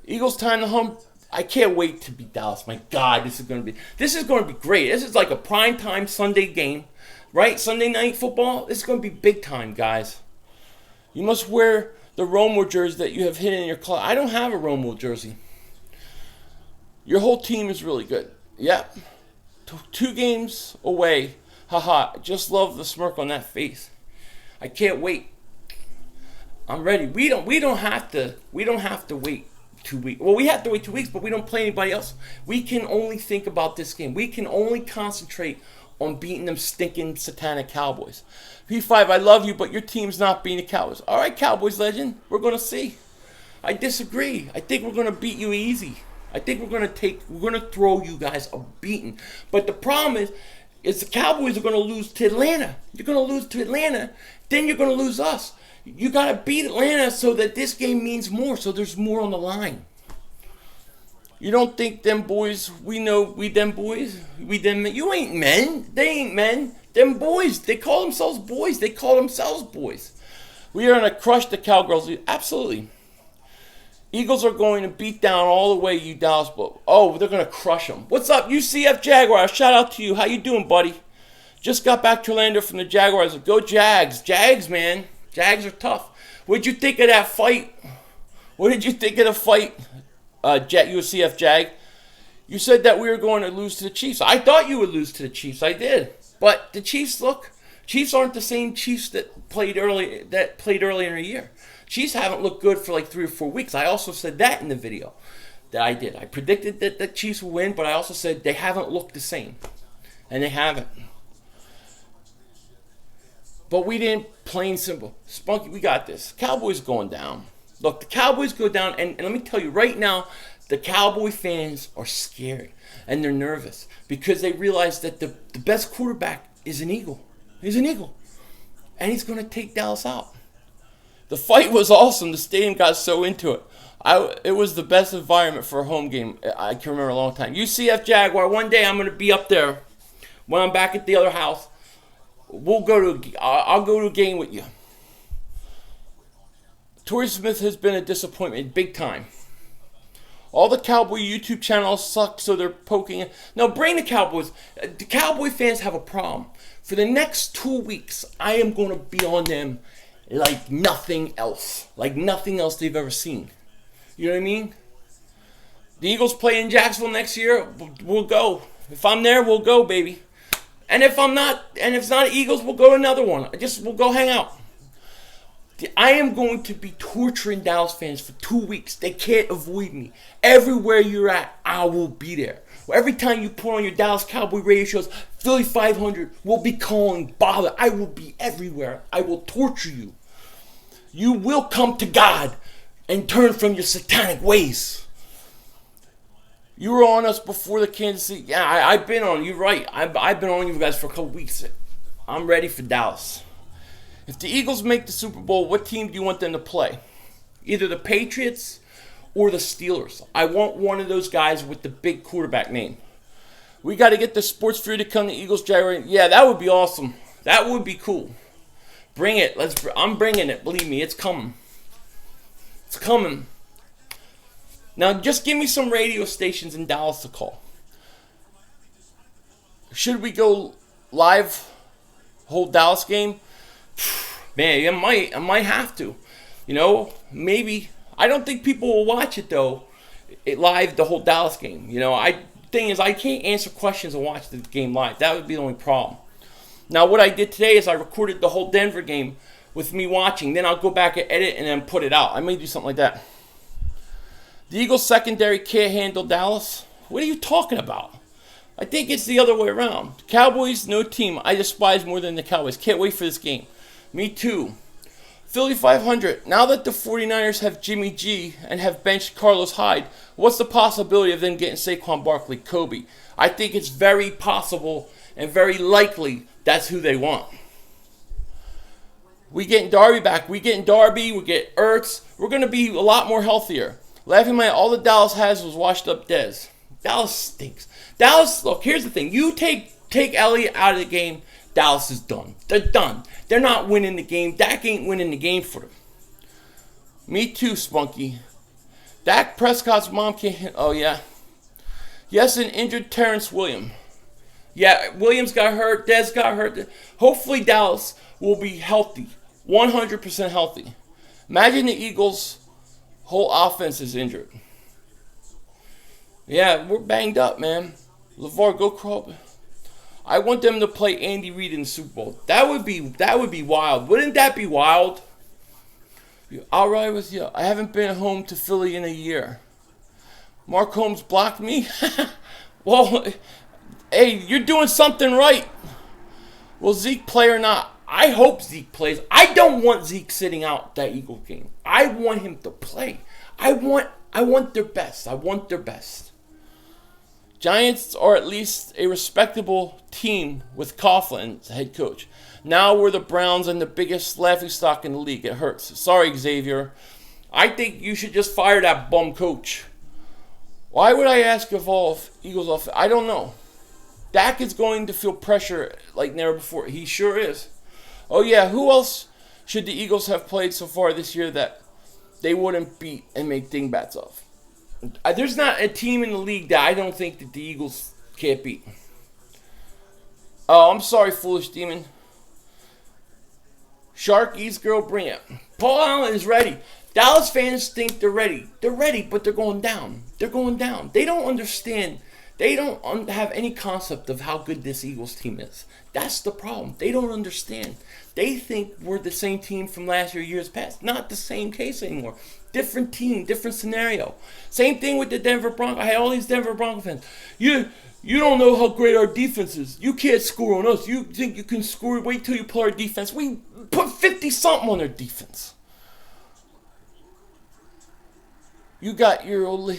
Eagles time to hump. I can't wait to beat Dallas. My God, this is going to be great. This is like a primetime Sunday game. Right? Sunday night football. This is going to be big time, guys. You must wear the Romo jersey that you have hidden in your closet. I don't have a Romo jersey. Your whole team is really good. Yep. 2 games away. Haha. Just love the smirk on that face. I can't wait. I'm ready. We don't have to wait 2 weeks. Well, we have to wait 2 weeks, but we don't play anybody else. We can only think about this game. We can only concentrate on beating them stinking satanic Cowboys. P5, I love you, but your team's not beating the Cowboys. All right, Cowboys legend. We're going to see. I disagree. I think we're going to beat you easy. I think we're going to throw you guys a beating. But the problem is the Cowboys are going to lose to Atlanta. You're going to lose to Atlanta, then you're going to lose us. You got to beat Atlanta so that this game means more, so there's more on the line. You don't think them boys, we know we them boys? We them men? You ain't men. They ain't men. Them boys, they call themselves boys. They call themselves boys. We are going to crush the Cowgirls. Absolutely. Eagles are going to beat down all the way, you Dallas. Oh, they're going to crush them. What's up, UCF Jaguars? Shout out to you. How you doing, buddy? Just got back to Orlando from the Jaguars. Go Jags. Jags, man. Jags are tough. What did you think of that fight? What did you think of the fight, UCF Jag? You said that we were going to lose to the Chiefs. I thought you would lose to the Chiefs. I did. But the Chiefs, Chiefs aren't the same Chiefs that played earlier in the year. Chiefs haven't looked good for like 3 or 4 weeks. I also said that in the video that I did. I predicted that the Chiefs would win, but I also said they haven't looked the same. And they haven't. But we didn't, plain simple. Spunky, we got this. Cowboys going down. Look, the Cowboys go down, and let me tell you right now, the Cowboy fans are scared and they're nervous because they realize that the best quarterback is an Eagle. He's an Eagle. And he's going to take Dallas out. The fight was awesome. The stadium got so into it. It was the best environment for a home game I can remember a long time. UCF Jaguar, one day I'm going to be up there when I'm back at the other house. I'll go to a game with you. Torrey Smith has been a disappointment, big time. All the Cowboy YouTube channels suck, so they're poking it. No, bring the Cowboys. The Cowboy fans have a problem. For the next 2 weeks, I am going to be on them like nothing else. Like nothing else they've ever seen. You know what I mean? The Eagles play in Jacksonville next year. We'll go. If I'm there, we'll go, baby. And if I'm not, and if it's not Eagles, we'll go to another one. We'll go hang out. I am going to be torturing Dallas fans for 2 weeks. They can't avoid me. Everywhere you're at, I will be there. Every time you put on your Dallas Cowboy radio shows, Philly 500 will be calling, bother. I will be everywhere. I will torture you. You will come to God and turn from your satanic ways. You were on us before the Kansas City. Yeah, I've been on you, right. I've been on you guys for a couple weeks. I'm ready for Dallas. If the Eagles make the Super Bowl, what team do you want them to play? Either the Patriots or the Steelers. I want one of those guys with the big quarterback name. We got to get the Sports Fury to come to Eagles Jaguars. Yeah, that would be awesome. That would be cool. Bring it. I'm bringing it. Believe me, it's coming. It's coming. Now, just give me some radio stations in Dallas to call. Should we go live whole Dallas game? Man, I might have to. You know, maybe. I don't think people will watch it, though, live, the whole Dallas game. You know, thing is, I can't answer questions and watch the game live. That would be the only problem. Now, what I did today is I recorded the whole Denver game with me watching. Then I'll go back and edit and then put it out. I may do something like that. The Eagles secondary can't handle Dallas? What are you talking about? I think it's the other way around. Cowboys, no team I despise more than the Cowboys. Can't wait for this game. Me too. Philly 500. Now that the 49ers have Jimmy G and have benched Carlos Hyde, what's the possibility of them getting Saquon Barkley, Kobe? I think it's very possible and very likely that's who they want. We getting Darby back. We getting Darby. We get Ertz. We're going to be a lot more healthier. Laughing my all the Dallas has was washed up Dez. Dallas stinks. Dallas, look, here's the thing. You take Elliott out of the game, Dallas is done. They're done. They're not winning the game. Dak ain't winning the game for them. Me too, Spunky. Dak Prescott's mom can't... Oh, yeah. Yes, an injured Terrence Williams. Yeah, Williams got hurt. Dez got hurt. Hopefully Dallas will be healthy. 100% healthy. Imagine the Eagles' whole offense is injured. Yeah, we're banged up, man. LeVar, go crawl. I want them to play Andy Reid in the Super Bowl. That would be wild. Wouldn't that be wild? I'll ride with you. I haven't been home to Philly in a year. Mark Holmes blocked me? Well, hey, you're doing something right. Will Zeke play or not? I hope Zeke plays. I don't want Zeke sitting out that Eagles game. I want him to play. I want their best. I want their best. Giants are at least a respectable team with Coughlin as head coach. Now we're the Browns and the biggest laughingstock in the league. It hurts. Sorry, Xavier. I think you should just fire that bum coach. Why would I ask if all Eagles off? I don't know. Dak is going to feel pressure like never before. He sure is. Oh yeah, who else should the Eagles have played so far this year that they wouldn't beat and make dingbats of? There's not a team in the league that I don't think that the Eagles can't beat. Oh, I'm sorry, foolish demon. Sharky's girl, bring it. Paul Allen is ready. Dallas fans think they're ready. They're ready, but they're going down. They're going down. They don't understand. They don't have any concept of how good this Eagles team is. That's the problem. They don't understand. They think we're the same team from last year, years past. Not the same case anymore. Different team, different scenario. Same thing with the Denver Broncos. I had all these Denver Broncos fans. You don't know how great our defense is. You can't score on us. You think you can score? Wait till you play our defense. We put 50-something on their defense. You got your only...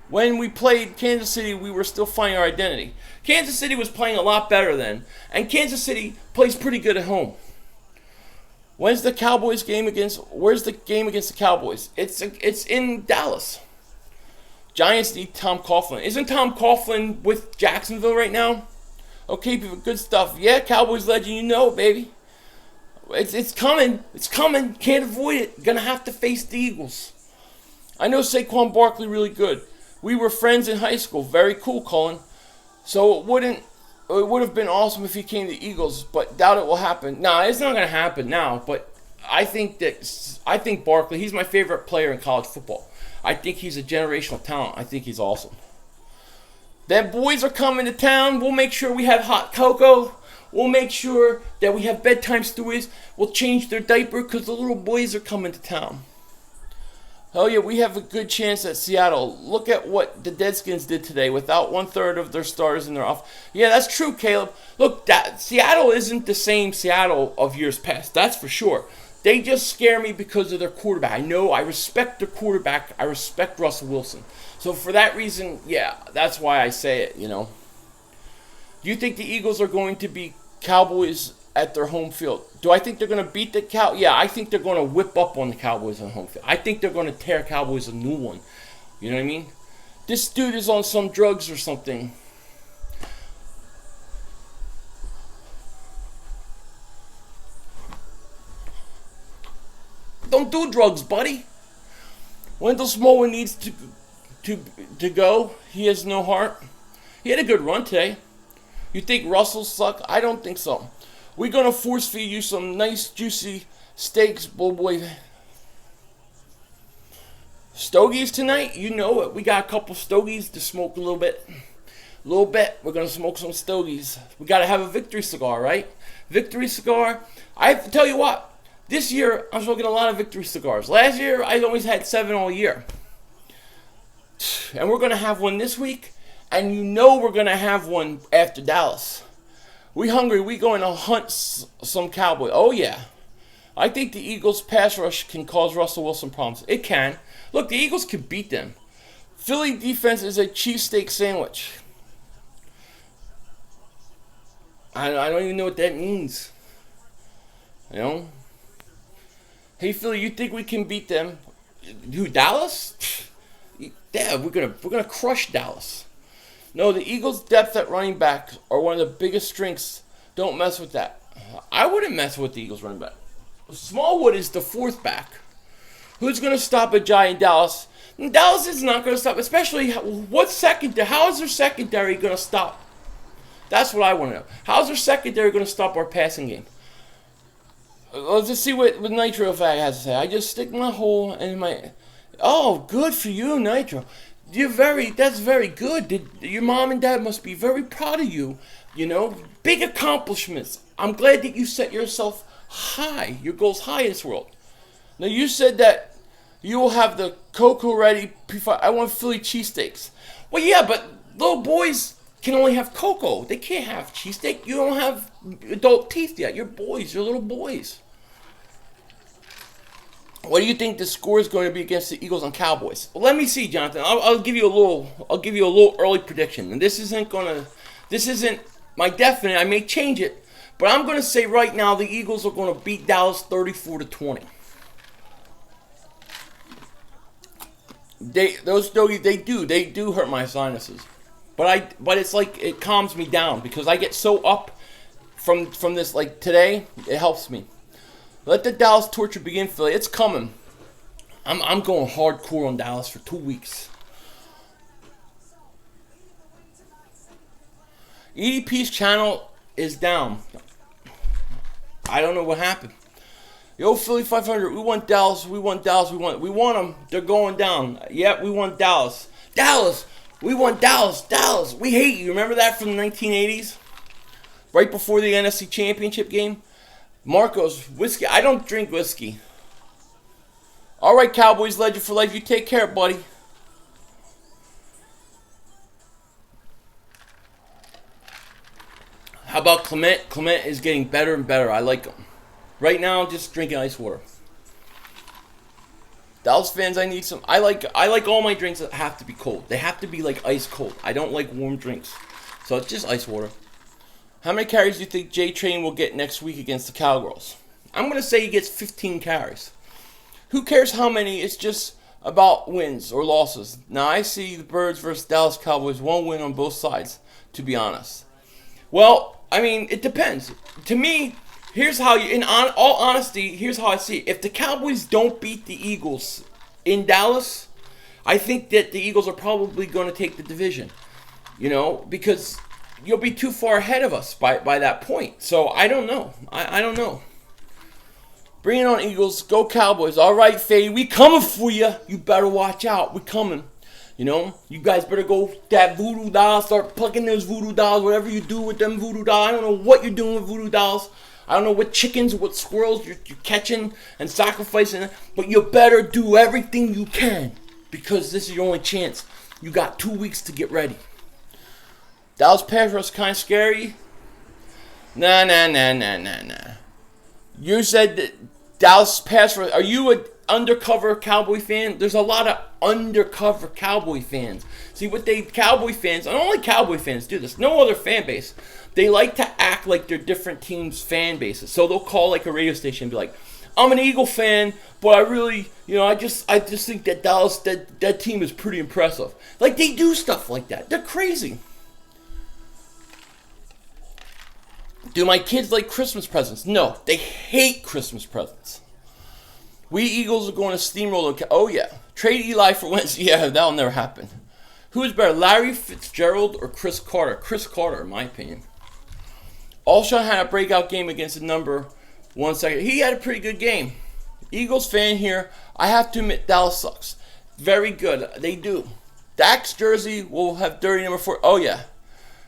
When we played Kansas City, we were still finding our identity. Kansas City was playing a lot better then, and Kansas City plays pretty good at home. Where's the game against the Cowboys? It's in Dallas. Giants need Tom Coughlin. Isn't Tom Coughlin with Jacksonville right now? Okay, people, good stuff. Yeah, Cowboys legend, you know it, baby. It's coming. It's coming. Can't avoid it. Gonna have to face the Eagles. I know Saquon Barkley really good. We were friends in high school. Very cool, Colin. So it would have been awesome if he came to the Eagles, but doubt it will happen. Nah, it's not gonna happen now. But I think Barkley. He's my favorite player in college football. I think he's a generational talent. I think he's awesome. Them boys are coming to town. We'll make sure we have hot cocoa. We'll make sure that we have bedtime stories. We'll change their diaper because the little boys are coming to town. Oh yeah, we have a good chance at Seattle. Look at what the Deadskins did today without 1/3 of their starters in their off. Yeah, that's true, Caleb. Look, Seattle isn't the same Seattle of years past. That's for sure. They just scare me because of their quarterback. I know, I respect their quarterback. I respect Russell Wilson. So for that reason, yeah, that's why I say it, you know. Do you think the Eagles are going to be Cowboys at their home field? Do I think they're going to beat the Cowboys? Yeah, I think they're going to whip up on the Cowboys on home field. I think they're going to tear Cowboys a new one. You know what I mean? This dude is on some drugs or something. Don't do drugs, buddy. Wendell Smallwood needs to go. He has no heart. He had a good run today. You think Russell suck? I don't think so. We're going to force feed you some nice juicy steaks, boy. Stogies tonight? You know it. We got a couple stogies to smoke a little bit. We're going to smoke some stogies. We got to have a victory cigar, right? Victory cigar. I have to tell you what. This year, I'm smoking a lot of victory cigars. Last year, I always had 7 all year. And we're going to have one this week. And you know we're going to have one after Dallas. We hungry. We going to hunt some Cowboy. Oh, yeah. I think the Eagles' pass rush can cause Russell Wilson problems. It can. Look, the Eagles can beat them. Philly defense is a cheesesteak sandwich. I don't even know what that means. You know? Hey, Philly, you think we can beat them? Who, Dallas? Yeah, we're gonna crush Dallas. No, the Eagles' depth at running back are one of the biggest strengths. Don't mess with that. I wouldn't mess with the Eagles' running back. Smallwood is the 4th back. Who's going to stop a giant Dallas? Dallas is not going to stop, especially what secondary? How is their secondary going to stop? That's what I want to know. How is their secondary going to stop our passing game? Let's just see what Nitro has to say. I just stick my hole in my... Oh, good for you, Nitro. That's very good. Your mom and dad must be very proud of you. You know, big accomplishments. I'm glad that you set yourself high. Your goals high in this world. Now, you said that you will have the cocoa ready. I want Philly cheesesteaks. Well, yeah, but little boys can only have cocoa. They can't have cheesesteak. You don't have adult teeth yet. You're boys. You're little boys. What do you think the score is going to be against the Eagles and Cowboys? Well, let me see, Jonathan. I'll give you a little early prediction. And this isn't my definite. I may change it, But I'm going to say right now the Eagles are going to beat Dallas 34-20. They do hurt my sinuses. But it's like it calms me down because I get so up from this, like today, it helps me. Let the Dallas torture begin, Philly. It's coming. I'm going hardcore on Dallas for 2 weeks. EDP's channel is down. I don't know what happened. Yo, Philly 500. We want Dallas. We want them. They're going down. Yep, we want Dallas. Dallas. We want Dallas. Dallas. We hate you. Remember that from the 1980s? Right before the NFC Championship game? Marcos, whiskey. I don't drink whiskey. All right, Cowboys legend for life. You take care, buddy. How about Clement? Clement is getting better and better. I like him. Right now, I'm just drinking ice water. Dallas fans, I need some. I like all my drinks that have to be cold. They have to be like ice cold. I don't like warm drinks. So it's just ice water. How many carries do you think J Train will get next week against the Cowgirls? I'm going to say he gets 15 carries. Who cares how many? It's just about wins or losses. Now, I see the Birds versus Dallas Cowboys, one win on both sides, to be honest. Well, I mean, it depends. To me, here's how you, all honesty, here's how I see it. If the Cowboys don't beat the Eagles in Dallas, I think that the Eagles are probably going to take the division. You know, because you'll be too far ahead of us by that point. So I don't know. I don't know. Bring it on, Eagles. Go Cowboys. All right, Fade. We coming for you. You better watch out. We coming. You know, you guys better go that voodoo doll. Start plucking those voodoo dolls. Whatever you do with them voodoo dolls. I don't know what you're doing with voodoo dolls. I don't know what chickens, what squirrels you're catching and sacrificing. But you better do everything you can. Because this is your only chance. You got 2 weeks to get ready. Dallas pass rush kind of scary. Nah. You said that Dallas pass rush. Are you an undercover Cowboy fan? There's a lot of undercover Cowboy fans. See what Cowboy fans, and only Cowboy fans do this. No other fan base. They like to act like they're different teams' fan bases. So they'll call like a radio station and be like, "I'm an Eagle fan, but I really, I just think that Dallas, that team is pretty impressive." Like they do stuff like that. They're crazy. Do my kids like Christmas presents? No, they hate Christmas presents. We Eagles are going to steamroll. Oh, yeah. Trade Eli for Wentz. Yeah, that'll never happen. Who's better, Larry Fitzgerald or Chris Carter? Chris Carter, in my opinion. Alshon had a breakout game against the number 1 second. He had a pretty good game. Eagles fan here. I have to admit, Dallas sucks. Very good. They do. Dak's jersey will have dirty number 4. Oh, yeah.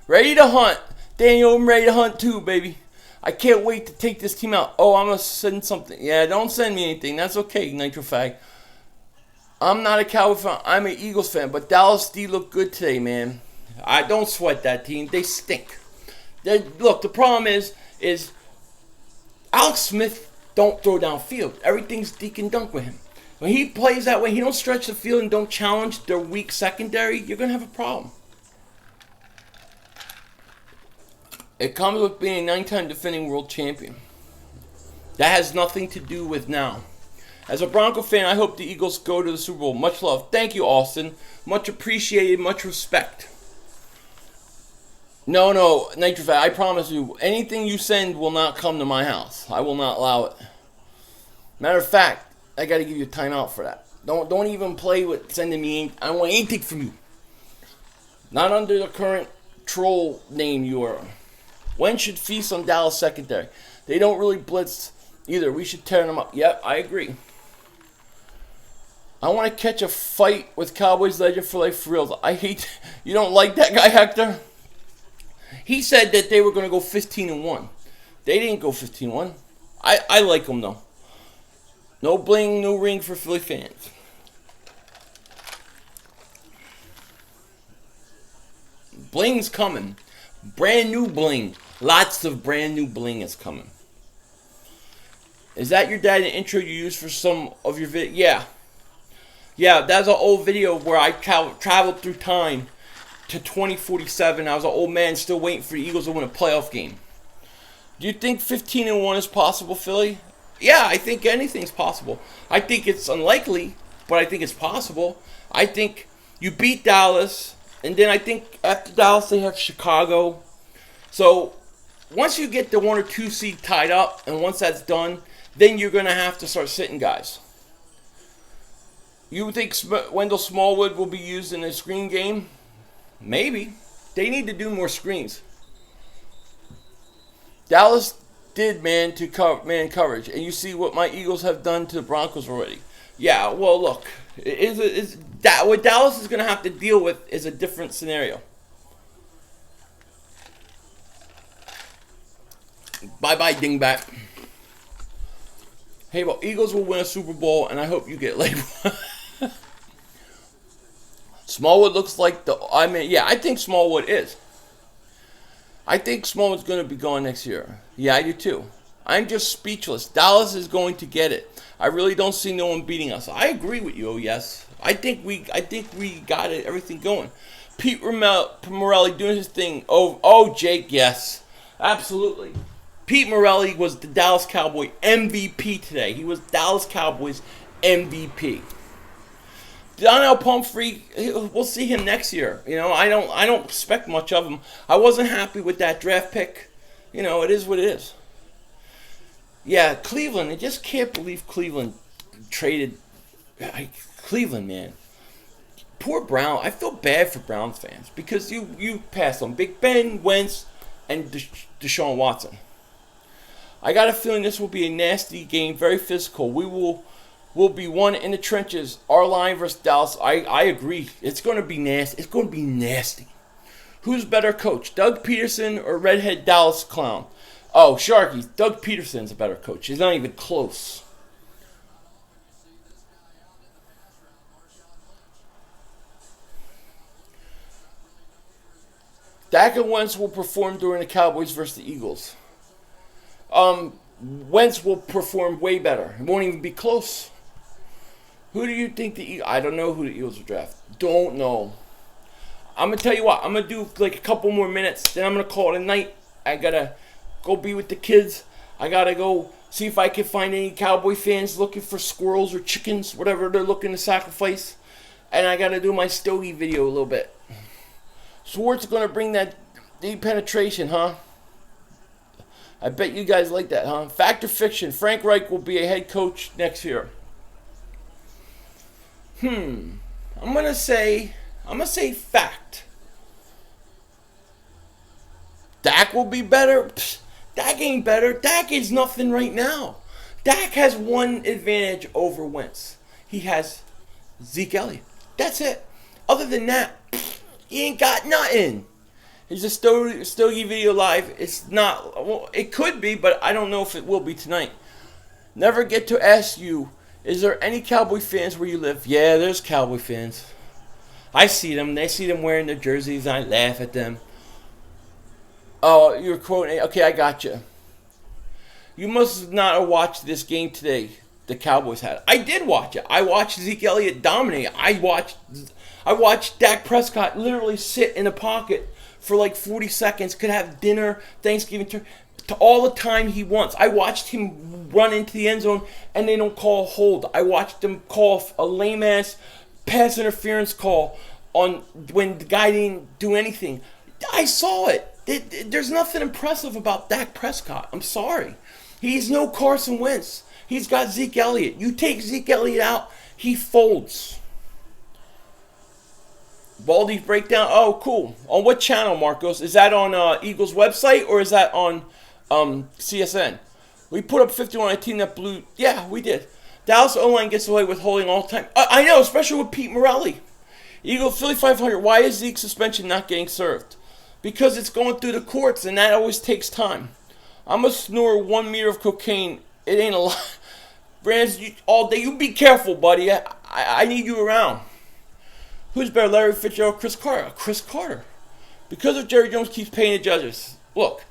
Ready to hunt. Daniel, I'm ready to hunt too, baby. I can't wait to take this team out. Oh, I'm going to send something. Yeah, don't send me anything. That's okay, Nitrofag. I'm not a Cowboy fan. I'm an Eagles fan. But Dallas D looked good today, man. I don't sweat that team. They stink. Look, the problem is Alex Smith don't throw downfield. Everything's deke and dunk with him. When he plays that way, he don't stretch the field and don't challenge their weak secondary, you're going to have a problem. It comes with being a 9-time defending world champion. That has nothing to do with now. As a Bronco fan, I hope the Eagles go to the Super Bowl. Much love. Thank you, Austin. Much appreciated. Much respect. No, Nitrofat, I promise you, anything you send will not come to my house. I will not allow it. Matter of fact, I got to give you a timeout for that. Don't even play with sending me. I don't want anything from you. Not under the current troll name you are. When should feast on Dallas secondary? They don't really blitz either. We should tear them up. Yep, I agree. I want to catch a fight with Cowboys legend for life for real. I hate. You don't like that guy, Hector? He said that they were going to go 15-1. They didn't go 15-1. I like them though. No bling, no ring for Philly fans. Bling's coming. Brand new bling. Lots of brand new bling is coming. Is that your dad, an intro you use for some of your videos? Yeah. Yeah, that's an old video where I traveled through time to 2047. I was an old man still waiting for the Eagles to win a playoff game. Do you think 15-1 is possible, Philly? Yeah, I think anything's possible. I think it's unlikely, but I think it's possible. I think you beat Dallas, and then I think after Dallas they have Chicago. So once you get the 1 or 2 seed tied up, and once that's done, then you're going to have to start sitting guys. You think Wendell Smallwood will be used in a screen game? Maybe. They need to do more screens. Dallas did man coverage, and you see what my Eagles have done to the Broncos already. Yeah, well, look, what Dallas is going to have to deal with is a different scenario. Bye-bye, dingbat. Hey, well, Eagles will win a Super Bowl, and I hope you get labeled. Smallwood looks like I think Smallwood is. I think Smallwood's going to be gone next year. Yeah, I do too. I'm just speechless. Dallas is going to get it. I really don't see no one beating us. I agree with you. Oh yes, I think we got it. Everything going. Pete Morelli doing his thing. Oh, Jake, yes, absolutely. Pete Morelli was the Dallas Cowboy MVP today. He was Dallas Cowboys MVP. Donnell Pumphrey, we'll see him next year. I don't expect much of him. I wasn't happy with that draft pick. It is what it is. Yeah, Cleveland. I just can't believe Cleveland traded. Cleveland, man. Poor Brown. I feel bad for Browns fans because you passed on Big Ben, Wentz, and Deshaun Watson. I got a feeling this will be a nasty game, very physical. Will be one in the trenches. Our line versus Dallas. I agree. It's going to be nasty. It's going to be nasty. Who's better coach, Doug Peterson or redhead Dallas clown? Oh, Sharky. Doug Peterson's a better coach. He's not even close. Dak and Wentz will perform during the Cowboys versus the Eagles. Wentz will perform way better. It won't even be close. Who do you think the Eagles... I don't know who the Eagles will draft. Don't know. I'm going to tell you what. I'm going to do like a couple more minutes. Then I'm going to call it a night. I got to go be with the kids. I got to go see if I can find any Cowboy fans looking for squirrels or chickens, whatever they're looking to sacrifice. And I got to do my Stogie video a little bit. Swartz is going to bring that deep penetration, huh? I bet you guys like that, huh? Fact or fiction? Frank Reich will be a head coach next year. I'm gonna say fact. Dak will be better. Dak ain't better. Dak is nothing right now. Dak has one advantage over Wentz. He has Zeke Elliott. That's it. Other than that, he ain't got nothing. Is a Stogie video live? It's not. Well, it could be, but I don't know if it will be tonight. Never get to ask you, is there any Cowboy fans where you live? Yeah, there's Cowboy fans. I see them. They see them wearing their jerseys. I laugh at them. Oh, you're quoting. Okay, I got you. You must not have watched this game today. The Cowboys had. I did watch it. I watched Zeke Elliott dominate. I watched Dak Prescott literally sit in a pocket for like 40 seconds, could have dinner, Thanksgiving, to all the time he wants. I watched him run into the end zone, and they don't call a hold. I watched them call a lame-ass pass interference call on when the guy didn't do anything. I saw it. There's nothing impressive about Dak Prescott. I'm sorry. He's no Carson Wentz. He's got Zeke Elliott. You take Zeke Elliott out, he folds. Baldy's breakdown. Oh, cool. On what channel, Marcos? Is that on Eagles website or is that on CSN? We put up 51 on a team that blew. Yeah, we did. Dallas O-line gets away with holding all the time. I know, especially with Pete Morelli. Eagle Philly 500. Why is Zeke's suspension not getting served? Because it's going through the courts, and that always takes time. I'm a snore 1 meter of cocaine. It ain't a lot. Brands, all day. You be careful, buddy. I need you around. Who's better, Larry Fitzgerald or Chris Carter? Chris Carter. Because of Jerry Jones keeps paying the judges. Look,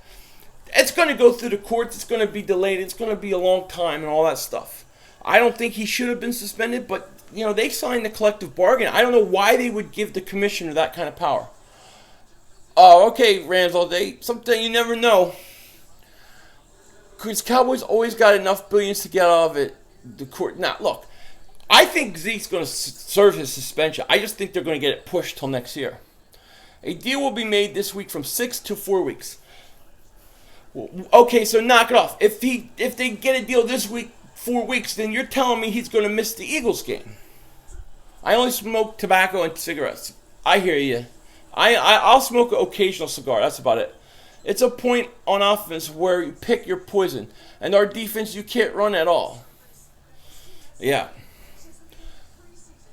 it's going to go through the courts. It's going to be delayed. It's going to be a long time and all that stuff. I don't think he should have been suspended, but, they signed the collective bargain. I don't know why they would give the commissioner that kind of power. Oh, okay, Rams all day. Something you never know. Because Cowboys always got enough billions to get out of it. The court. Now, look, I think Zeke's going to serve his suspension. I just think they're going to get it pushed till next year. A deal will be made this week from 6 to 4 weeks. Okay, so knock it off. If they get a deal this week, 4 weeks, then you're telling me he's going to miss the Eagles game. I only smoke tobacco and cigarettes. I hear you. I'll smoke an occasional cigar. That's about it. It's a point on offense where you pick your poison. And our defense, you can't run at all. Yeah.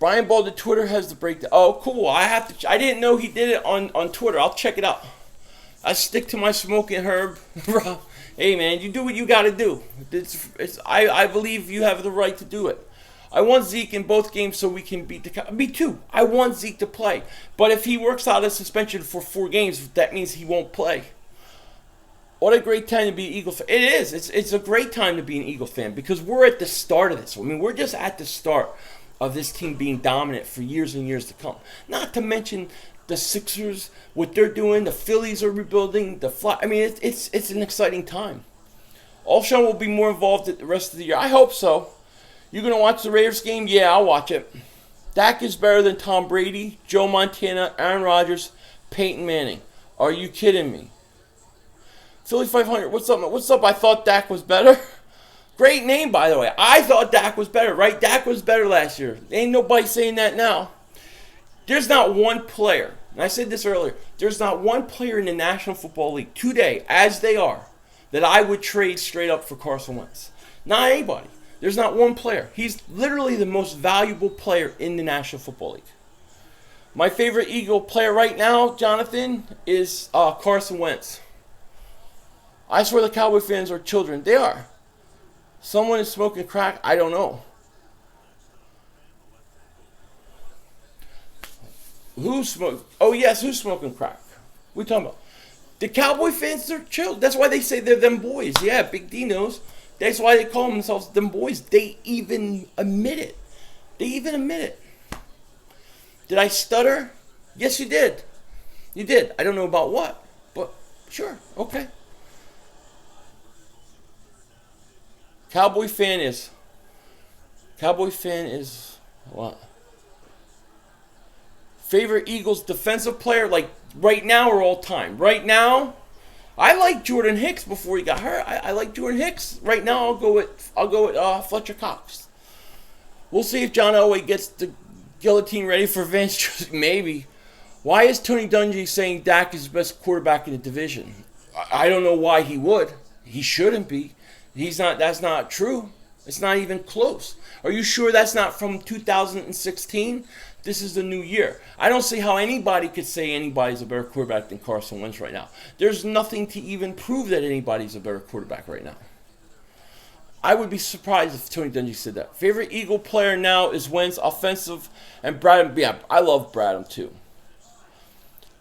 Brian Ball, the Twitter has the breakdown. Oh, cool. I didn't know he did it on Twitter. I'll check it out. I stick to my smoking herb. Hey, man, you do what you got to do. I believe you have the right to do it. I want Zeke in both games so we can beat the Cowboys. Me too. I want Zeke to play. But if he works out of suspension for 4 games, that means he won't play. What a great time to be an Eagle fan. It is. It's a great time to be an Eagle fan because we're at the start of this. I mean, we're just at the start of this team being dominant for years and years to come. Not to mention the Sixers, what they're doing. The Phillies are rebuilding. I mean, it's an exciting time. Alshon will be more involved the rest of the year. I hope so. You going to watch the Raiders game? Yeah, I'll watch it. Dak is better than Tom Brady, Joe Montana, Aaron Rodgers, Peyton Manning. Are you kidding me? Philly 500, what's up? What's up? I thought Dak was better. Great name, by the way. I thought Dak was better, right? Dak was better last year. Ain't nobody saying that now. There's not one player, and I said this earlier, there's not one player in the National Football League today, as they are, that I would trade straight up for Carson Wentz. Not anybody. There's not one player. He's literally the most valuable player in the National Football League. My favorite Eagle player right now, Jonathan, is Carson Wentz. I swear the Cowboy fans are children. They are. Someone is smoking crack. I don't know. Who's smoking? Oh, yes, who's smoking crack? What are we talking about? The Cowboy fans, they're chill. That's why they say they're them boys. Yeah, Big D knows. That's why they call themselves them boys. They even admit it. Did I stutter? Yes, you did. You did. I don't know about what, but sure. Okay. Cowboy fan is what? Favorite Eagles defensive player, like right now or all time? Right now, I like Jordan Hicks before he got hurt. I like Jordan Hicks. Right now, I'll go with Fletcher Cox. We'll see if John Elway gets the guillotine ready for Vince. Maybe. Why is Tony Dungy saying Dak is the best quarterback in the division? I don't know why he would. He shouldn't be. He's not. That's not true. It's not even close. Are you sure that's not from 2016? This is the new year. I don't see how anybody could say anybody's a better quarterback than Carson Wentz right now. There's nothing to even prove that anybody's a better quarterback right now. I would be surprised if Tony Dungy said that. Favorite Eagle player now is Wentz, offensive, and Bradham. Yeah, I love Bradham too.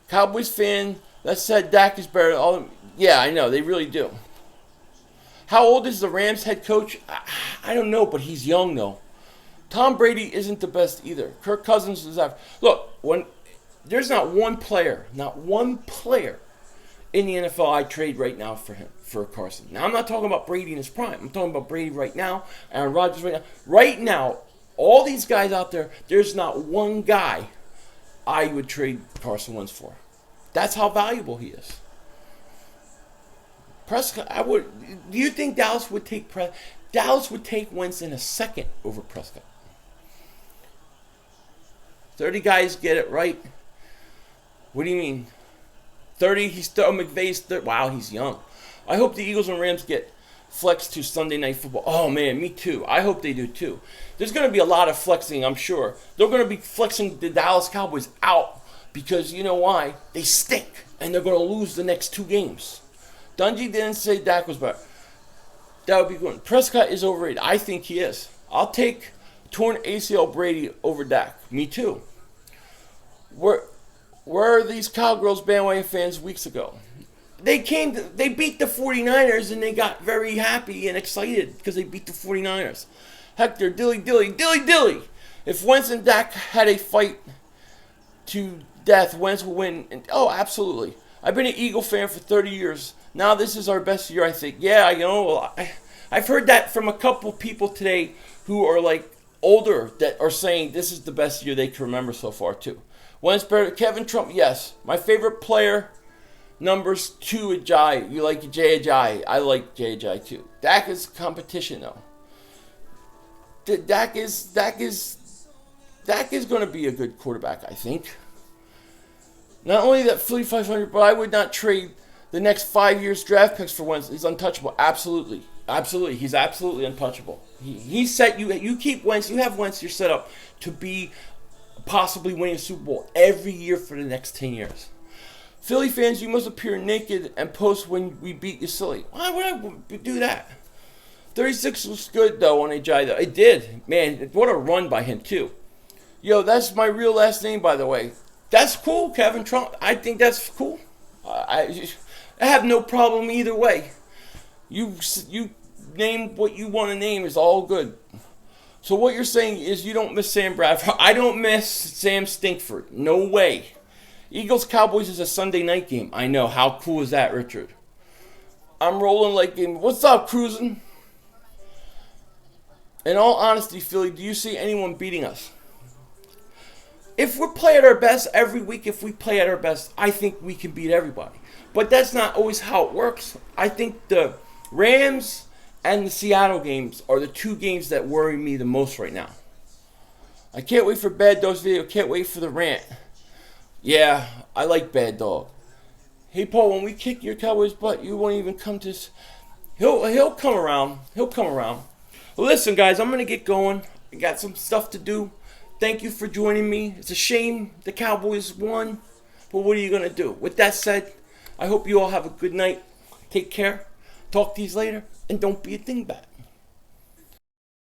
Cowboys fan that said Dak is better. Yeah, I know. They really do. How old is the Rams head coach? I don't know, but he's young, though. Tom Brady isn't the best either. Kirk Cousins is after. Look, there's not one player in the NFL I'd trade right now for Carson. Now, I'm not talking about Brady in his prime. I'm talking about Brady right now, Aaron Rodgers right now. Right now, all these guys out there, there's not one guy I would trade Carson Wentz for. That's how valuable he is. Prescott, do you think Dallas would take Dallas would take Wentz in a second over Prescott? 30 guys get it right. What do you mean? 30, McVay's 30. Wow, he's young. I hope the Eagles and Rams get flexed to Sunday Night Football. Oh, man, me too. I hope they do too. There's going to be a lot of flexing, I'm sure. They're going to be flexing the Dallas Cowboys out because you know why? They stink, and they're going to lose the next 2 games. Dungy didn't say Dak was better. That would be good. Prescott is overrated. I think he is. I'll take torn ACL Brady over Dak. Me too. Where are these Cowgirls bandwagon fans weeks ago? They beat the 49ers and they got very happy and excited because they beat the 49ers. Hector, dilly. If Wentz and Dak had a fight to death, Wentz will win. Oh, absolutely. I've been an Eagle fan for 30 years. Now this is our best year, I think. Yeah, I've heard that from a couple people today who are like older that are saying this is the best year they can remember so far too. Wentz better. Kevin Trump, yes. My favorite player, numbers 2 Ajayi. You like Jay Ajayi. I like Jay Ajayi too. Dak is competition though. Dak is going to be a good quarterback, I think. Not only that Philly 500, but I would not trade the next 5 years draft picks for Wentz. He's untouchable. Absolutely. Absolutely. He's absolutely untouchable. He set you. You keep Wentz. You have Wentz. You're set up to be possibly winning a Super Bowl every year for the next 10 years. Philly fans, you must appear naked and post when we beat you silly. Why would I do that? 36 was good, though, on Ajayi, though. It did. Man, what a run by him, too. Yo, that's my real last name, by the way. That's cool, Kevin Trump. I think that's cool. I have no problem either way. You name what you want to name is all good. So what you're saying is you don't miss Sam Bradford. I don't miss Sam Stinkford. No way. Eagles Cowboys is a Sunday night game. I know. How cool is that, Richard? I'm rolling like in. What's up, cruising? In all honesty, Philly, do you see anyone beating us? If we play at our best every week, if we play at our best, I think we can beat everybody. But that's not always how it works. I think the Rams and the Seattle games are the 2 games that worry me the most right now. I can't wait for Bad Dog's video. Can't wait for the rant. Yeah, I like Bad Dog. Hey, Paul, when we kick your Cowboys' butt, you won't even come to this. He'll come around. He'll come around. Well, listen, guys, I'm going to get going. I got some stuff to do. Thank you for joining me. It's a shame the Cowboys won, but what are you going to do? With that said, I hope you all have a good night. Take care. Talk to you later, and don't be a dingbat.